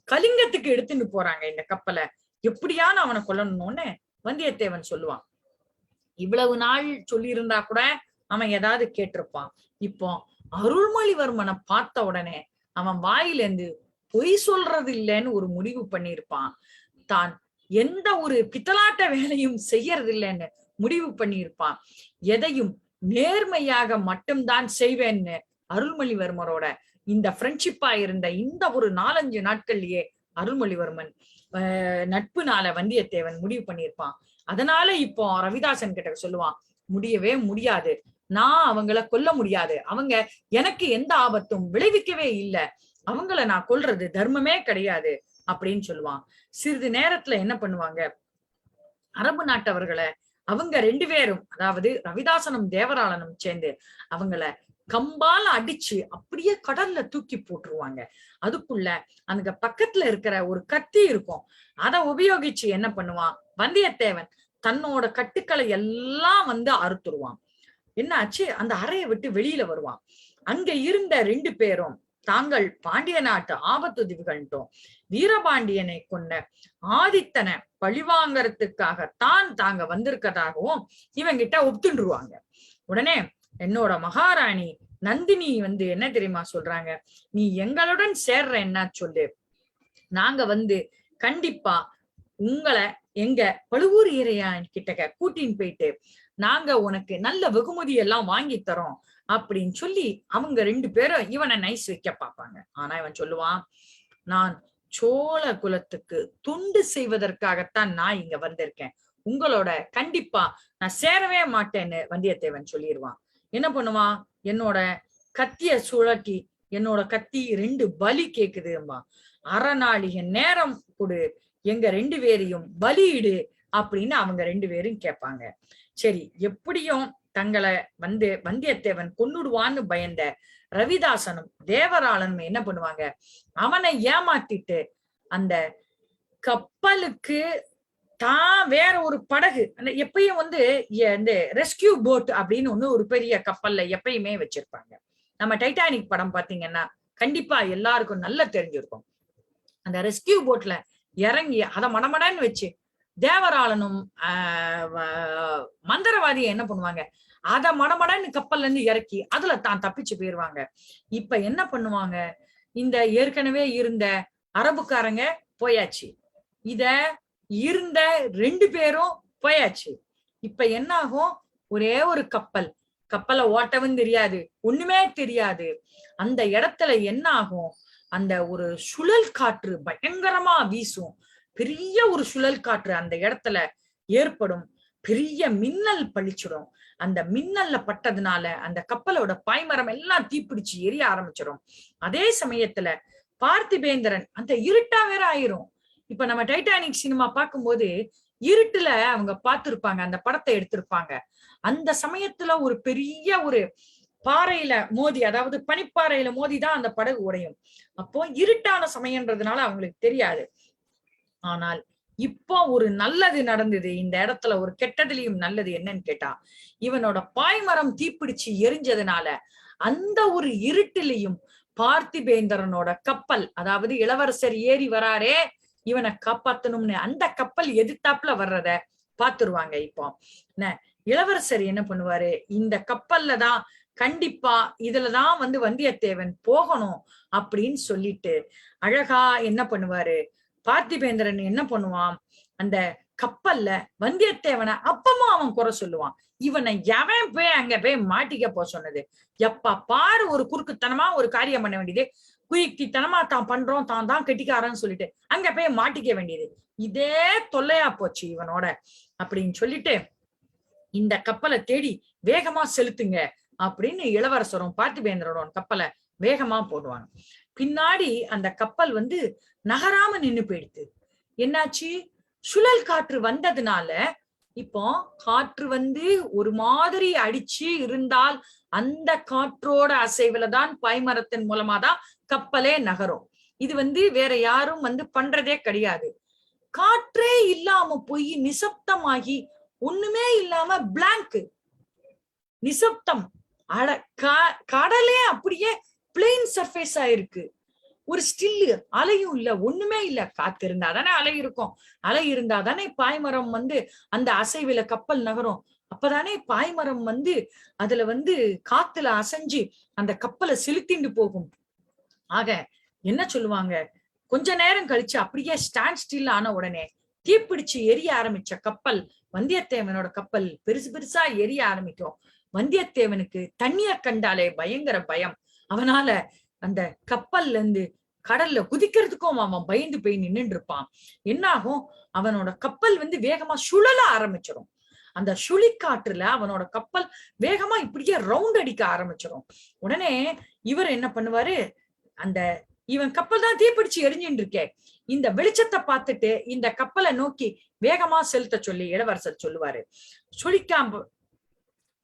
கலிங்கத்துக்கு எடுத்துட்டு போறாங்க இந்த கப்பலை, எப்படியானு அவனை கொல்லணும்னு வந்தியத்தேவன் சொல்லுவான். இவ்வளவு நாள் சொல்லி இருந்தா கூட அவன் ஏதாவது கேட்டிருப்பான். இப்போ அருள்மொழிவர்மனை பார்த்த உடனே அவன் வாயிலிருந்து பொய் சொல்றது இல்லைன்னு ஒரு முடிவு பண்ணியிருப்பான். தான் எந்த ஒரு பித்தலாட்ட வேலையும் செய்யறது இல்லைன்னு முடிவு பண்ணியிருப்பான். எதையும் நேர்மையாக மட்டும்தான் செய்வேன்னு அருள்மொழிவர்மரோட இந்த ஃப்ரெண்ட்ஷிப்பா இருந்த இந்த ஒரு 4-5 நாட்கள்லயே அருள்மொழிவர்மன் நட்புனால வந்தியத்தேவன் முடிவு பண்ணியிருப்பான். அதனால இப்போ ரவிதாசன் கிட்ட சொல்லுவான், முடியவே முடியாது, நான் அவங்கள கொல்ல முடியாது, அவங்க எனக்கு எந்த ஆபத்தும் விளைவிக்கவே இல்லை, அவங்கள நான் கொல்றது தர்மமே கிடையாது அப்படின்னு சொல்லுவான். சிறிது நேரத்துல என்ன பண்ணுவாங்க, அரபு நாட்டவர்களை அவங்க 2 பேரும், அதாவது ரவிதாசனும் தேவராளனும் சேர்ந்து அவங்கள கம்பால அடிச்சு அப்படியே கடல்ல தூக்கி போட்டுருவாங்க. அதுக்குள்ள அங்க பக்கத்துல இருக்கிற ஒரு கத்தி இருக்கும், அதை உபயோகிச்சு என்ன பண்ணுவான் வந்தியத்தேவன், தன்னோட கட்டுக்களை எல்லாம் வந்து அறுத்துருவான். என்ன ஆச்சு, அந்த அறையை விட்டு வெளியில வருவான். அங்க இருந்த 2 பேரும் தாங்கள் பாண்டிய நாட்டு ஆபத்துதவிகள்ட்டும் வீரபாண்டியனை கொண்ட ஆதித்தனை பழிவாங்கறதுக்காகத்தான் தாங்க வந்திருக்கதாகவும் இவங்கிட்ட ஒத்துண்டுருவாங்க. உடனே என்னோட மகாராணி நந்தினி வந்து என்ன தெரியுமா சொல்றாங்க, நீ எங்களுடன் சேர்ற என்ன சொல்லு, நாங்க வந்து கண்டிப்பா உங்களை எங்க பழுவூர் இறையான் கிட்ட கூட்டின்னு போயிட்டு நாங்க உனக்கு நல்ல வெகுமதி எல்லாம் வாங்கி தரோம் அப்படின்னு சொல்லி அவங்க 2 பேரும் இவனை நைஸ் வைக்க பார்ப்பாங்க. ஆனா இவன் சொல்லுவான், நான் சோழ குலத்துக்கு துண்டு செய்வதற்காகத்தான் நான் இங்க வந்திருக்கேன், உங்களோட கண்டிப்பா நான் சேரவே மாட்டேன்னு வந்தியத்தேவன் சொல்லிடுவான். என்ன பண்ணுவான், என்னோட கத்திய சுழட்டி என்னோட கத்தி 2 பலி கேக்குதுமா, அறநாளிக நேரம் கொடு, எங்க 2 பேரையும் பலியிடு அப்படின்னு அவங்க 2 பேரும் கேட்பாங்க. சரி, எப்படியும் தங்களை வந்து வந்தியத்தேவன் கொன்னுடுவான்னு பயந்த ரவிதாசனும் தேவராளனும் என்ன பண்ணுவாங்க, அவனை ஏமாத்திட்டு அந்த கப்பலுக்கு தான் வேற ஒரு படகு, அந்த எப்பயும் வந்து இந்த ரெஸ்கியூ போட் அப்படின்னு ஒண்ணு ஒரு பெரிய கப்பல்ல எப்பயுமே வச்சிருப்பாங்க. நம்ம டைட்டானிக் படம் பாத்தீங்கன்னா கண்டிப்பா எல்லாருக்கும் நல்லா தெரிஞ்சிருக்கும். அந்த ரெஸ்கியூ போட்ல இறங்கி அதை மடமடன்னு வச்சு தேவராளனும் மந்திரவாதியை என்ன பண்ணுவாங்க, அத மடமடன்னு கப்பல்ல இருந்து இறக்கி அதுல தான் தப்பிச்சு போயிருவாங்க. இப்ப என்ன பண்ணுவாங்க, இந்த ஏற்கனவே இருந்த அரபுக்காரங்க போயாச்சு, இத இருந்த 2 பேரும் போயாச்சு. இப்ப என்ன ஆகும், ஒரே ஒரு கப்பலை ஓட்டவும் தெரியாது, ஒண்ணுமே தெரியாது. அந்த இடத்துல என்ன ஆகும், அந்த ஒரு சுழல் காற்று பயங்கரமா வீசும். பெரிய ஒரு சுழல் காற்று அந்த இடத்துல ஏற்படும். பெரிய மின்னல் பழிச்சிடும். அந்த மின்னல்ல பட்டதுனால அந்த கப்பலோட பாய்மரம் எல்லாம் தீப்பிடிச்சு எரிய ஆரம்பிச்சிடும். அதே சமயத்துல பார்த்திபேந்திரன் அந்த இருட்டா வேற ஆயிரும். இப்ப நம்ம டைட்டானிக் சினிமா பார்க்கும்போது இருட்டுல அவங்க பார்த்திருப்பாங்க, அந்த படத்தை எடுத்திருப்பாங்க. அந்த சமயத்துல ஒரு பெரிய ஒரு பாறையில மோதி, அதாவது பனிப்பாறையில மோதிதான் அந்த படகு உடையும். அப்போ இருட்டான சமயம்ன்றதுனால அவங்களுக்கு தெரியாது. ஆனால் இப்போ ஒரு நல்லது நடந்தது இந்த இடத்துல, ஒரு கெட்டதுலயும் நல்லது என்னன்னு கேட்டா, இவனோட பாய்மரம் தீப்பிடிச்சு எரிஞ்சதுனால அந்த ஒரு இருட்டிலையும் பார்த்திபேந்திரனோட கப்பல், அதாவது இளவரசர் ஏறி வராரே இவனை காப்பாத்தணும்னு அந்த கப்பல் எதிர்த்தாப்புல வர்றத பாத்துருவாங்க. இப்போ இளவரசர் என்ன பண்ணுவாரு, இந்த கப்பல்ல தான் கண்டிப்பா இதுலதான் வந்து வந்தியத்தேவன் போகணும் அப்படின்னு சொல்லிட்டு அழகா என்ன பண்ணுவாரு, பார்த்திபேந்திரன் என்ன பண்ணுவான், அந்த கப்பல்ல வந்தியத்தேவனை அப்பமும் அவன் குறை சொல்லுவான். இவனை எவன் போய் அங்க போய் மாட்டிக்க போ சொன்னது, எப்ப பாரு ஒரு குறுக்குத்தனமா ஒரு காரியம் பண்ண வேண்டியது, குயிக்கித்தனமா தான் பண்றோம், தான் தான் கெட்டிக்காரன்னு சொல்லிட்டு அங்க போய் மாட்டிக்க வேண்டியது, இதே தொல்லையா போச்சு இவனோட அப்படின்னு சொல்லிட்டு இந்த கப்பலை தேடி வேகமா செலுத்துங்க அப்படின்னு இளவரசரும் பார்த்திபேந்திரனோட கப்பலை வேகமா போடுவாங்க. பின்னாடி அந்த கப்பல் வந்து நகராம நின்னு போயிடுது. என்னாச்சு, சுழல் காற்று வந்ததுனால இப்போ காற்று வந்து ஒரு மாதிரி அடிச்சு இருந்தால் அந்த காற்றோட அசைவுலதான் பாய்மரத்தின் மூலமாதான் கப்பலே நகரும். இது வந்து வேற யாரும் வந்து பண்றதே கிடையாது. காற்றே இல்லாம போய் நிசப்தமாகி ஒண்ணுமே இல்லாம பிளாங்க் நிசப்தம், கடலே அப்படியே பிளெயின் சர்ஃபேஸ் ஆயிருக்கு, ஒரு ஸ்டில்லு, அலையும் இல்ல, ஒண்ணுமே இல்ல. காத்து இருந்தா தானே அலை இருக்கும், அலை இருந்தா தானே பாய்மரம் வந்து அந்த அசைவுல கப்பல் நகரும், அப்பதானே பாய்மரம் வந்து அதுல வந்து காத்துல அசைஞ்சு அந்த கப்பலை செலுத்திண்டு போகும். ஆக என்ன சொல்லுவாங்க, கொஞ்ச நேரம் கழிச்சு அப்படியே ஸ்டாண்ட் ஸ்டில் ஆன உடனே தீப்பிடிச்சு எரிய ஆரம்பிச்ச கப்பல், வந்தியத்தேவனோட கப்பல் பெருசு பெருசா எரிய ஆரம்பிக்கும். வந்தியத்தேவனுக்கு தண்ணிய கண்டாலே பயங்கர பயம். அவனால அந்த கப்பல்ல இருந்து கடல்ல குதிக்கிறதுக்கும் அவன் பயந்து போய் நின்னுட்டு இருப்பான். என்ன ஆகும், அவனோட கப்பல் வந்து வேகமா சுழல ஆரம்பிச்சிடும். அந்த சுழிக்காற்றுல அவனோட கப்பல் வேகமா இப்படியே ரவுண்ட் அடிக்க ஆரம்பிச்சிடும். உடனே இவர் என்ன பண்ணுவாரு, அந்த இவன் கப்பல் தான் தீப்பிடிச்சு எரிஞ்சுட்டு இருக்கே, இந்த வெளிச்சத்தை பார்த்துட்டு இந்த கப்பலை நோக்கி வேகமா செலுத்த சொல்லி இளவரசர் சொல்லுவாரு.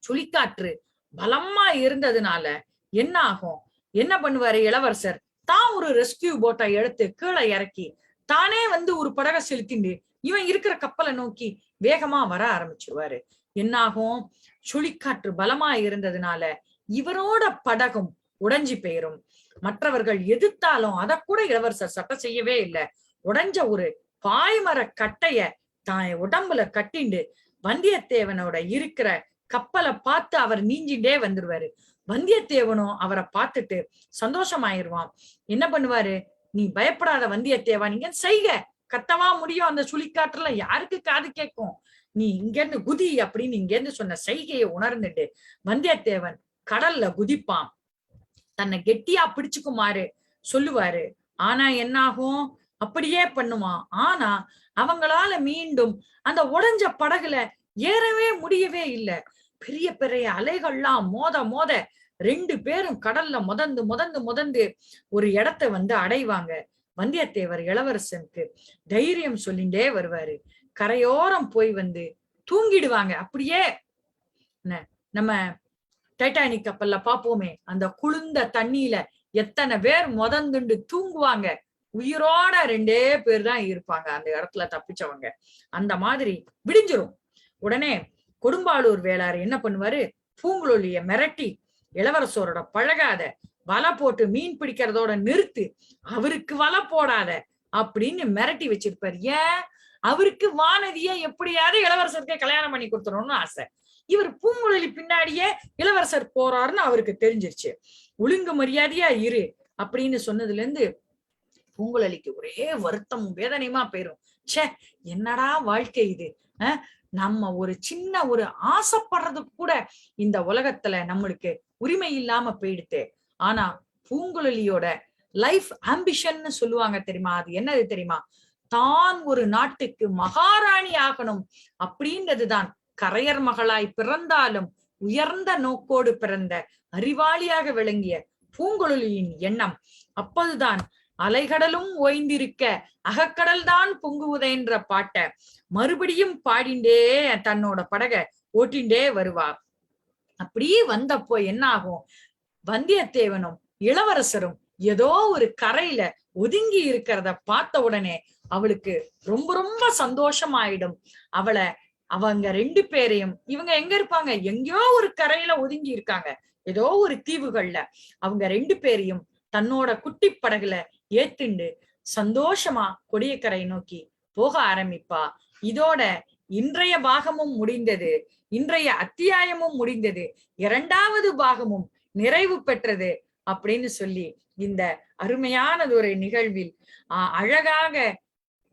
சுழிக்காற்று பலமா இருந்ததுனால என்ன ஆகும், என்ன பண்ணுவாரு இளவரசர், தான் ஒரு ரெஸ்கியூ போட்டை எடுத்து கீழே இறக்கி தானே வந்து ஒரு படகை செலுத்திண்டு இவன் இருக்கிற கப்பலை நோக்கி வேகமா வர ஆரம்பிச்சிருவாரு. என்ன ஆகும், சுழிக்காற்று பலமா இருந்ததுனால இவரோட படகும் உடைஞ்சு போயிரும். மற்றவர்கள் எதிர்த்தாலும் அதை கூட இளவரசர் சட்டம் செய்யவே இல்லை. உடைஞ்ச ஒரு பாய்மர கட்டைய தான் உடம்புல கட்டிண்டு வந்தியத்தேவனோட இருக்கிற கப்பலை பார்த்து அவர் நீஞ்சிண்டே வந்துருவாரு. வந்தியத்தேவனும் அவரை பார்த்துட்டு சந்தோஷமாயிருவான். என்ன பண்ணுவாரு, நீ பயப்படாத வந்தியத்தேவா, நீங்க செய்க, கத்தவா முடியும், அந்த சுழிக்காற்றுல யாருக்கு காது கேட்கும், நீ இங்க இருந்து குதி அப்படின்னு இங்க இருந்து சொன்ன செய்கையை உணர்ந்துட்டு வந்தியத்தேவன் கடல்ல குதிப்பான். தன்னை கெட்டியா பிடிச்சுக்குமாறு சொல்லுவாரு. ஆனா என்ன ஆகும், அப்படியே பண்ணுவான். ஆனா அவங்களால மீண்டும் அந்த உடைஞ்ச படகுல ஏறவே முடியவே இல்லை. பெரிய பெரிய அலைகள்லாம் மோத மோத 2 பேரும் கடல்ல முதந்து ஒரு இடத்தை வந்து அடைவாங்க. வந்தியத்தேவர் இளவரசனுக்கு தைரியம் சொல்லிண்டே வருவாரு. கரையோரம் போய் வந்து தூங்கிடுவாங்க. அப்படியே நம்ம டைட்டானிக் கப்பல்ல பாப்போமே, அந்த குளிர்ந்த தண்ணியில எத்தனை பேர் முதந்துண்டு தூங்குவாங்க. உயிரோட 2 பேர் தான் இருப்பாங்க அந்த இடத்துல தப்பிச்சவங்க. அந்த மாதிரி விடிஞ்சிரும். உடனே கொடும்பாளூர் வேளார் என்ன பண்ணுவாரு, பூங்குழலிய மிரட்டி, இளவரசரோட பழகாத, வலை போட்டு மீன் பிடிக்கிறதோட நிறுத்து, அவருக்கு வலை போடாத அப்படின்னு மிரட்டி வச்சிருப்பாரு. ஏன்? அவருக்கு வானதிய எப்படியாவது இளவரசருக்கு கல்யாணம் பண்ணி கொடுத்துடணும்னு ஆசை. இவர் பூங்குழலி பின்னாடியே இளவரசர் போறாருன்னு அவருக்கு தெரிஞ்சிருச்சு. ஒழுங்கு மரியாதையா இரு அப்படின்னு சொன்னதுல இருந்து பூங்குழலிக்கு ஒரே வருத்தமும் வேதனையுமா போயிரும். ச்சே, என்னடா வாழ்க்கை இது, நம்ம ஒரு சின்ன ஒரு ஆசைப்படுறது கூட இந்த உலகத்துல நம்மளுக்கு உரிமை இல்லாம போயிடுத்து. ஆனா பூங்குழலியோட லைஃப் ஆம்பிஷன்னு சொல்லுவாங்க தெரியுமா, அது என்னது தெரியுமா? தான் ஒரு நாட்டுக்கு மகாராணி ஆகணும் அப்படின்றதுதான். கரையர் மகளாய் பிறந்தாலும் உயர்ந்த நோக்கோடு பிறந்த அறிவாளியாக விளங்கிய பூங்குழலியின் எண்ணம். அப்போதுதான் அலைகடலும் ஓய்ந்திருக்க அகக்கடல் தான் பொங்குவதென்ற பாட்ட மறுபடியும் பாடிண்டே தன்னோட படக ஓட்டிண்டே வருவா. அப்படியே வந்தப்போ என்ன ஆகும், வந்தியத்தேவனும் இளவரசரும் ஏதோ ஒரு கரையில ஒதுங்கி இருக்கிறத பார்த்த உடனே அவளுக்கு ரொம்ப ரொம்ப சந்தோஷமாயிடும். அவங்க 2 பேரையும், இவங்க எங்க இருப்பாங்க, எங்கேயோ ஒரு கரையில ஒதுங்கி இருக்காங்க, ஏதோ ஒரு தீவுகள்ல. அவங்க 2 பேரையும் தன்னோட குட்டி படகுல ஏத்துண்டு சந்தோஷமா கொடியக்கரை நோக்கி போக ஆரம்பிப்பா. இதோட இன்றைய பாகமும் முடிந்தது, இன்றைய அத்தியாயமும் முடிந்தது, 2வது பாகமும் நிறைவு பெற்றது அப்படின்னு சொல்லி இந்த அருமையானது ஒரு நிகழ்வில் அழகாக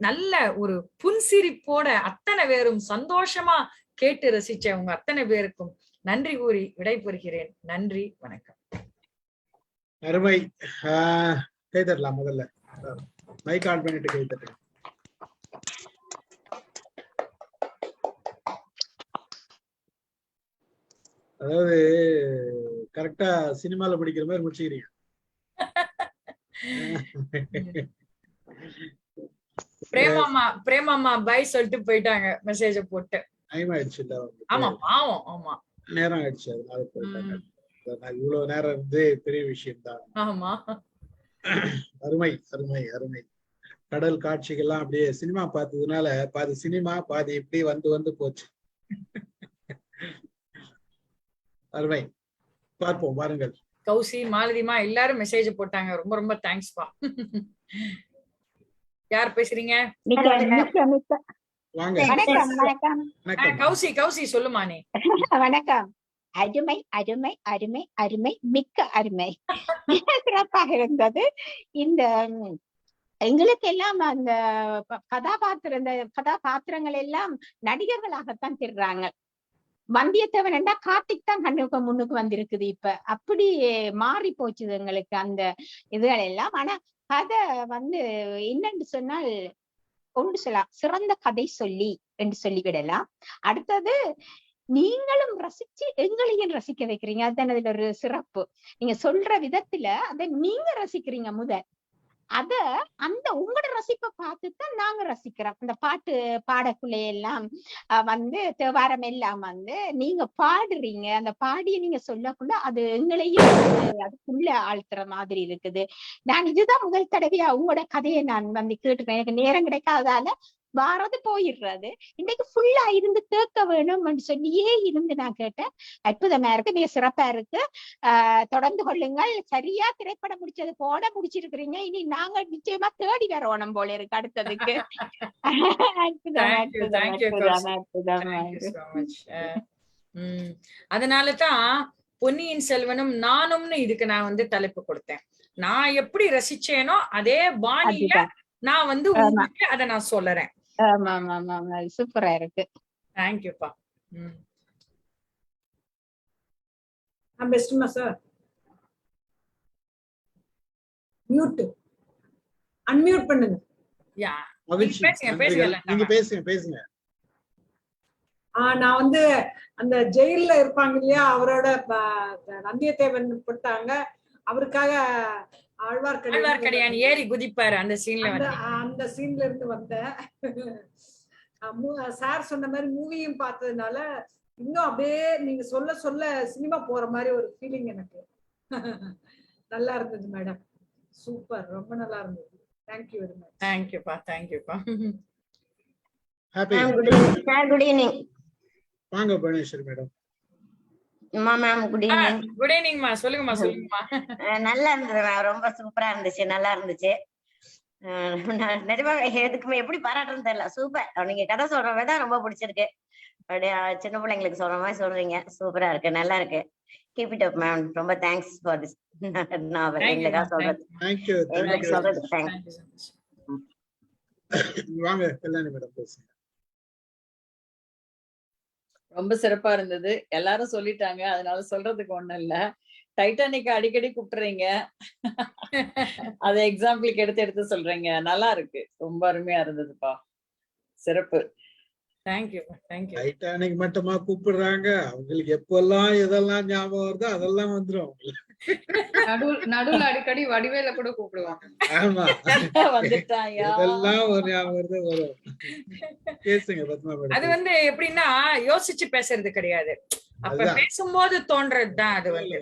நல்ல ஒரு புன்சிரிப்போட அத்தனை பேரும் சந்தோஷமா கேட்டு ரசிச்ச உங்க அத்தனை பேருக்கும் நன்றி கூறி விடைபெறுகிறேன். நன்றி, வணக்கம். அருமை. கை தட்டலாம். முதல்ல மைக் ஆன் பண்ணிட்டு கை தட்டலாம். அதாவது கரெக்டா சினிமால படிக்கிற மாதிரி முடிச்சுக்கிறீங்க. பிரேமாமா பை சொல்லிட்டு போயிட்டாங்க, மெசேஜ போட்டு. டைம் ஆயிடுச்சு இல்ல? ஆமா, பாவம். ஆமா, நேரம் ஆயிடுச்சு, அதனால போயிட்டாங்க. இவ்வளவு நேரம் இருந்து பெரிய விஷயம் தான். ஆமா. அருமை அருமை அருமை. கடல் காட்சிகள்லாம் அப்படியே சினிமா பார்த்ததுனால பாதி சினிமா பாதி இப்படி வந்து போச்சு. அருமை. பார்ப்போம், பாருங்கள். கௌசி, மாலதிமா எல்லாரும் மெசேஜ் போட்டாங்க. ரொம்ப ரொம்ப தேங்க்ஸ்பா. யார் பேசுறீங்க? கௌசி சொல்லுமா நீ. வணக்கம். அருமை அருமை அருமை அருமை, மிக்க அருமை. சிறப்பாக இருந்தது. இந்த எங்களுக்கு எல்லாம் அந்த கதாபாத்திரங்கள் எல்லாம் நடிகர்களாகத்தான் தெரிறாங்க. வந்தியத்தேவன் என்றா கார்த்திக் தான் கண்ணுக்கு முன்னுக்கு வந்திருக்குது. இப்ப அப்படி மாறி போச்சுது எங்களுக்கு அந்த இதுகள் எல்லாம். ஆனா கதை என்னன்னு சொன்னால் ஒன்று சொல்லலாம், சிறந்த கதை சொல்லி என்று சொல்லிவிடலாம். அடுத்தது நீங்களும் ரசிச்சு எங்களையும் ரசிக்க வைக்கிறீங்க. அதுதான் அதுல ஒரு சிறப்பு. நீங்க சொல்ற விதத்துல அதை நீங்க ரசிக்கிறீங்க. அத அந்த உங்களோட ரசிப்பை பார்த்துதான் நாங்க ரசிக்கிறோம். அந்த பாட்டு பாடக்குள்ள எல்லாம் தேவாரம் எல்லாம் நீங்க பாடுறீங்க. அந்த பாடிய நீங்க சொல்லக்குள்ள அது எங்களையும் அதுக்குள்ள ஆழ்த்துற மாதிரி இருக்குது. நான் இதுதான் முதல் தடவையா உங்களோட கதையை நான் கேட்டுக்கிறேன். எனக்கு நேரம் கிடைக்காதால வாரது போயிடுறது. இன்னைக்கு ஃபுல்லா இருந்து கேட்க வேணும்னு சொல்லியே இருந்து நான் கேட்டேன். அற்புதமா இருக்கு, மிக சிறப்பா இருக்கு. தொடர்ந்து கொள்ளுங்கள். சரியா திரைப்படம் முடிச்சது போட முடிச்சிருக்கிறீங்க. இனி நாங்க நிச்சயமா தேடி வரணும் போல இருக்கு அடுத்ததுக்கு. அதனாலதான் பொன்னியின் செல்வனும் நானும்னு இதுக்கு நான் தலைப்பு கொடுத்தேன். நான் எப்படி ரசிச்சேனோ அதே பாணியில நான் உங்களுக்கு அதை நான் சொல்லுறேன். சூப்பரா இருக்கு. தேங்க்யூப்பா. பெஸ்ட்மா சார். மியூட் அன்மியூட் பண்ணுங்க. பேசுங்க. நான் அந்த ஜெயில்ல இருப்பாங்க இல்லையா, அவரோட வந்தியத்தேவன் போட்டாங்க, அவருக்காக ஆழ்வார்க்கடியான் ஏறி குதிப்பாரு அந்த சீன்ல இருந்து வந்தேன். சார் சொன்ன மாதிரி மூவியும் பார்த்ததுனால இன்னும் அப்படியே நீங்க சொல்ல சொல்ல சினிமா போற மாதிரி ஒரு ஃபீலிங் எனக்கு. நல்லா இருந்தது மேடம், சூப்பர், ரொம்ப நல்லா இருந்தது. Thank you very much. தேங்க்யூப்பா தேங்க்யூப்பா. Happy good evening sir. Good evening. வாங்க Bhuvaneswari madam. Ma'am good evening. Good ஈவினிங்மா. சொல்லுங்கம்மா சொல்லுங்கம்மா. நல்லா இருந்தது மேம். ரொம்ப சூப்பரா இருந்துச்சு. நல்லா இருந்துச்சு. நிஜமாக எதுக்குமே எப்படி பாராட்டுன்னு தெரியல. சூப்பர். நீங்க கதை சொல்ற விதம் ரொம்ப பிடிச்சிருக்கு. அப்படியே சின்ன பிள்ளைங்களுக்கு சொல்ற மாதிரி சொல்றீங்க. சூப்பரா இருக்கு. நல்லா இருக்கு. Keep it up ma'am. ரொம்ப தேங்க்ஸ் ஃபார் திஸ் நாவல். எங்களுக்காக சொல்றது தேங்க்யூ. எங்களுக்கு சொல்றதுக்கு தேங்க்ஸ். வாங்க கல்யாணி மேடம் பேசுங்க. ரொம்ப சிறப்பா இருந்தது. எல்லாரும் சொல்லிட்டாங்க, அதனால சொல்றதுக்கு ஒண்ணும் இல்ல. டைட்டானிக் அடிக்கடி கூப்பிடுறீங்க, அத எக்ஸாம்பிளுக்கு எடுத்து எடுத்து சொல்றீங்க. நல்லா இருக்கு. ரொம்ப அருமையா இருந்ததுப்பா. சிறப்பு. Thank you thank you. டைட்டானிக் மட்டுமா கூப்பிடுறாங்க? அவங்களுக்கு எப்பெல்லாம் எதெல்லாம் ஞாபகம் வருதோ அதெல்லாம் வந்துரும். நடுவுல அடிக்கடி வடிவேல கூட கூப்பிடுவாங்க. ஆமா, வந்துட்டாயா? இதெல்லாம் ஒரு ஞாபகம் வருது வரும். பேசுங்க பத்மா மேடம். அது வந்து எப்படின்னா யோசிச்சு பேசுறது கிடையாது. அப்ப அதுதான். பேசும்போது தோன்றதுதான் அது வந்து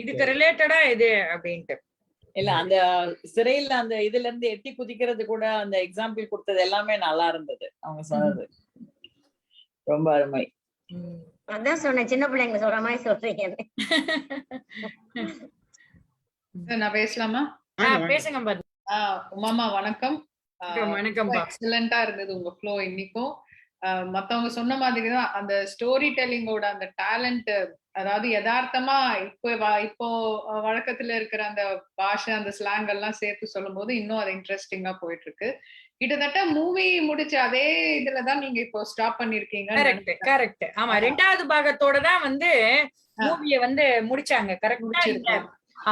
இதுக்கு ரிலேட்டடா இது அப்படின்ட்டு. இல்ல அந்த சிறையில அந்த இதுல இருந்து எட்டி குதிக்கிறது கூட அந்த எக்ஸாம்பிள் கொடுத்தது எல்லாமே நல்லா இருந்தது. அவங்க சொன்னது ரொம்ப அருமை. அதான் சொன்னேன், சின்ன பிள்ளைங்க சொல்ற மாதிரி சொல்றீங்க. நான் பேசலாமா? பேசுங்க பாத்து. உமாமா வணக்கம். வணக்கம்பா. எக்ஸலண்டா இருந்தது உங்க ஃப்ளோ இன்னைக்கும். மத்தவங்க சொன்ன மாதிரிதான் அந்த ஸ்டோரி டெல்லிங்கோட அந்த டேலண்ட், அதாவது யதார்த்தமா இப்போ வழக்கத்துல இருக்கிற அந்த பாஷை, அந்த ஸ்லாங் எல்லாம் சேர்த்து சொல்லும் போது இன்னும் அது இன்ட்ரெஸ்டிங்கா போயிட்டு இருக்கு. கிட்டத்தட்ட மூவி முடிச்ச அதே இதுலதான் நீங்க இப்போ ஸ்டாப் பண்ணிருக்கீங்க. கரெக்ட். ஆமா, 2வது பாகத்தோட தான் வந்து மூவிய வந்து முடிச்சாங்க. கரெக்டா.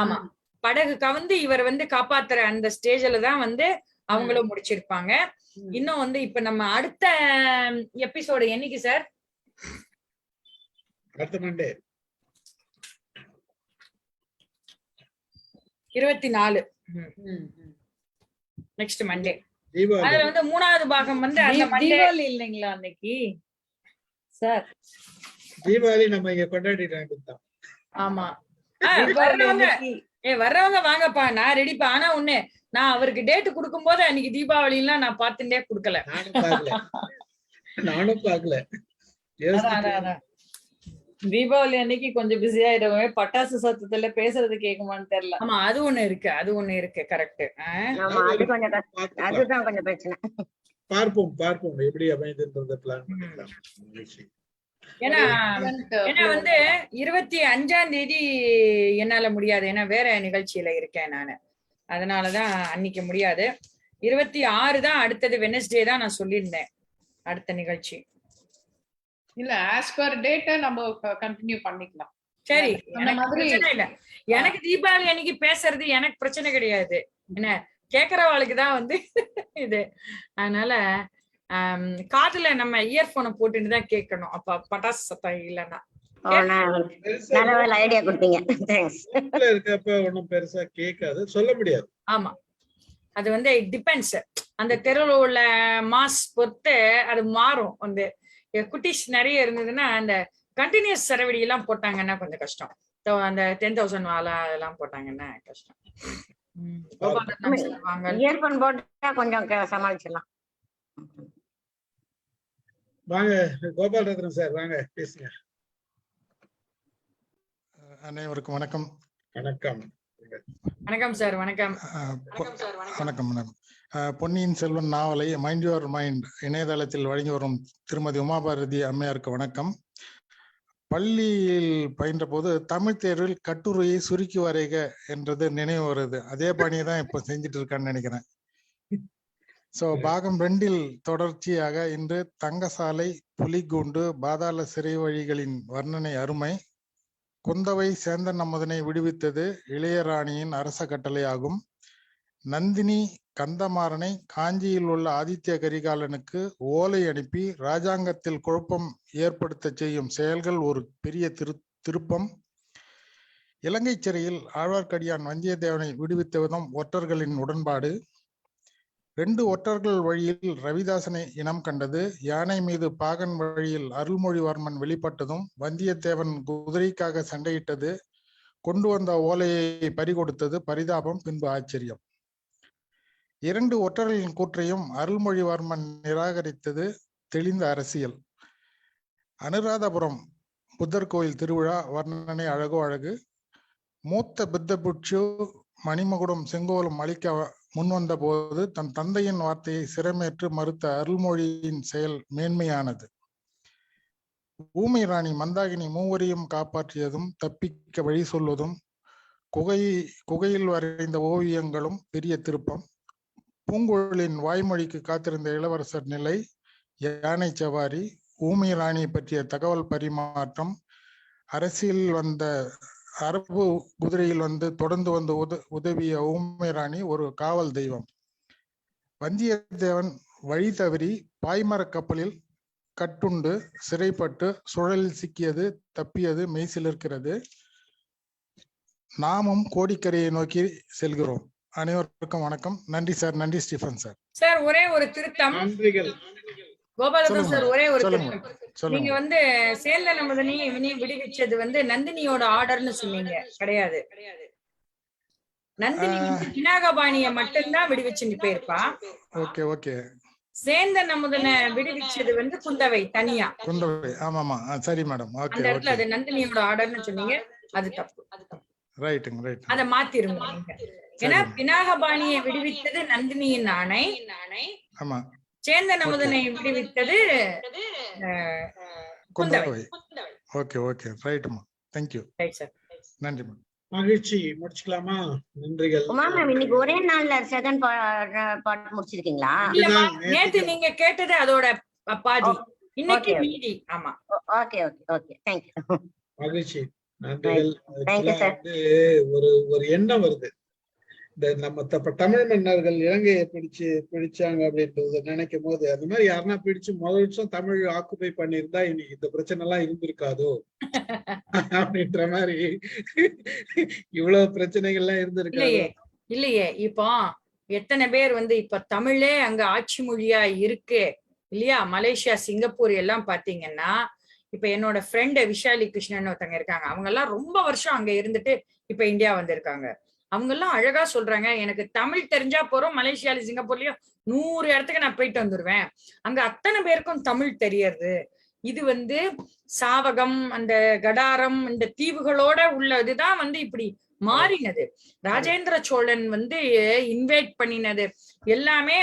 ஆமா, படகு கவுந்து இவர் வந்து காப்பாத்துற அந்த ஸ்டேஜ்ல தான் வந்து அவங்களும் முடிச்சிருப்பாங்க. இன்னும் வந்து இப்ப நம்ம அடுத்த எபிசோடு என்னைக்கு சார்? அடுத்த மண்டே 24. Next Monday. அதுல வந்து 3வது பாகம் வந்து அந்த மண்டே. தீபாவளி இல்லைங்களா அன்னைக்கு சார்? தீபாவளி நம்ம இங்க கொண்டாடிட்டு. ஆமா, வர்றவங்க வாங்கப்பா, நான் ரெடிப்பா. ஆனா ஒண்ணு, நான் அவருக்கு டேட் கொடுக்கும் போது அன்னைக்கு தீபாவளி எல்லாம் நான் பாத்துட்டே குடுக்கல. நானும் பாக்கல. தீபாவளி அன்னைக்கு கொஞ்சம் பிஸி ஆயிடுவே. பட்டாசு சத்தத்துல பேசுறது கேக்குமான்னு தெரியல. ஆமா, அது ஒண்ணு இருக்கு. கரெக்ட். அதுதான் கொஞ்சம் பிரச்சனை. பார்ப்போம் எப்படி அமைதுன்றத பிளான் பண்ணிக்கலாம். ஏன்னா வந்து 25ஆம் தேதி என்னால முடியாது. ஏன்னா வேற நிகழ்ச்சியில இருக்கேன் நானு. அதனாலதான் அன்னைக்கு முடியாது. 26 தான் அடுத்தது. வெனஸ்டே தான் நான் சொல்லியிருந்தேன் அடுத்த நிகழ்ச்சி. இல்ல, ஆஸ் பர் டேட் நம்ம கண்டினியூ பண்ணிக்கலாம். சரி, பிரச்சனை இல்ல. எனக்கு தீபாவளி அன்னைக்கு பேசுறது எனக்கு பிரச்சனை கிடையாது. என்ன கேக்குறவாளுக்கு தான் வந்து இது. அதனால காதுல நம்ம இயர்போனை போட்டுட்டு தான் கேட்கணும். அப்ப பட்டாசு சத்தம் இல்லைன்னா. ஐடியா கொடுத்தீங்க. இருக்கப்ப ஒன்னும் பெருசா கேட்காது, சொல்ல முடியாது. ஆமா, அது வந்து இட் டிபெண்ட்ஸ். அந்த தெருவுல உள்ள மாஸ் பொறுத்து அது மாறும். வந்து குட்டிஸ் நிறைய இருந்ததுன்னா அந்த கண்டினியூஸ் சரவெடி எல்லாம் போட்டாங்கன்னா கொஞ்சம் கஷ்டம். அந்த 10,000 வாலா அதெல்லாம் போட்டாங்கன்னா கஷ்டம். இயர்போன் போட்டா கொஞ்சம் சமாளிச்சிடலாம். வாங்க கோபால் ரத்னம் சார், வாங்க பேசுங்க. அனைவருக்கும் வணக்கம். வணக்கம் சார். வணக்கம். வணக்கம் மேடம். பொன்னியின் செல்வன் நாவலை மைண்ட் யுவர் மைண்ட் இணையதளத்தில் வழங்கி வரும் திருமதி உமாபாரதி அம்மையாருக்கு வணக்கம். பள்ளியில் பயின்ற போது தமிழ் தேர்வில் கட்டுரையை சுருக்கி வரைக என்றது நினைவு வருது. அதே பணியை தான் இப்ப செஞ்சுட்டு இருக்கான்னு நினைக்கிறேன். பாகம் 2 தொடர்ச்சியாக இன்று தங்கசாலை, புலிகூண்டு, பாதாள சிறை வழிகளின் வர்ணனை அருமை. குந்தவை சேந்தன் அமுதனை விடுவித்தது இளையராணியின் அரச கட்டளை ஆகும். நந்தினி கந்தமாறனை காஞ்சியில் உள்ள ஆதித்ய கரிகாலனுக்கு ஓலை அனுப்பி ராஜாங்கத்தில் குழப்பம் ஏற்படுத்த செய்யும் செயல்கள் ஒரு பெரிய திருப்பம். இலங்கை சிறையில் ஆழ்வார்க்கடியான் வந்தியத்தேவனை விடுவித்த விதம் ஒற்றர்களின் உடன்பாடு. 2 ஒற்றர்கள் வழியில் ரவிதாசனை இனம் கண்டது. யானை மீது பாகன் வழியில் அருள்மொழிவர்மன் வெளிப்பட்டதும் வந்தியத்தேவன் குதிரைக்காக சண்டையிட்டது. கொண்டு வந்த ஓலையை பறிகொடுத்தது பரிதாபம், பின்பு ஆச்சரியம். 2 ஒற்றர்களின் கூற்றையும் அருள்மொழிவர்மன் நிராகரித்தது தெளிந்த அரசியல். அனுராதபுரம் புத்தர் கோயில் திருவிழா வர்ணனை அழகோ அழகு. மூத்த புத்த பிட்சு மணிமகுடம் செங்கோலும் அளிக்க முன்வந்த போது தன் தந்தையின் வார்த்தையை சிரமேற்று மறுத்த அருள்மொழியின் செயல் மேன்மையானது. ஊமை ராணி மந்தாகினி மூவரையும் காப்பாற்றியதும் தப்பிக்க வழி சொல்வதும் குகையில் வரைந்த ஓவியங்களும் பெரிய திருப்பம். பூங்குழலின் வாய்மொழிக்கு காத்திருந்த இளவரசர் நிலை, யானை சவாரி, ஊமை ராணி பற்றிய தகவல் பரிமாற்றம், அரசியல் வந்த அரபு குதிரையில் தொடர்ந்து வந்து உதவிய ஊமை ராணி ஒரு காவல் தெய்வம். வந்தியத்தேவன் வழி தவறி பாய்மரக் கப்பலில் கட்டுண்டு சிறைப்பட்டு சுழலில் சிக்கியது தப்பியது மெய்சிலிருக்கிறது. நாமும் கோடிக்கரையை நோக்கி செல்கிறோம். அனைவருக்கும் வணக்கம். நன்றி சார். நன்றி ஸ்டீஃபன் சார். சார் ஒரே ஒரு திருத்தம். நன்றிகள் கோபாலபுரம் சார், ஒரே ஒரு சொல்லுங்க. திருத்தம். நீங்க சேந்தன் அமுதனையும் இவனையும் விடுவிச்சது நந்தினியோட ஆர்டர்னு சொன்னீங்க. கிடையாது. நந்தினி பினாகபாணிய மட்டும்தான் விடுவிச்சுட்டு போயிருப்பா. Okay okay. சேந்தன் அமுதனை விடுவிச்சது குந்தவை தனியா. குந்தவை, ஆமாமா, சரி மேடம். ஓகே அந்த இடத்துல அது நந்தினியோட ஆர்டர்னு சொன்னீங்க. அது தப்பு. ரைட்டுங்க, ரைட். அத மாத்திருங்க நீங்க. ஏன்னா பினாகபாணியை விடுவித்தது நந்தினியின் ஆணை. ஆமா. சேந்தன் அமுதனை விடுவித்தது குந்தவை. ஓகே ஓகே, ரைட்மா. Thank you. Right sir. நன்றி மேம். மகிழ்ச்சி. முடிச்சுக்கலாமா? நன்றிகள். மேம் இன்னைக்கு ஒரே நாள்ல செகண்ட் பார்ட் முடிச்சிருக்கீங்களா? நேத்து நீங்க கேட்டது அதோட பாதி, இன்னைக்கு மீதி. ஆமா. Okay okay okay, thank you. மகிழ்ச்சி. நன்றிகள். ஒரு எண்ணம் வருது. இந்த நம்ம தமிழ் மன்னர்கள் இலங்கையை பிடிச்சாங்க அப்படின்றது நினைக்கும் போது, அந்த மாதிரி யாருன்னா பிடிச்சு முதல் வருஷம் தமிழ் ஆக்குபை பண்ணிருந்தா இன்னைக்கு இந்த பிரச்சனை எல்லாம் இருந்திருக்காதோ அப்படின்ற மாதிரி இவ்வளவு பிரச்சனைகள்லாம் இருந்திருக்காது. இல்லையே. இப்போ எத்தனை பேர் இப்ப தமிழே அங்க ஆட்சி மொழியா இருக்கு இல்லையா? மலேசியா, சிங்கப்பூர் எல்லாம் பாத்தீங்கன்னா, இப்ப என்னோட ஃப்ரெண்ட் விஷாலி கிருஷ்ணன் ஒருத்தங்க இருக்காங்க. அவங்க எல்லாம் ரொம்ப வருஷம் அங்க இருந்துட்டு இப்ப இந்தியா வந்திருக்காங்க. அவங்க எல்லாம் அழகா சொல்றாங்க, எனக்கு தமிழ் தெரிஞ்சா போறோம், மலேசியால சிங்கப்பூர்லயும் 100 இடத்துக்கு நான் போயிட்டு வந்துருவேன், அங்க அத்தனை பேருக்கும் தமிழ் தெரியறது. இது சாவகம், அந்த கடாரம், இந்த தீவுகளோட உள்ளதுதான் இப்படி மாறினது. ராஜேந்திர சோழன் இன்வைட் பண்ணினது எல்லாமே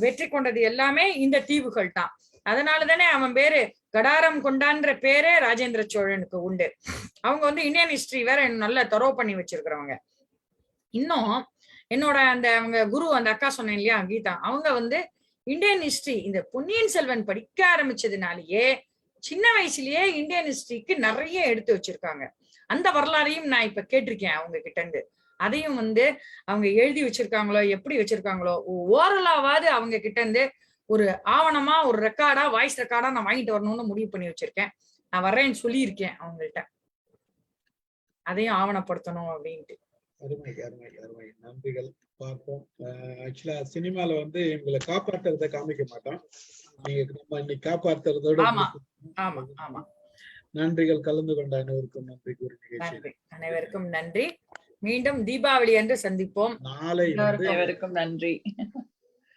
வெற்றி கொண்டது எல்லாமே இந்த தீவுகள் தான். அதனாலதானே அவன் பேரு கடாரம் கொண்டான்ற பேரே ராஜேந்திர சோழனுக்கு உண்டு. அவங்க இந்தியன் ஹிஸ்டரி வேற நல்ல தரவு பண்ணி வச்சிருக்கிறவங்க. இன்னும் என்னோட அவங்க குரு, அந்த அக்கா சொன்னேன் இல்லையா, கீதா, அவங்க இந்தியன் ஹிஸ்டரி இந்த பொன்னியின் செல்வன் படிக்க ஆரம்பிச்சதுனாலயே சின்ன வயசுலயே இந்தியன் ஹிஸ்டரிக்கு நிறைய எடுத்து வச்சிருக்காங்க. அந்த வரலாறையும் நான் இப்ப கேட்டிருக்கேன் அவங்க கிட்ட இருந்து. அதையும் அவங்க எழுதி வச்சிருக்காங்களோ எப்படி வச்சிருக்காங்களோ, ஓரலாவது அவங்க கிட்ட இருந்து ஒரு ஆவணமா, ஒரு ரெக்கார்டா, வாய்ஸ் ரெக்கார்டா நான் வாங்கிட்டு வரணும்னு முடிவு பண்ணி வச்சிருக்கேன். நான் வர்றேன்னு சொல்லியிருக்கேன் அவங்கள்ட்ட. அதையும் ஆவணப்படுத்தணும் அப்படின்ட்டு. அருமை அருமை அருமை. நன்றிகள். பார்ப்போம். ஆக்சுவலா சினிமால இவங்களை காப்பாத்துறத காமிக்க மாட்டோம். நம்ம இன்னைக்கு காப்பாத்துறதோட. ஆமா ஆமா ஆமா. நன்றிகள். கலந்து கொண்ட அனைவருக்கும் நன்றி கூறி நிகழ்ச்சி. அனைவருக்கும் நன்றி. மீண்டும் தீபாவளி அன்று சந்திப்போம். நாளை அனைவருக்கும் நன்றி.